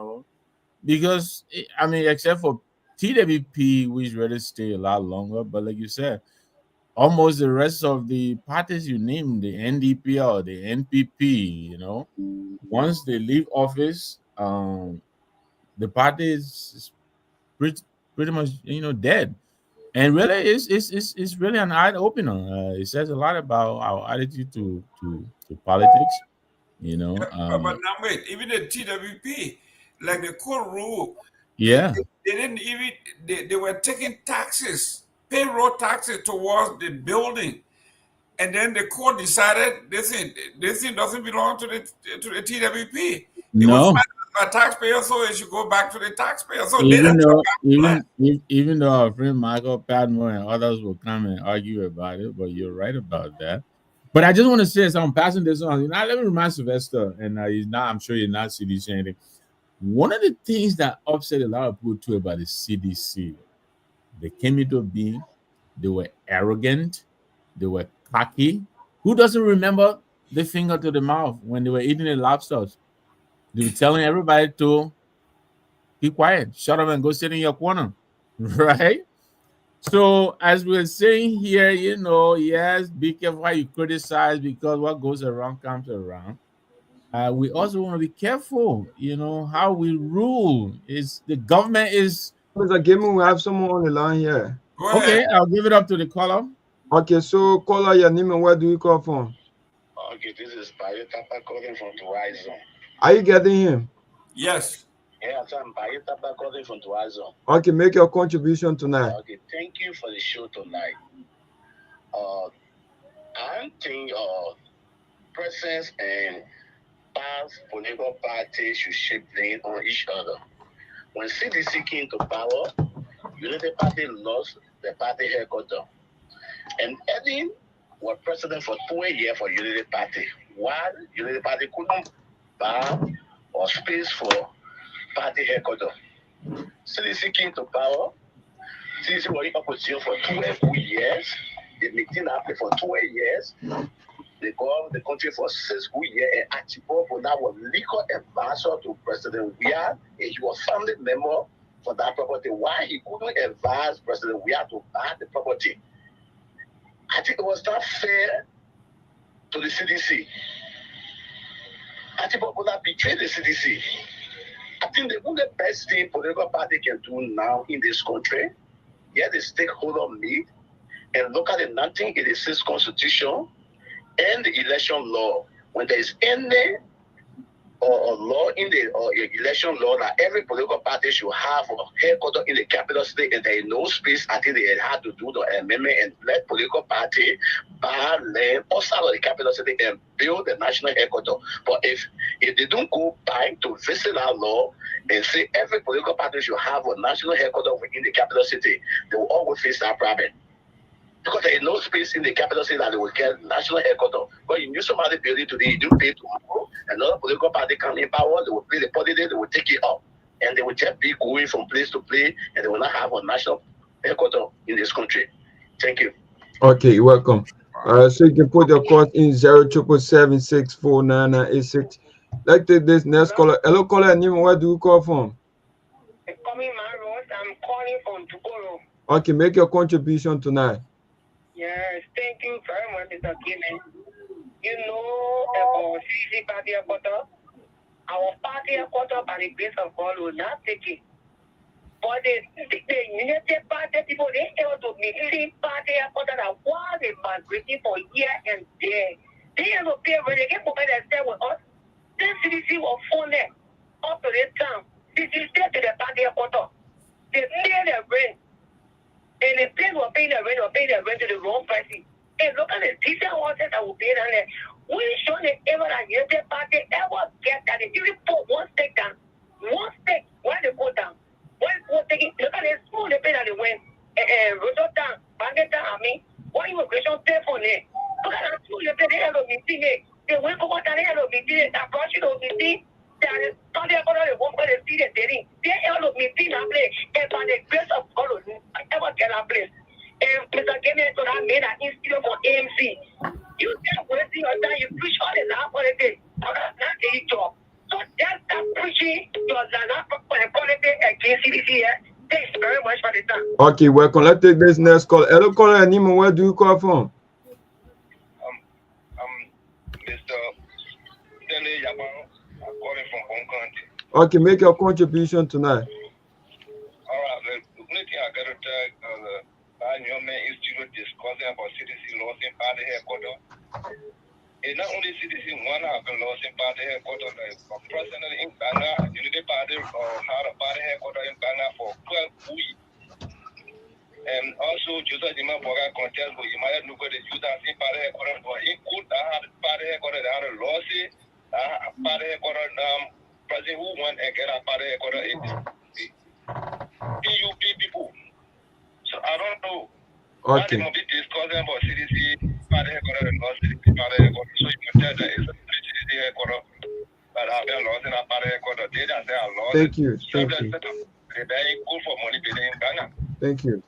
Speaker 6: because I mean, except for TWP, which really stay a lot longer. But like you said, almost the rest of the parties you name, the NDP or the NPP, once they leave office, the party is pretty much dead. And really, it's really an eye opener. It says a lot about our attitude to politics.
Speaker 1: But now wait, even the TWP, like the court rule,
Speaker 6: Yeah.
Speaker 1: they didn't even they were taking taxes, payroll taxes towards the building. And then the court decided this thing doesn't belong to the TWP. It was
Speaker 6: No.
Speaker 1: a taxpayer, so it should go back to the taxpayer. So they
Speaker 6: Even
Speaker 1: don't
Speaker 6: though
Speaker 1: back
Speaker 6: even though our friend Michael Padmore and others will come and argue about it, but you're right about that. But I just want to say, so I'm passing this on. Let me remind Sylvester, and he's not. I'm sure you're not CDC anything. One of the things that upset a lot of people too about the CDC, they came into being, they were arrogant, they were cocky. Who doesn't remember the finger to the mouth when they were eating the lobsters? They were telling everybody to keep quiet, shut up, and go sit in your corner, right? So, as we're saying here, yes, be careful how you criticize, because what goes around comes around. We also want to be careful, how we rule. Is the government is
Speaker 5: Mr. Gimme, we have someone on the line here.
Speaker 1: Go ahead.
Speaker 6: okay? I'll give it up to the caller.
Speaker 5: Okay, so caller, your name and where do you call from?
Speaker 8: Okay, this is Bayetapa calling from Tuaizo.
Speaker 5: Are you getting him?
Speaker 1: Yes.
Speaker 8: Yes, I'm Bayetapa calling from Tuaizo.
Speaker 5: Okay, make your contribution tonight.
Speaker 8: Okay, thank you for the show tonight. I think presence and past political parties should shape blame on each other. When CDC came to power, Unity Party lost the party headquarters. And Eddie was president for 2 years for Unity Party. While Unity Party couldn't buy or space for party headquarters. CDC came to power. CDC was in opposition for 12 good years. The meeting happened for 12 years. They governed the country for 6 good years. And Achibobo now was legal advisor to President Myean. And he was family member for that property. Why he couldn't advise President Myean to buy the property? I think it was not fair to the CDC. Achibobo betrayed the CDC. I think the only best thing political party can do now in this country, the stakeholder meet and look at the 1986 Constitution and the election law. When there is any law in the election law that every political party should have a headquarters in the capital city, and there is no space, I think they had to do the amendment and let political party buy land outside of the capital city and build the national headquarters. But if they don't go back to visit our law and say every political party should have a national headquarters within the capital city, they will always face that problem. Because there is no space in the capital city that they will get national headquarters. But you knew somebody building today, you do pay tomorrow, another political party come in power, they will pay the party, they will take it up. And they will just be going from place to place, and they will not have a national headquarters in this country. Thank you.
Speaker 5: Okay, you're welcome. So you can put your call in 07776499986. Let's take this next caller. Hello, caller, name, where do you call from?
Speaker 9: I'm calling from Tukoro.
Speaker 5: Okay, make your contribution tonight.
Speaker 9: Yes, thank you very much, Mr. Gimme. You know about CC Party headquarters? our party headquarters by the grace of God will not take it. But the United Party people, they able to meet party headquarters that was they migrating for year and day. They have to pay when they get people that stay with us. Then CDC will phone them up to this town. CDC stay to the party headquarters. They pay their rent. And the place will pay the rent to the wrong person. And look at the decent houses that will pay down there. We show the ever that United Party ever get that they even put one stake down. One stake, why they go down? Why go taking, look at the school they pay that they went. Rototown, Bangetan, why immigration pay for it? Look at that school they pay, they have a meeting there. They went over there, they have a meeting, that project of meeting. They are the one where they see the dating. They have a meeting and play. And by the grace of God, ever get a place. And Mr. Kenneth, so that made an institute for AMC. You can't wasting your time, you preach all the last politics. Not the job. So just that preaching your last politics against CDC. Thanks very much for the time.
Speaker 5: Okay, welcome. Let's take this next call. Hello, caller. Nima, where do you call from?
Speaker 8: Mr. Dele Yabaro. I'm calling from Hong County.
Speaker 5: Okay, make your contribution tonight.
Speaker 8: All right, the only thing I got to tell the Nyeman Institute discussing about CDC laws in party headquarters. And not only CDC, one of the laws in party headquarters, personally in Ghana, Unity Party had a party headquarters in Ghana for 12 weeks. And also, Joseph Dima Boga contest, but you might look at the Judas in party headquarters, but in court, I had a party headquarters, they had a lawsuit, a party headquarters, president who went and get a party headquarters in the PUP people. So I don't know.
Speaker 5: Okay.
Speaker 8: They must be discussing about CDC party headquarters and not CDC party headquarters. So you can tell that it's a CDC headquarters that have been lost in a party headquarters. They just say a loss.
Speaker 5: Thank you. Thank you.
Speaker 8: They're very good for money building in Ghana.
Speaker 5: Thank you.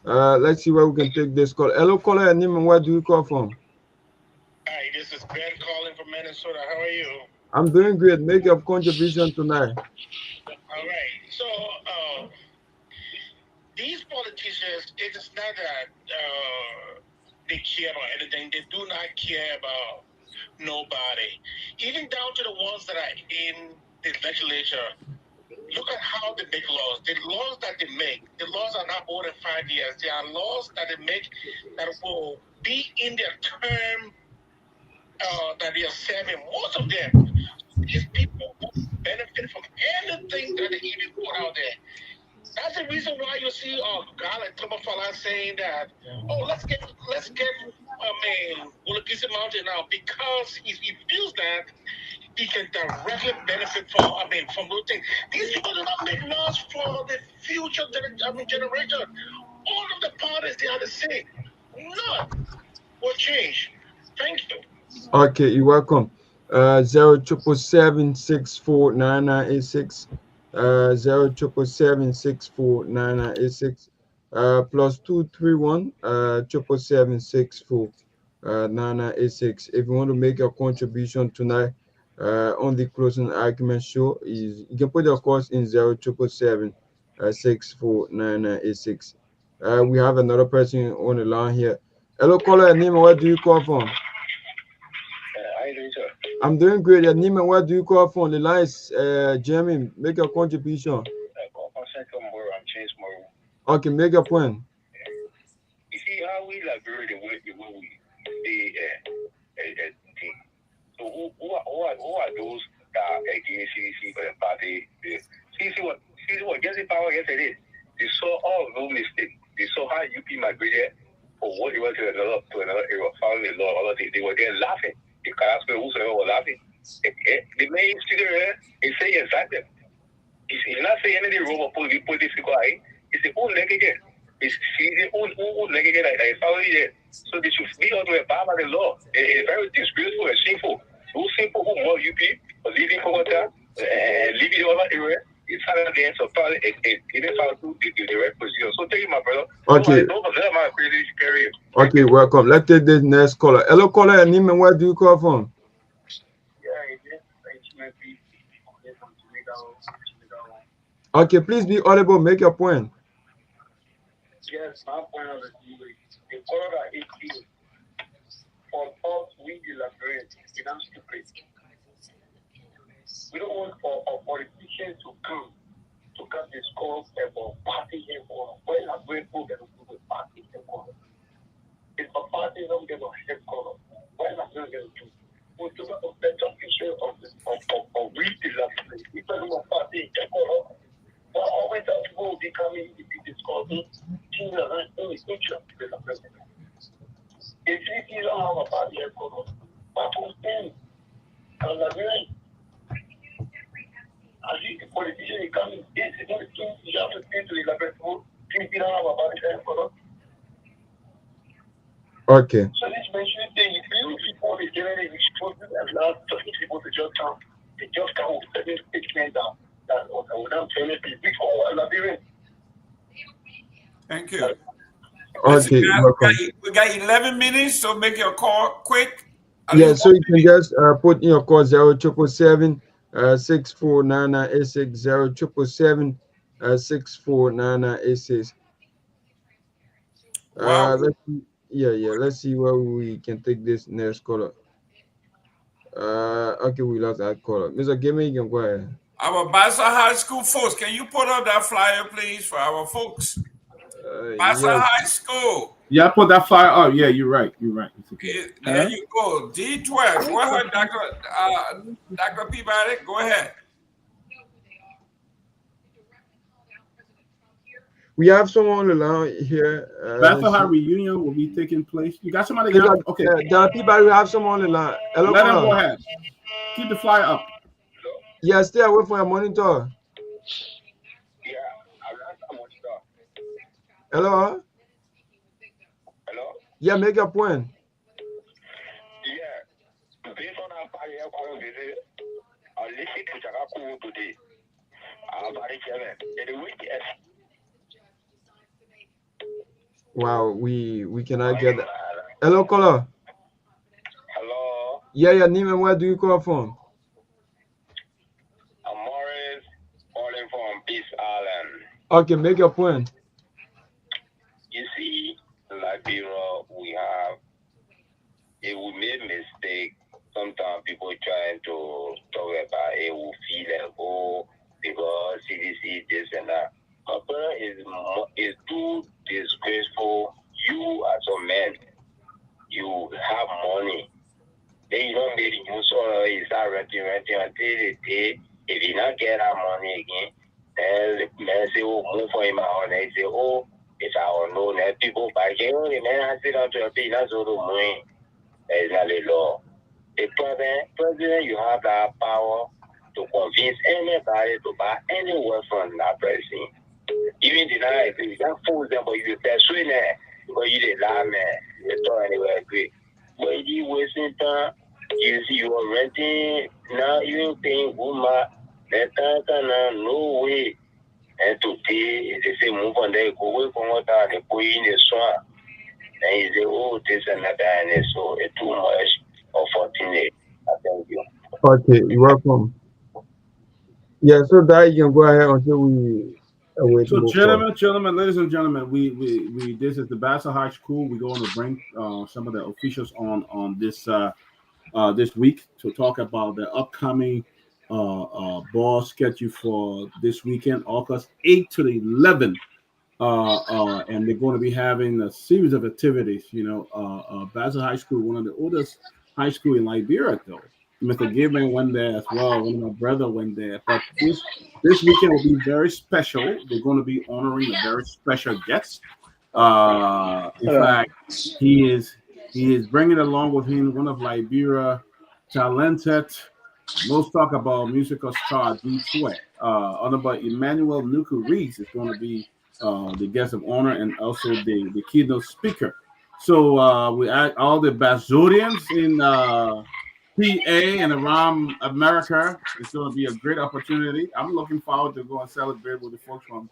Speaker 5: Let's see where we can take this call. Hello, caller. Nima, where do you call from?
Speaker 10: Hi, this is Ben calling from Minnesota. How are you?
Speaker 5: I'm doing great. Make your contribution tonight.
Speaker 10: All right. So, these politicians, it is not that they care about anything. They do not care about nobody. Even down to the ones that are in the legislature. Look at how they make laws. The laws that they make, the laws are not more than 5 years. There are laws that they make that will be in their term that they are serving. Most of them, these people won't benefit from anything that they even put out there. That's the reason why you see Guar and Tomalin saying that, let's get Wolokisi Mountain now, because he feels that he can directly benefit from those things. These people do not make laws for the future generation. All of the parties, they are the same. None will change. Thank you.
Speaker 5: Okay, you're welcome. 077764986. 077764986. +231 777649986. If you want to make a contribution tonight on the closing argument show, is you can put your course in 07776499986. We have another person on the line here. Hello, caller. Name, where do you call from?
Speaker 8: How you doing, sir?
Speaker 5: I'm doing great. Nima, where do you call from? The line is Jeremy. Make a contribution. Okay, make a point.
Speaker 8: You see how we Liberia the way we the team. So who are those that are against CDC for the party? CDC what gets the power yesterday. They saw all of those mistakes. They saw how UP migrated for what they went to another area, following the law. All of they were there laughing. The Carasco whosoever were laughing. The main student is saying exactly. He's not saying anything wrong or political. It's the own leg again. It's the own leg again. Like following there. So they should be able to abide by the law. It's very disgraceful and shameful. Those people who mob UP or leaving Bogota and leaving the other area, it's not again. So probably it didn't follow through the right procedure. So thank you, my brother.
Speaker 5: Okay. Okay, welcome. Let's take this next caller. Hello, caller. Nima, where do you call from? Okay, please be audible. Make your point.
Speaker 8: Yes, my point of view is the corner is you. For us, we elaborate. We don't stupid. We don't want for a politician to come discuss about party headquarters. When I'm going to get to party headquarters, if a party don't get a headquarters, when I'm going to do, we'll do a better picture of redevelopment. If I do a party headquarters, but always have to go becoming discussing in the future with the president. If you don't have a party headquarters, what will stand? And I'm really as if the politician is coming, this is not you have to speak to the laboratory, think you don't have a party headquarters.
Speaker 5: Okay.
Speaker 8: So this mentioned thing, if you people is generally exposed and last 20 people to just come, they just come with 7 statements down. That without telling people before Liberia.
Speaker 1: Thank you.
Speaker 5: Okay,
Speaker 1: We got 11 minutes, so make your call quick.
Speaker 5: Yeah, so you can just put in your call 0777 649986 0777 649986.
Speaker 1: Wow.
Speaker 5: Let's see. Yeah. Let's see where we can take this next caller. Okay, we lost that caller. Mr. Gimme, you can go ahead.
Speaker 1: Our Bassa High School folks, can you put up that flyer, please, for our folks? Bassa
Speaker 2: yes.
Speaker 1: High School.
Speaker 2: Yeah, I put that flyer up. Yeah, you're right. You're right.
Speaker 1: There you go. D12. Go ahead, Dr. Peabody. Go ahead.
Speaker 5: We have someone on the line here.
Speaker 2: Bassa High reunion will be taking place. You got somebody? Okay.
Speaker 5: Dr. Peabody, we have someone on the line. Hello,
Speaker 2: let him go ahead. Keep the flyer up.
Speaker 5: Yeah, stay away from your monitor. Hello?
Speaker 8: Hello?
Speaker 5: Yeah, make your point.
Speaker 8: Yeah. Based on our party visit, I listened to Jagaku today. Our party chairman. And the
Speaker 5: Wow, we cannot get that. Hello, caller.
Speaker 8: Hello?
Speaker 5: Yeah, your name and where do you call from?
Speaker 8: I'm Morris, calling from Peace Island.
Speaker 5: Okay, make your point.
Speaker 8: You see, Liberia, we made mistake. Sometimes people trying to talk about it, we feel like, oh, because CDC, this and that. My brother is too disgraceful. You as a man, you have money. Then you don't make use of it, you start renting until the day. If you not get that money again, then the man say, oh, move for him out. And they say, oh, it's our known that people buy. Oh, the man has it on to a pay, that's all the money. That is not the law. The president, you have that power to convince anybody to buy any weapon from that president. Even deny it, you can't fool them, but you persuade them because you did lie, man. You don't anywhere agree. But you wasting time, you see you are renting, now you ain't paying woman, that time, no way. And today, they say move on there, go away from what they go in the swamp. And you say, oh, this and that, and so it's too much unfortunate. I thank you.
Speaker 5: Okay, you're welcome. Yeah, so that you can go ahead until we wait.
Speaker 2: So, gentlemen, ladies and gentlemen, we this is the Bassa High School. We're going to bring some of the officials on this week to talk about the upcoming ball schedule for this weekend, August 8th to the 11th. And they're going to be having a series of activities. You know, Bassa High School, one of the oldest high school in Liberia, though. Mr. Gibman went there as well. One of my brother went there. But this weekend will be very special. They're going to be honoring a very special guest. In fact, he is bringing along with him one of Liberia talented, most talk about musical star D12. Honorable Emmanuel Nuku Reeves is going to be the guest of honor and also the keynote speaker. So we add all the Bassodians in PA and around America. It's going to be a great opportunity. I'm looking forward to go and celebrate with the folks from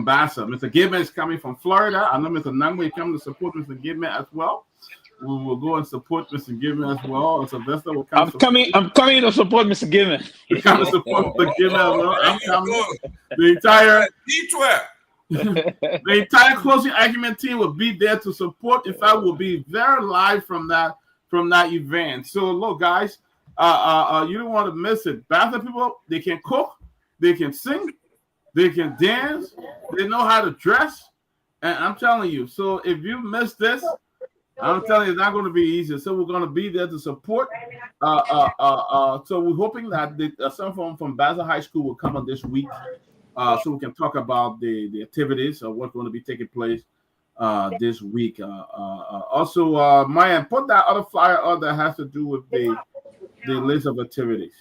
Speaker 2: Bassa. Mr. Gibman is coming from Florida. I know Mr. Nyenwolo is coming to support Mr. Gibman as well. We will go and support Mr. Gibman as well. And Sylvester will come.
Speaker 7: I'm coming to support Mr. Gibman.
Speaker 2: We're coming to support Mr. Gibman as well. I'm coming. The entire the entire closing argument team will be there to support. In fact, we'll be very live from that event. So look, guys, You don't want to miss it. Bassa people, they can cook, they can sing, they can dance, they know how to dress, and I'm telling you. So if you miss this, I'm telling you, it's not going to be easy. So we're going to be there to support. So we're hoping that someone from Bassa High School will come on this week, so we can talk about the activities of what's going to be taking place this week. Also, Myean, put that other flyer out that has to do with the list of activities.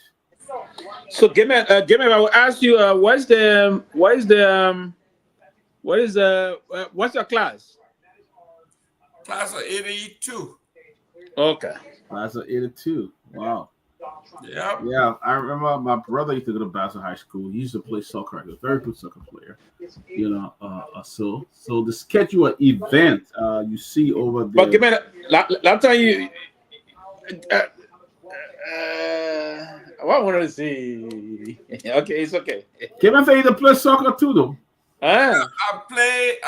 Speaker 11: So, Game, I will ask you, what's your class?
Speaker 1: Class of 82.
Speaker 11: Okay.
Speaker 2: Class of 82. Wow.
Speaker 1: Yeah.
Speaker 2: Yeah, I remember my brother used to go to Bassa High School. He used to play soccer. He was a very good soccer player. You know, so the schedule of event you see over there.
Speaker 11: But give me last time you. What I want to see? Okay, it's okay.
Speaker 2: Can I say you to play soccer too, though?
Speaker 1: I play,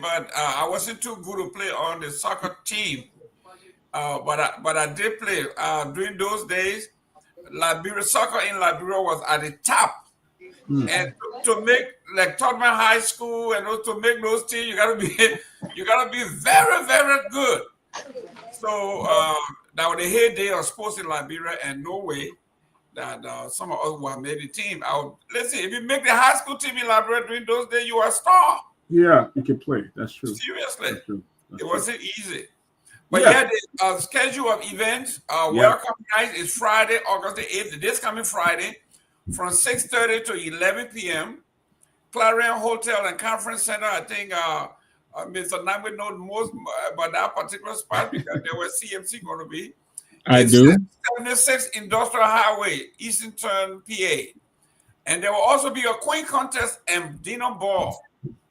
Speaker 1: but I wasn't too good to play on the soccer team. But I did play during those days. Liberia soccer in Liberia was at the top, and to make like Torgbean High School and to make those teams, you gotta be very, very good. So that was the heyday of sports in Liberia, and no way that some of us who have made the team. Let's see, if you make the high school team in Liberia during those days, you are a star.
Speaker 2: Yeah, you can play. That's true.
Speaker 1: Seriously,
Speaker 2: That's true.
Speaker 1: It wasn't easy. But yeah, the schedule of events, welcome night is Friday, August the 8th, this coming Friday, from 6:30 to 11 p.m. Clarion Hotel and Conference Center. I think Mr. Nami knows most about that particular spot because there was CMC going to be.
Speaker 6: I do.
Speaker 1: 76 Industrial Highway, Easington, PA. And there will also be a Queen Contest and dinner ball,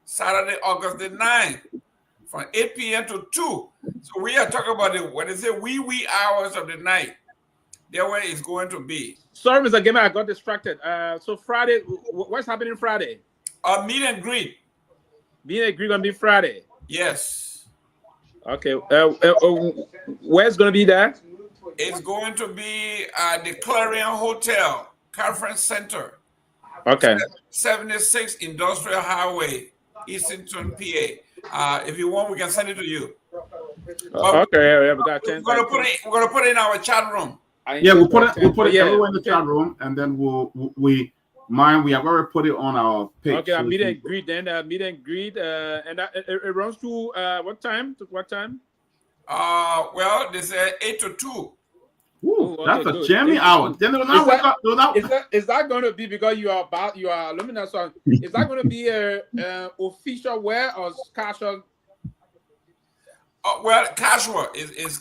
Speaker 1: Saturday, August the 9th. From 8 p.m. to 2. So we are talking about what is it, wee hours of the night. There where it's going to be.
Speaker 11: Sorry, Mr. Gamer, I got distracted. So Friday, what's happening Friday?
Speaker 1: Meet and greet.
Speaker 11: Meet and greet gonna be Friday.
Speaker 1: Yes.
Speaker 11: Okay. Where's gonna be that?
Speaker 1: It's going to be at the Clarion Hotel Conference Center.
Speaker 11: Okay.
Speaker 1: 76 Industrial Highway, Easington, PA. If you want, we can send it to you.
Speaker 11: Okay, we got 10.
Speaker 1: We're gonna put it in our chat room.
Speaker 2: We'll put it everywhere in the chat room, and then we have already put it on our page.
Speaker 11: Okay, so meet and greet then. Meet and greet, and it runs to what time? To what time?
Speaker 1: Well, they said 8 to 2.
Speaker 2: Ooh, that's a jammy hour. Then they will not wake up.
Speaker 11: Is that going to be because you are alumni? So is that going to be a official wear or casual?
Speaker 1: Well, casual is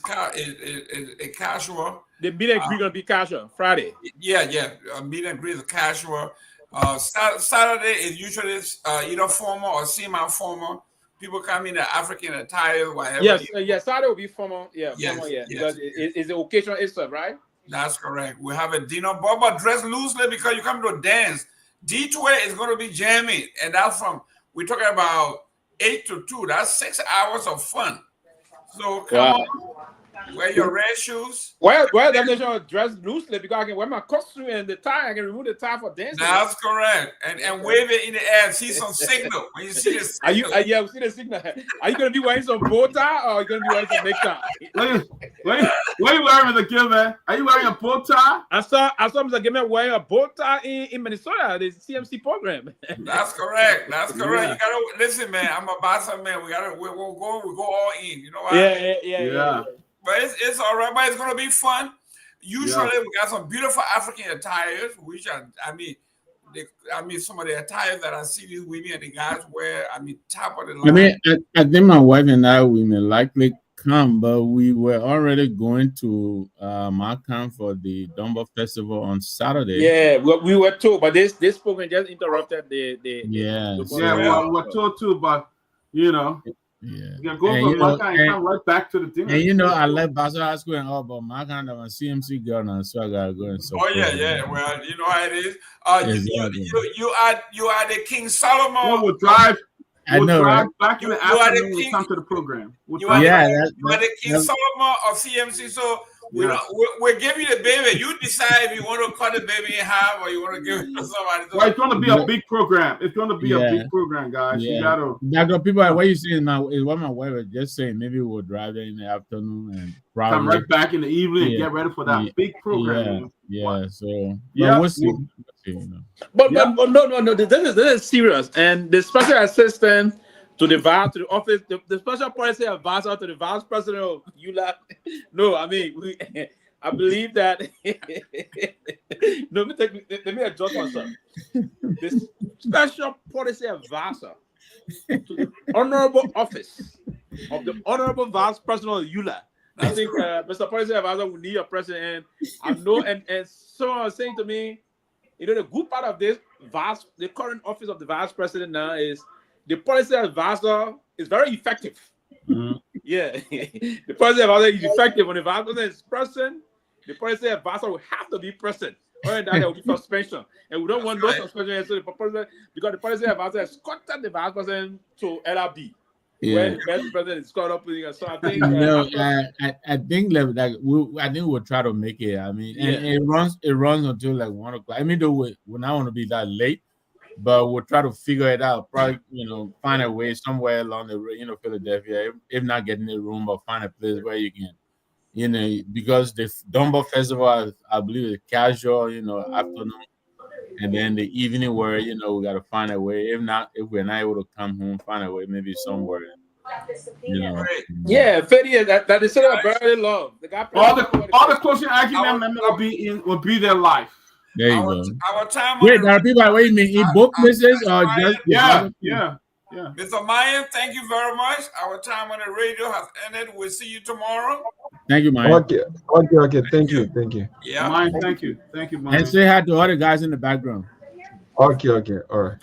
Speaker 1: a casual.
Speaker 11: The meet and greet going to be casual Friday.
Speaker 1: Yeah. Meet and greet is casual. Saturday is usually either formal or semi-formal. People come in the African attire, whatever.
Speaker 11: Yes, Saturday will be formal. Yeah,
Speaker 1: yes,
Speaker 11: formal, yeah.
Speaker 1: Yes.
Speaker 11: Because it's the occasion itself, right?
Speaker 1: That's correct. We have a dinner, but dress loosely because you come to dance. D2A is going to be jamming, and that's we're talking about 8 to 2. That's 6 hours of fun. So come on, wear your red shoes.
Speaker 11: Well, definition dress loosely because I can wear my costume and the tie. I can remove the tie for dancing.
Speaker 1: That's correct. And wave it in the air and see some signal. When you see the signal.
Speaker 11: We see the signal. Are you going to be wearing some bow tie or are you going to be wearing some necktie?
Speaker 2: What are you wearing, Mr. Gilman? Are you wearing a bow tie?
Speaker 11: I saw Mr. Gilman wearing a bow tie in Minnesota, the CMC program.
Speaker 1: That's correct. That's correct. Yeah. You gotta listen, man. I'm a boxer, man. We go all in. You know what?
Speaker 11: Yeah.
Speaker 1: But it's all right. But it's gonna be fun. Usually we got some beautiful African attires, which some of the attires that I see these women and the guys wear. Top of the line.
Speaker 6: I think my wife and I we may likely come, but we were already going to Myean for the Dumbo Festival on Saturday.
Speaker 11: Yeah, we were too, but this program just interrupted the
Speaker 2: we're told too, but you know.
Speaker 6: Yeah,
Speaker 2: you can go from Myean and come right back to the dinner.
Speaker 6: And I left Bassa High School and all, but Myean I'm a CMC girl now, so I gotta go and support.
Speaker 1: Oh yeah. Well, you know how it is. You are the King Solomon.
Speaker 2: We'll drive.
Speaker 6: I know, right?
Speaker 2: Back in the afternoon, we come to the program.
Speaker 1: You are the King Solomon of CMC. So We'll give you the baby. You decide if you want to cut the baby in half or you want to give it to somebody.
Speaker 2: Well, it's going to be a big program. It's going to be a big program, guys.
Speaker 6: Yeah.
Speaker 2: You got to.
Speaker 6: Like people, what you saying now is what my wife was just saying. Maybe we'll drive there in the afternoon and probably
Speaker 2: come right back in the evening and get ready for that big program.
Speaker 6: So
Speaker 2: we'll
Speaker 6: see.
Speaker 11: But no. This is serious. And the special assistant to the office, the special policy advisor to the vice president of ULA. No, I mean, I believe that. No, let me adjust myself. This special policy advisor to the honorable office of the honorable vice president of ULA. I think Mr. Policy Advisor will need a president. I know, and someone was saying to me, the good part of this the current office of the vice president now is the policy advisor is very effective. Mm-hmm. Yeah, the policy advisor is effective. When the vice president is present, the policy advisor will have to be present. Or that there will be suspension, and we don't want no suspension. So because the policy advisor escorted the vice president to LRB. Where the vice president is caught up with us. So I think
Speaker 6: I think we'll try to make it. I mean, and it runs until like 1 o'clock. I mean, though we not want to be that late, but we'll try to figure it out. Probably, find a way somewhere along the Philadelphia. If not getting a room, but find a place where you can, because the Dumbo Festival, I believe, is casual, afternoon, and then the evening where we got to find a way. If we're not able to come home, find a way maybe somewhere.
Speaker 11: Yeah, 30 that is sort of very love.
Speaker 2: All the closing argument will be their life.
Speaker 6: There you go.
Speaker 1: Our time.
Speaker 6: Wait, there are people waiting in both places or just
Speaker 2: yeah.
Speaker 1: Mr. Myean, thank you very much. Our time on the radio has ended. We'll see you tomorrow.
Speaker 6: Thank you, Myean.
Speaker 5: Okay. Thank you.
Speaker 1: Yeah.
Speaker 2: Myean, thank you, Myean.
Speaker 6: And say hi to all the guys in the background.
Speaker 5: Okay. All right.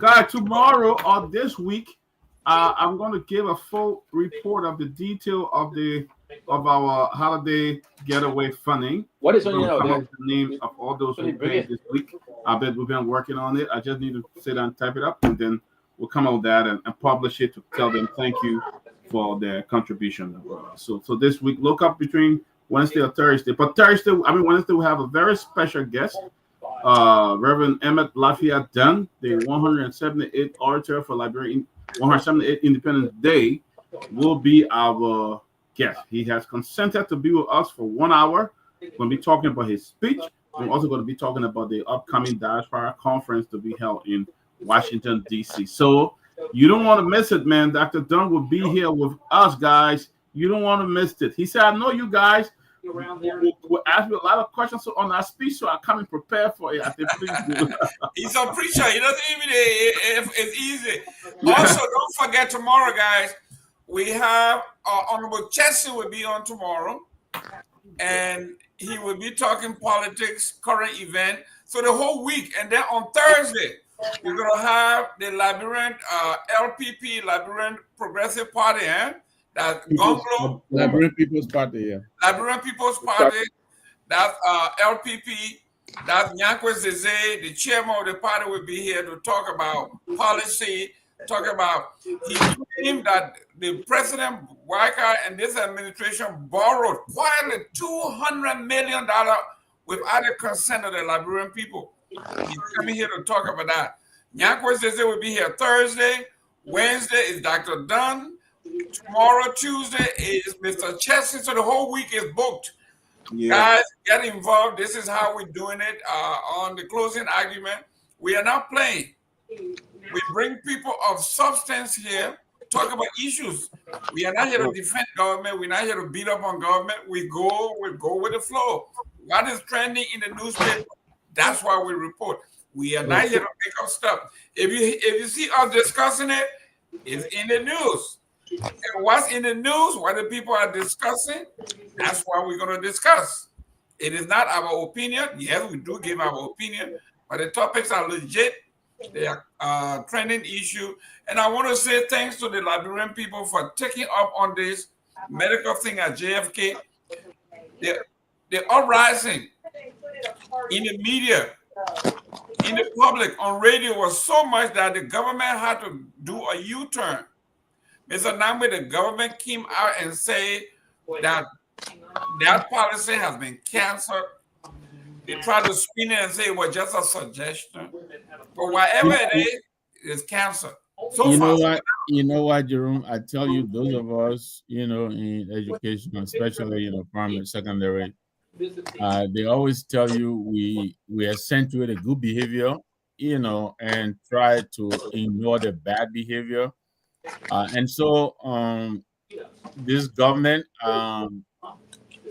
Speaker 2: Guys, tomorrow or this week, I'm going to give a full report of the detail of our holiday getaway funding.
Speaker 11: What is on
Speaker 2: the names of all those who paid this week? I bet we've been working on it. I just need to sit down and type it up, and then we'll come out with that and publish it to tell them thank you for their contribution. So this week, look up between Wednesday or Thursday. But Wednesday, we have a very special guest, Reverend Emmett Lafayette Dunn, the 178th orator for Liberia 178th Independence Day, will be our guest. He has consented to be with us for 1 hour. We're going to be talking about his speech. We're also going to be talking about the upcoming diaspora conference to be held in Washington, D.C. So you don't want to miss it, man. Dr. Dunn will be here with us, guys. You don't want to miss it. He said, I know you guys will ask me a lot of questions on our speech, so I come and prepare for it. I said, please do.
Speaker 1: He's a preacher. He doesn't even, it's easy. Also, don't forget tomorrow, guys, we have Honorable Chesson will be on tomorrow, and he will be talking politics, current event, so the whole week. And then on Thursday, we're going to have the Liberian LPP, Liberian Progressive Party, that's Gongloe.
Speaker 6: Liberian People's Party, yeah.
Speaker 1: Liberian People's Party, that's LPP, that's Nyenwolo, the chairman of the party, will be here to talk about policy, talk about he claimed that the President Guar and this administration borrowed quietly $200 million without the consent of the Liberian people. He's coming here to talk about that. Nyenwolo will be here Thursday. Wednesday is Dr. Dunn. Tomorrow, Tuesday, is Mr. Chesson. So the whole week is booked. Yeah. Guys, get involved. This is how we're doing it on the closing argument. We are not playing. We bring people of substance here, talk about issues. We are not here to defend government. We're not here to beat up on government. We go with the flow. What is trending in the newspaper? That's why we report. We are not here to make up stuff. If you see us discussing it, it's in the news. And what's in the news, what the people are discussing, that's what we're going to discuss. It is not our opinion. Yes, we do give our opinion, but the topics are legit. They are trending issue. And I want to say thanks to the Liberian people for taking up on this medical thing at JFK. The uprising in the media, in the public, on radio was so much that the government had to do a U-turn. Mr. Nambe, the government came out and said that That policy has been canceled. They try to spin it and say it was just a suggestion. But whatever it is, it's canceled. So
Speaker 6: You
Speaker 1: far,
Speaker 6: know
Speaker 1: so
Speaker 6: what? You know what, Jerome? I tell you, those of us, in education, especially primary, secondary, they always tell you we accentuate a good behavior, and try to ignore the bad behavior. And so, this government,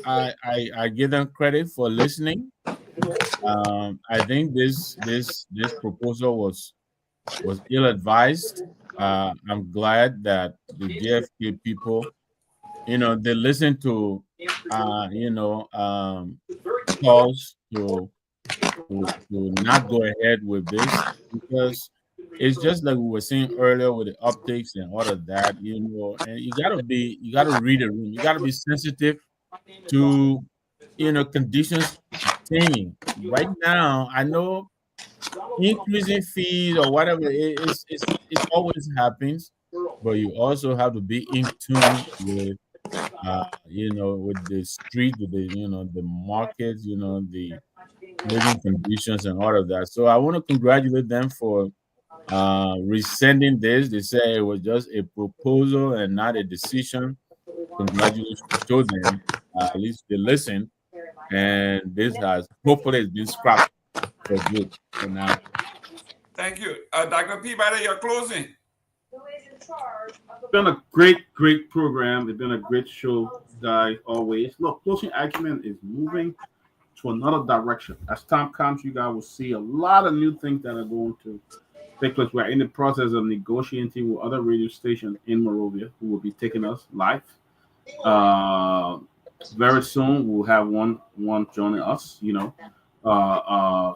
Speaker 6: I give them credit for listening. I think this proposal was ill advised. I'm glad that the JFK people, they listen to, calls to not go ahead with this, because it's just like we were saying earlier with the optics and all of that, and you gotta read the room. You gotta be sensitive to, conditions changing. Right now, I know increasing fees or whatever it always happens, but you also have to be in tune with with the street, with the markets, the living conditions and all of that. So I want to congratulate them for rescinding this. They say it was just a proposal and not a decision. Congratulations to them. At least they listened, and this has hopefully it's been scrapped for good for now.
Speaker 1: thank you. Dr. Peabody, you're closing.
Speaker 2: It's been a great program. It's been a great show, guys, always. Look, Closing Acumen is moving to another direction. As time comes, you guys will see a lot of new things that are going to take place. We're in the process of negotiating with other radio stations in Monrovia who will be taking us live. Very soon, we'll have one joining us,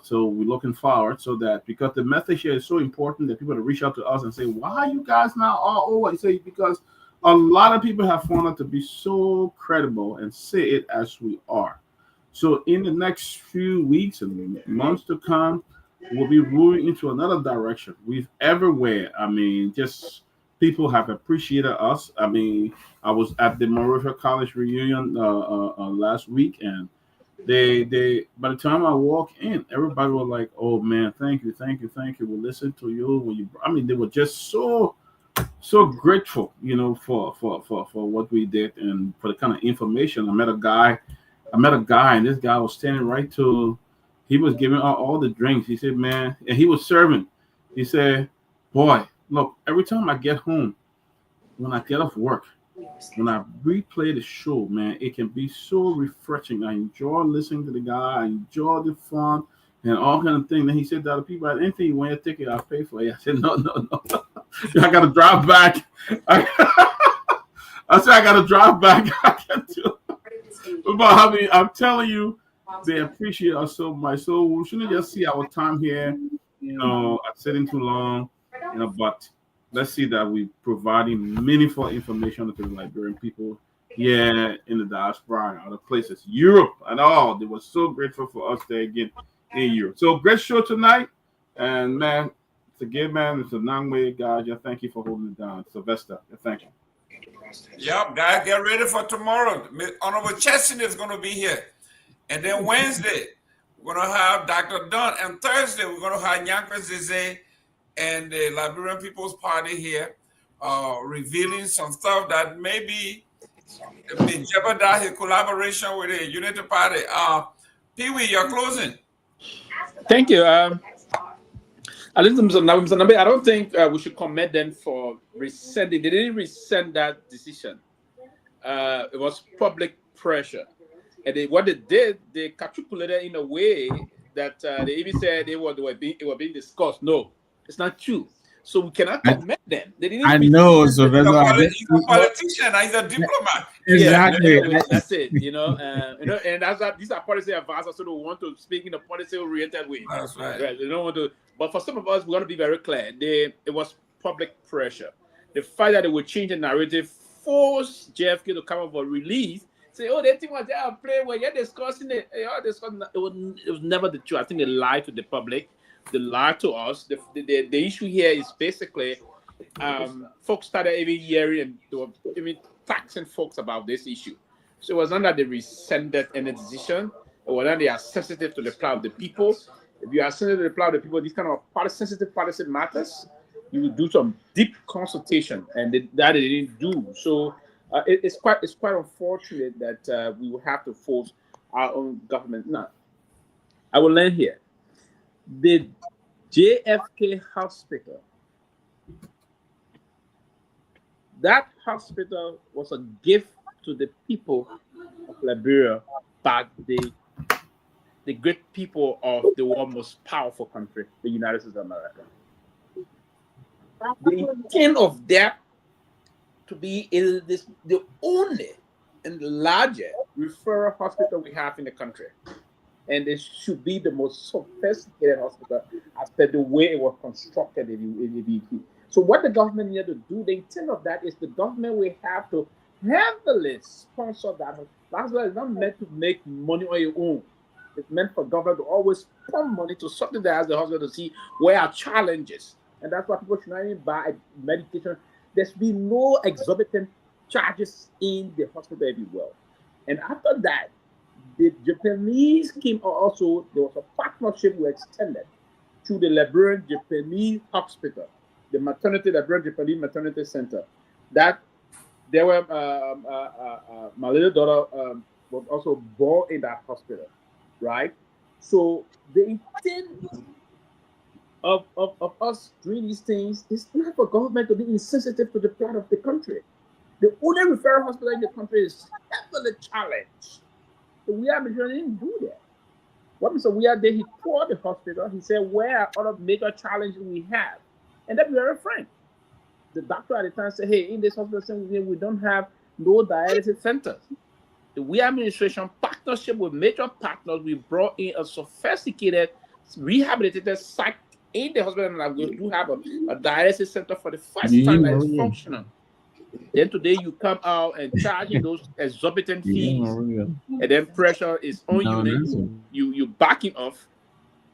Speaker 2: so we're looking forward, so that because the message here is so important that people to reach out to us and say, why are you guys now all over? I say, because a lot of people have found out to be so credible and say it as we are. So in the next few weeks and months to come, we'll be moving into another direction. We've everywhere. I mean, just people have appreciated us. I mean, I was at the Monrovia College reunion last week, and they by the time I walk in, everybody was like, "Oh man, thank you. We listened to you when you." I mean, they were just so grateful, for what we did and for the kind of information. I met a guy, and this guy was standing right to. He was giving out all the drinks. He said, "Man," and he was serving. He said, "Boy, look, every time I get home, when I get off work, when I replay the show, man, it can be so refreshing. I enjoy listening to the guy. I enjoy the fun and all kind of things." Then he said that people had anything you want your ticket, I'll pay for it. I said, no. I got to drive back. I said, I got to drive back. I can't do it. But I mean, I'm telling you, they appreciate us so much. So we shouldn't just see our time here, sitting too long, but let's see that we're providing meaningful information to the Liberian people here in the diaspora and other places, Europe and all. They were so grateful for us there again in Europe. So great show tonight. And man, it's a good man. It's a Nyenwolo, guys. Thank you for holding it down. Sylvester, thank you.
Speaker 1: Yep, guys, get ready for tomorrow. Honorable Chesson is going to be here. And then Wednesday, we're going to have Dr. Dunn. And Thursday, we're going to have Nyanka Zeze and the Liberian People's Party here, revealing some stuff that maybe jeopardize his collaboration with the Unity Party. Pewee, you're closing.
Speaker 11: Thank you. I don't think we should commend them for rescinding. They didn't rescind that decision. It was public pressure. And what they did, they calculated in a way that they even said it was being discussed. No, it's not true. So we cannot commend them. They didn't.
Speaker 6: I know. So
Speaker 1: he's a politician. He's a diplomat.
Speaker 6: Exactly.
Speaker 11: Yeah, that's it. And these are policy advisors, so they want to speak in a policy-oriented way.
Speaker 1: That's right.
Speaker 11: They don't want to. But for some of us, we want to be very clear. It was public pressure. The fact that they would change the narrative forced JFK to come up with relief. Say, oh, they think what they are playing, well, you're discussing it. It was never the truth. I think they lied to the public. They lied to us. The issue here is basically folks started even hearing and they were even taxing folks about this issue. So it was not that they rescinded any decision. It was that they are sensitive to the plight of the people. If you are sensitive to the plight of the people, these kind of sensitive policy matters, you will do some deep consultation, and that they didn't do. So it's quite unfortunate that we will have to force our own government. Now, I will land here. The JFK Hospital, that hospital was a gift to the people of Liberia by the great people of the world's most powerful country, the United States of America. The intent of that to be the only and the largest referral hospital we have in the country. And it should be the most sophisticated hospital as per the way it was constructed in the So what the government needed to do, the intent of that is the government will have to heavily sponsor that. That's why it's not meant to make money on your own. It's meant for government to always pump money to subsidize the hospital to see where are challenges. And that's why people should not even buy medication. There should be no exorbitant charges in the hospital everywhere. And after that, the Japanese came also, there was a partnership we extended to the Liberian Japanese Hospital, the Liberian Japanese Maternity Center. That there were, my little daughter was also born in that hospital, right? So the intent of us doing these things is not for government to be insensitive to the plight of the country. The only referral hospital in the country is heavily challenged. So we are didn't do that. What Mr. Weir did, he toured the hospital. He said, where are other major challenges we have? And then we were frank. The doctor at the time said, hey, in this hospital, we don't have no dialysis centers. The Weir administration partnership with major partners, we brought in a sophisticated, rehabilitated site in the hospital, and we do have a dialysis center for the first time that is functional. Then today you come out and charging those exorbitant fees, and then pressure is on you. You backing off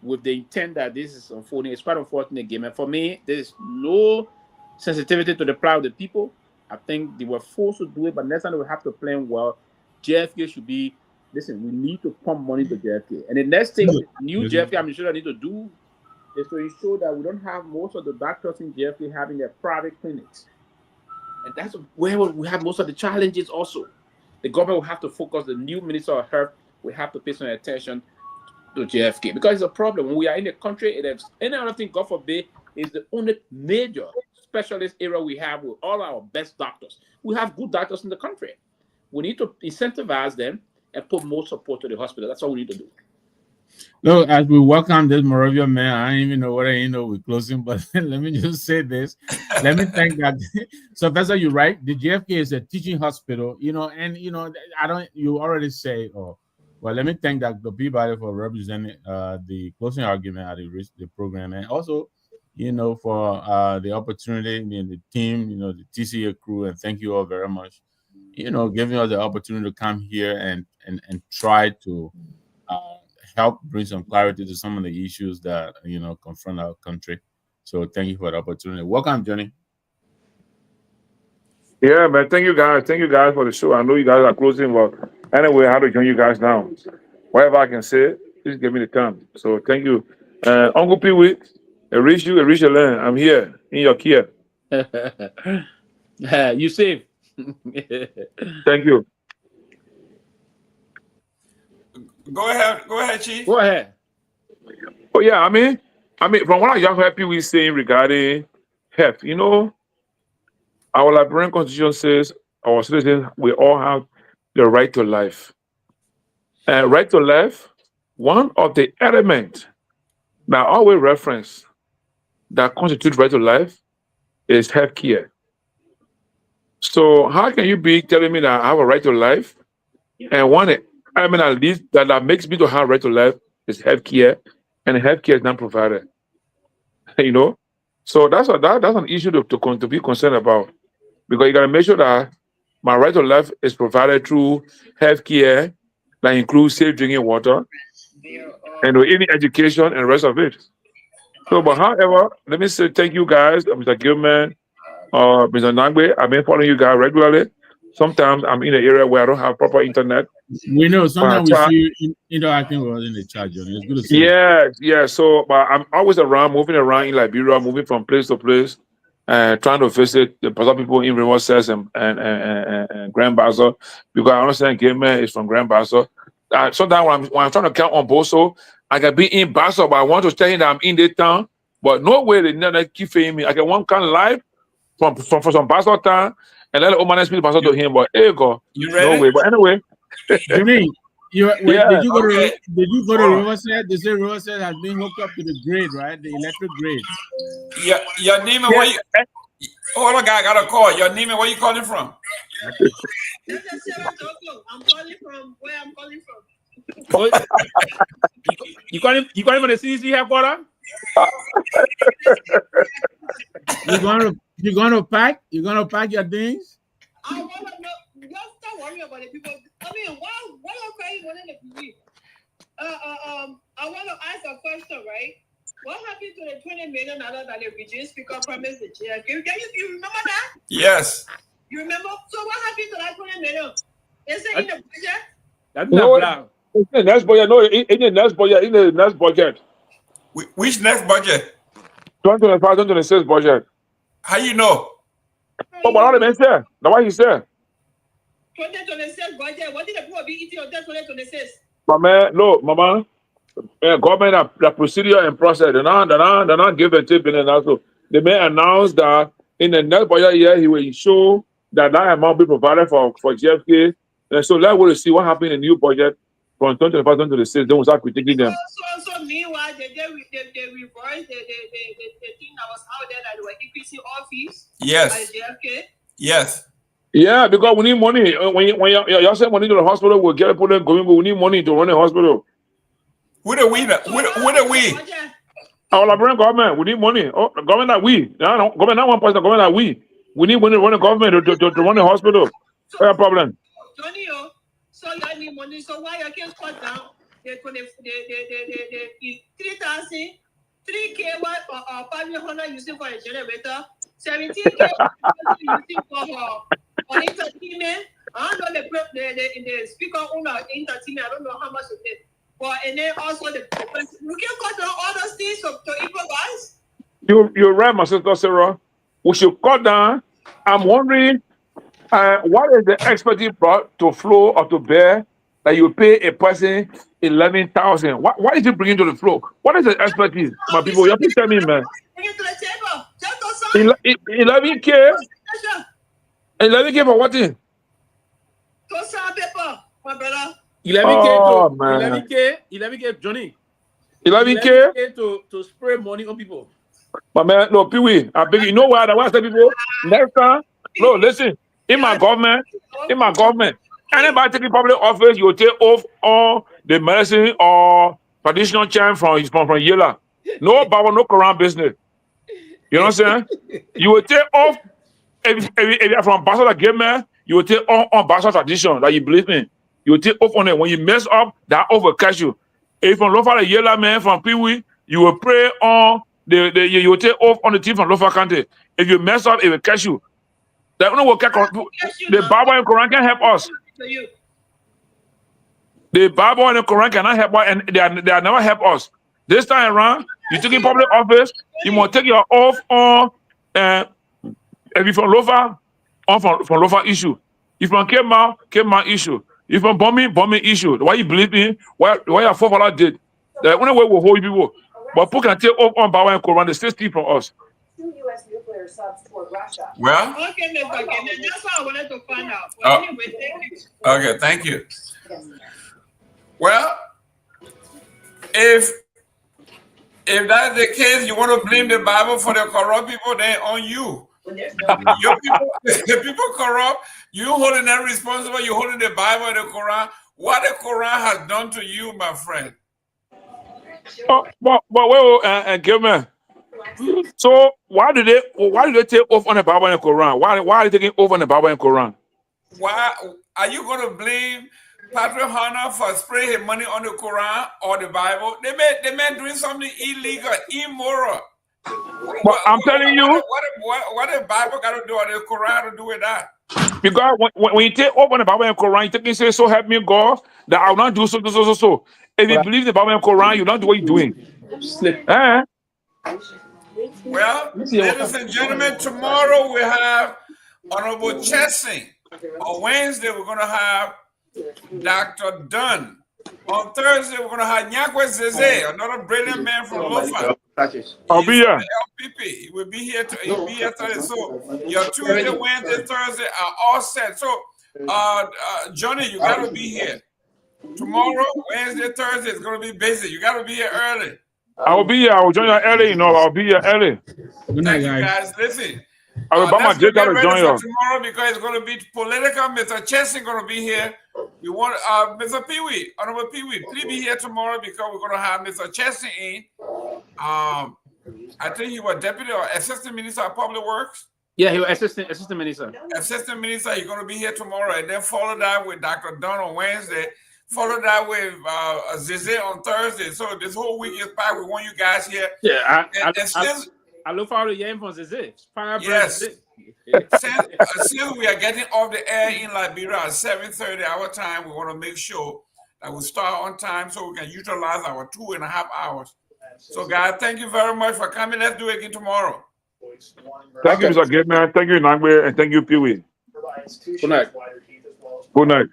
Speaker 11: with the intent that this is unfolding. It's quite unfortunate game, and for me, there is no sensitivity to the plight of the people. I think they were forced to do it, but next time we have to plan well. JFK should be. Listen, we need to pump money to JFK, and the next thing the new JFK administration need to do is to ensure that we don't have most of the doctors in JFK having their private clinics. And that's where we have most of the challenges also. The government will have to focus, the new Minister of Health will have to pay some attention to JFK because it's a problem. When we are in the country, any other thing, God forbid, is the only major specialist area we have with all our best doctors. We have good doctors in the country. We need to incentivize them and put more support to the hospital. That's all we need to do.
Speaker 6: Look, as we welcome this Moravian man, I don't even know what we're closing, but let me just say this. Let me thank that. So, Professor, you're right. The JFK is a teaching hospital, and you already say, well, let me thank Dr. Peabody for representing the closing argument at the program, and also, for the opportunity and the team, the TCA crew, and thank you all very much, giving us the opportunity to come here and try to help bring some clarity to some of the issues that confront our country. So thank you for the opportunity. Welcome, Johnny.
Speaker 12: Yeah, man. Thank you guys. Thank you guys for the show. I know you guys are closing, but anyway, I have to join you guys now. Whatever I can say, please give me the time. So thank you. Uncle Pewee, I reach you, learn. I'm here in your care.
Speaker 11: You safe.
Speaker 12: Thank you.
Speaker 1: Go ahead, Chief.
Speaker 11: Go ahead.
Speaker 12: Oh yeah, I mean, from what I heard Pewee saying regarding health, our Liberian Constitution says our citizens we all have the right to life. And right to life, one of the elements that I always reference that constitutes right to life is health care. So how can you be telling me that I have a right to life, and one element at least that makes me to have a right to life is health care, and health care is not provided? So that's an issue to be concerned about, because you got to make sure that my right to life is provided through health care that includes safe drinking water and any education and the rest of it. So, but however, let me say thank you guys, Mr. Gilman, Mr. Nangwe. I've been following you guys regularly. sometimes I'm in an area where I don't have proper internet.
Speaker 6: We know
Speaker 12: But I
Speaker 6: sometimes we
Speaker 12: try.
Speaker 6: see you interacting with us in the chat, Johnny. It's good to see you.
Speaker 12: Yeah. So, but I'm always around, moving around in Liberia, moving from place to place, and trying to visit the other people in River Cess and Grand Basso, because I understand Gamer is from Grand Basso. Sometimes when I'm trying to count on Boso, I can be in Basso, but I want to tell him that I'm in the town. But no way they never keep saying me. I can one kind live from some Basso town and let the old man speak Basso to him. But hey, God,
Speaker 1: You
Speaker 12: no
Speaker 1: ready?
Speaker 12: way. But anyway,
Speaker 6: Johnny,
Speaker 12: yeah.
Speaker 6: did you go
Speaker 1: Okay.
Speaker 6: to Riverside? They say Riverside has been hooked up to the grid, right? The electric grid.
Speaker 1: Your name and where you? Hold on, guy. I got a call. Your name and where you calling from?
Speaker 3: I'm calling from where I'm calling from.
Speaker 11: You calling from the CDC headquarters?
Speaker 6: You're gonna pack your things?
Speaker 3: I want to know. Just don't worry about it, people. I mean, why are you wanting to believe? I want to ask a question, right? What happened to the $20 million that the region speaker promised the JFK? You remember that?
Speaker 1: Yes.
Speaker 3: You remember? So what happened to that $20 million? Is it in the budget?
Speaker 11: That's
Speaker 12: No,
Speaker 11: not black.
Speaker 12: in the next budget. No, in the next budget. In the next budget.
Speaker 1: Which next budget?
Speaker 12: 2025, 2026 budget.
Speaker 1: How you know?
Speaker 12: Oh, but all the men said. That's what he said.
Speaker 3: 2026 budget. What did the people be eating on 2026?
Speaker 12: But man, no, mama. Government the procedure and process. They're not give and take and also. They may announce that in the next budget year he will show that amount be provided for GFK. And so let's wait to see what happened in the new budget from 2025, 2026. Then we'll start critiquing them.
Speaker 3: So meanwhile, they reversed the thing that was out there that they were increasing all fees.
Speaker 1: Yes.
Speaker 3: At JFK.
Speaker 1: Yes.
Speaker 12: Yeah, because we need money. When y'all send money to the hospital, we'll get it put them going, but we need money to run the hospital.
Speaker 1: Who the we?
Speaker 12: Our Liberian government, we need money. Oh, the government that we. No, government not one person, the government that we. We need money to run the government to run the hospital. What's the problem?
Speaker 3: Johnny, so you need money. So why you can't cut down the 3,000, 3K or 500 using for a generator, 17K using for entertainment. I don't know the speaker owner entertainment. I don't know how much it is. But and then also you can cut down all those things to improvise.
Speaker 12: You're right, my sister Sarah. We should cut down. I'm wondering what is the expertise brought to flow or to bear that you pay a person 11,000? What is it bringing to the flow? What is the expertise, my people? You have to tell me, man.
Speaker 3: Bring it to the table. Just to
Speaker 12: 11K. 11K for what thing?
Speaker 3: to sign paper, my brother.
Speaker 11: 11K, Johnny.
Speaker 12: 11K
Speaker 11: to spray money on people.
Speaker 12: But man, no, Pewee, I beg you. You know what? I want to tell people next time. No, listen. In my government, anybody taking public office, you will take off all the medicine or traditional chant from Yela. No Bible, no Quran business. You know what I'm saying? You will take off if you're from Bassa Gamer, you will take on Bassa tradition that you believe in. You will take off on it. When you mess up, that over catch you. If from Lofa Yela man from Pewee, you will pray on you will take off on the team from Lofa County. If you mess up, it will catch you. The Bible and Quran can help us. The Bible and the Quran cannot help us, and they are never help us. This time around, you taking public office, you must take your oath on if you from Lofa, from Lofa issue. If from Kehleboe issue. If from bombing issue. Why you believe in? Why your forefather did? The only way we hold people. But people can take off on Bible and Quran, they still steal from us.
Speaker 13: 2 U.S. nuclear subs toward Russia.
Speaker 1: Well,
Speaker 3: okay, that's what I wanted to find out. Well, anyway, thank you.
Speaker 1: Okay, thank you. Well, if that's the case, you want to blame the Bible for the corrupt people, then on you. Your people, the people corrupt, you holding them responsible, you holding the Bible and the Quran. What the Quran has done to you, my friend.
Speaker 12: But Gilman. So why do they take off on the Bible and the Quran? Why are they taking off on the Bible and Quran?
Speaker 1: Why are you going to blame Patrick Hunter for spraying his money on the Quran or the Bible? They may doing something illegal, immoral.
Speaker 12: But I'm telling you,
Speaker 1: what the Bible got to do or the Quran to do with that?
Speaker 12: Because when you take open the Bible and Quran, you take and say, so help me God, that I will not do so. If you believe the Bible and Quran, you don't do what you're doing. Eh?
Speaker 1: Well, ladies and gentlemen, tomorrow we have Honorable Chessing. On Wednesday, we're going to have Dr. Dunn. On Thursday, we're going to have Nyakwe Zeze, another brilliant man from Lofa.
Speaker 12: I'll be here.
Speaker 1: LPP. He will be here. He'll be here today. So your Tuesday, Wednesday, Thursday are all set. So, Johnny, you got to be here. Tomorrow, Wednesday, Thursday is going to be busy. You got to be here early.
Speaker 12: I will be here. I will join you early. I'll be here early.
Speaker 1: Thank you, guys. Listen.
Speaker 12: I will buy my data to join you.
Speaker 1: Tomorrow because it's going to be political. Mr. Chessing going to be here. We want Mr. Pewee, Honorable Pewee, please be here tomorrow because we're going to have Mr. Chessing in. I think he was deputy or assistant minister of public works.
Speaker 11: Yeah, he was assistant minister.
Speaker 1: Assistant minister, he's going to be here tomorrow, and then follow that with Dr. Dunn on Wednesday. Follow that with Zeze on Thursday. So this whole week is packed. We want you guys here.
Speaker 11: Yeah, I look forward to hearing from Zeze.
Speaker 1: Yes. Since we are getting off the air in Liberia at 7:30 our time, we want to make sure that we start on time so we can utilize our 2.5 hours. So, guys, thank you very much for coming. Let's do it again tomorrow.
Speaker 12: Thank you, Mr. Gateman. Thank you, Nangwe, and thank you, Pewee.
Speaker 11: Good night.
Speaker 12: Good night.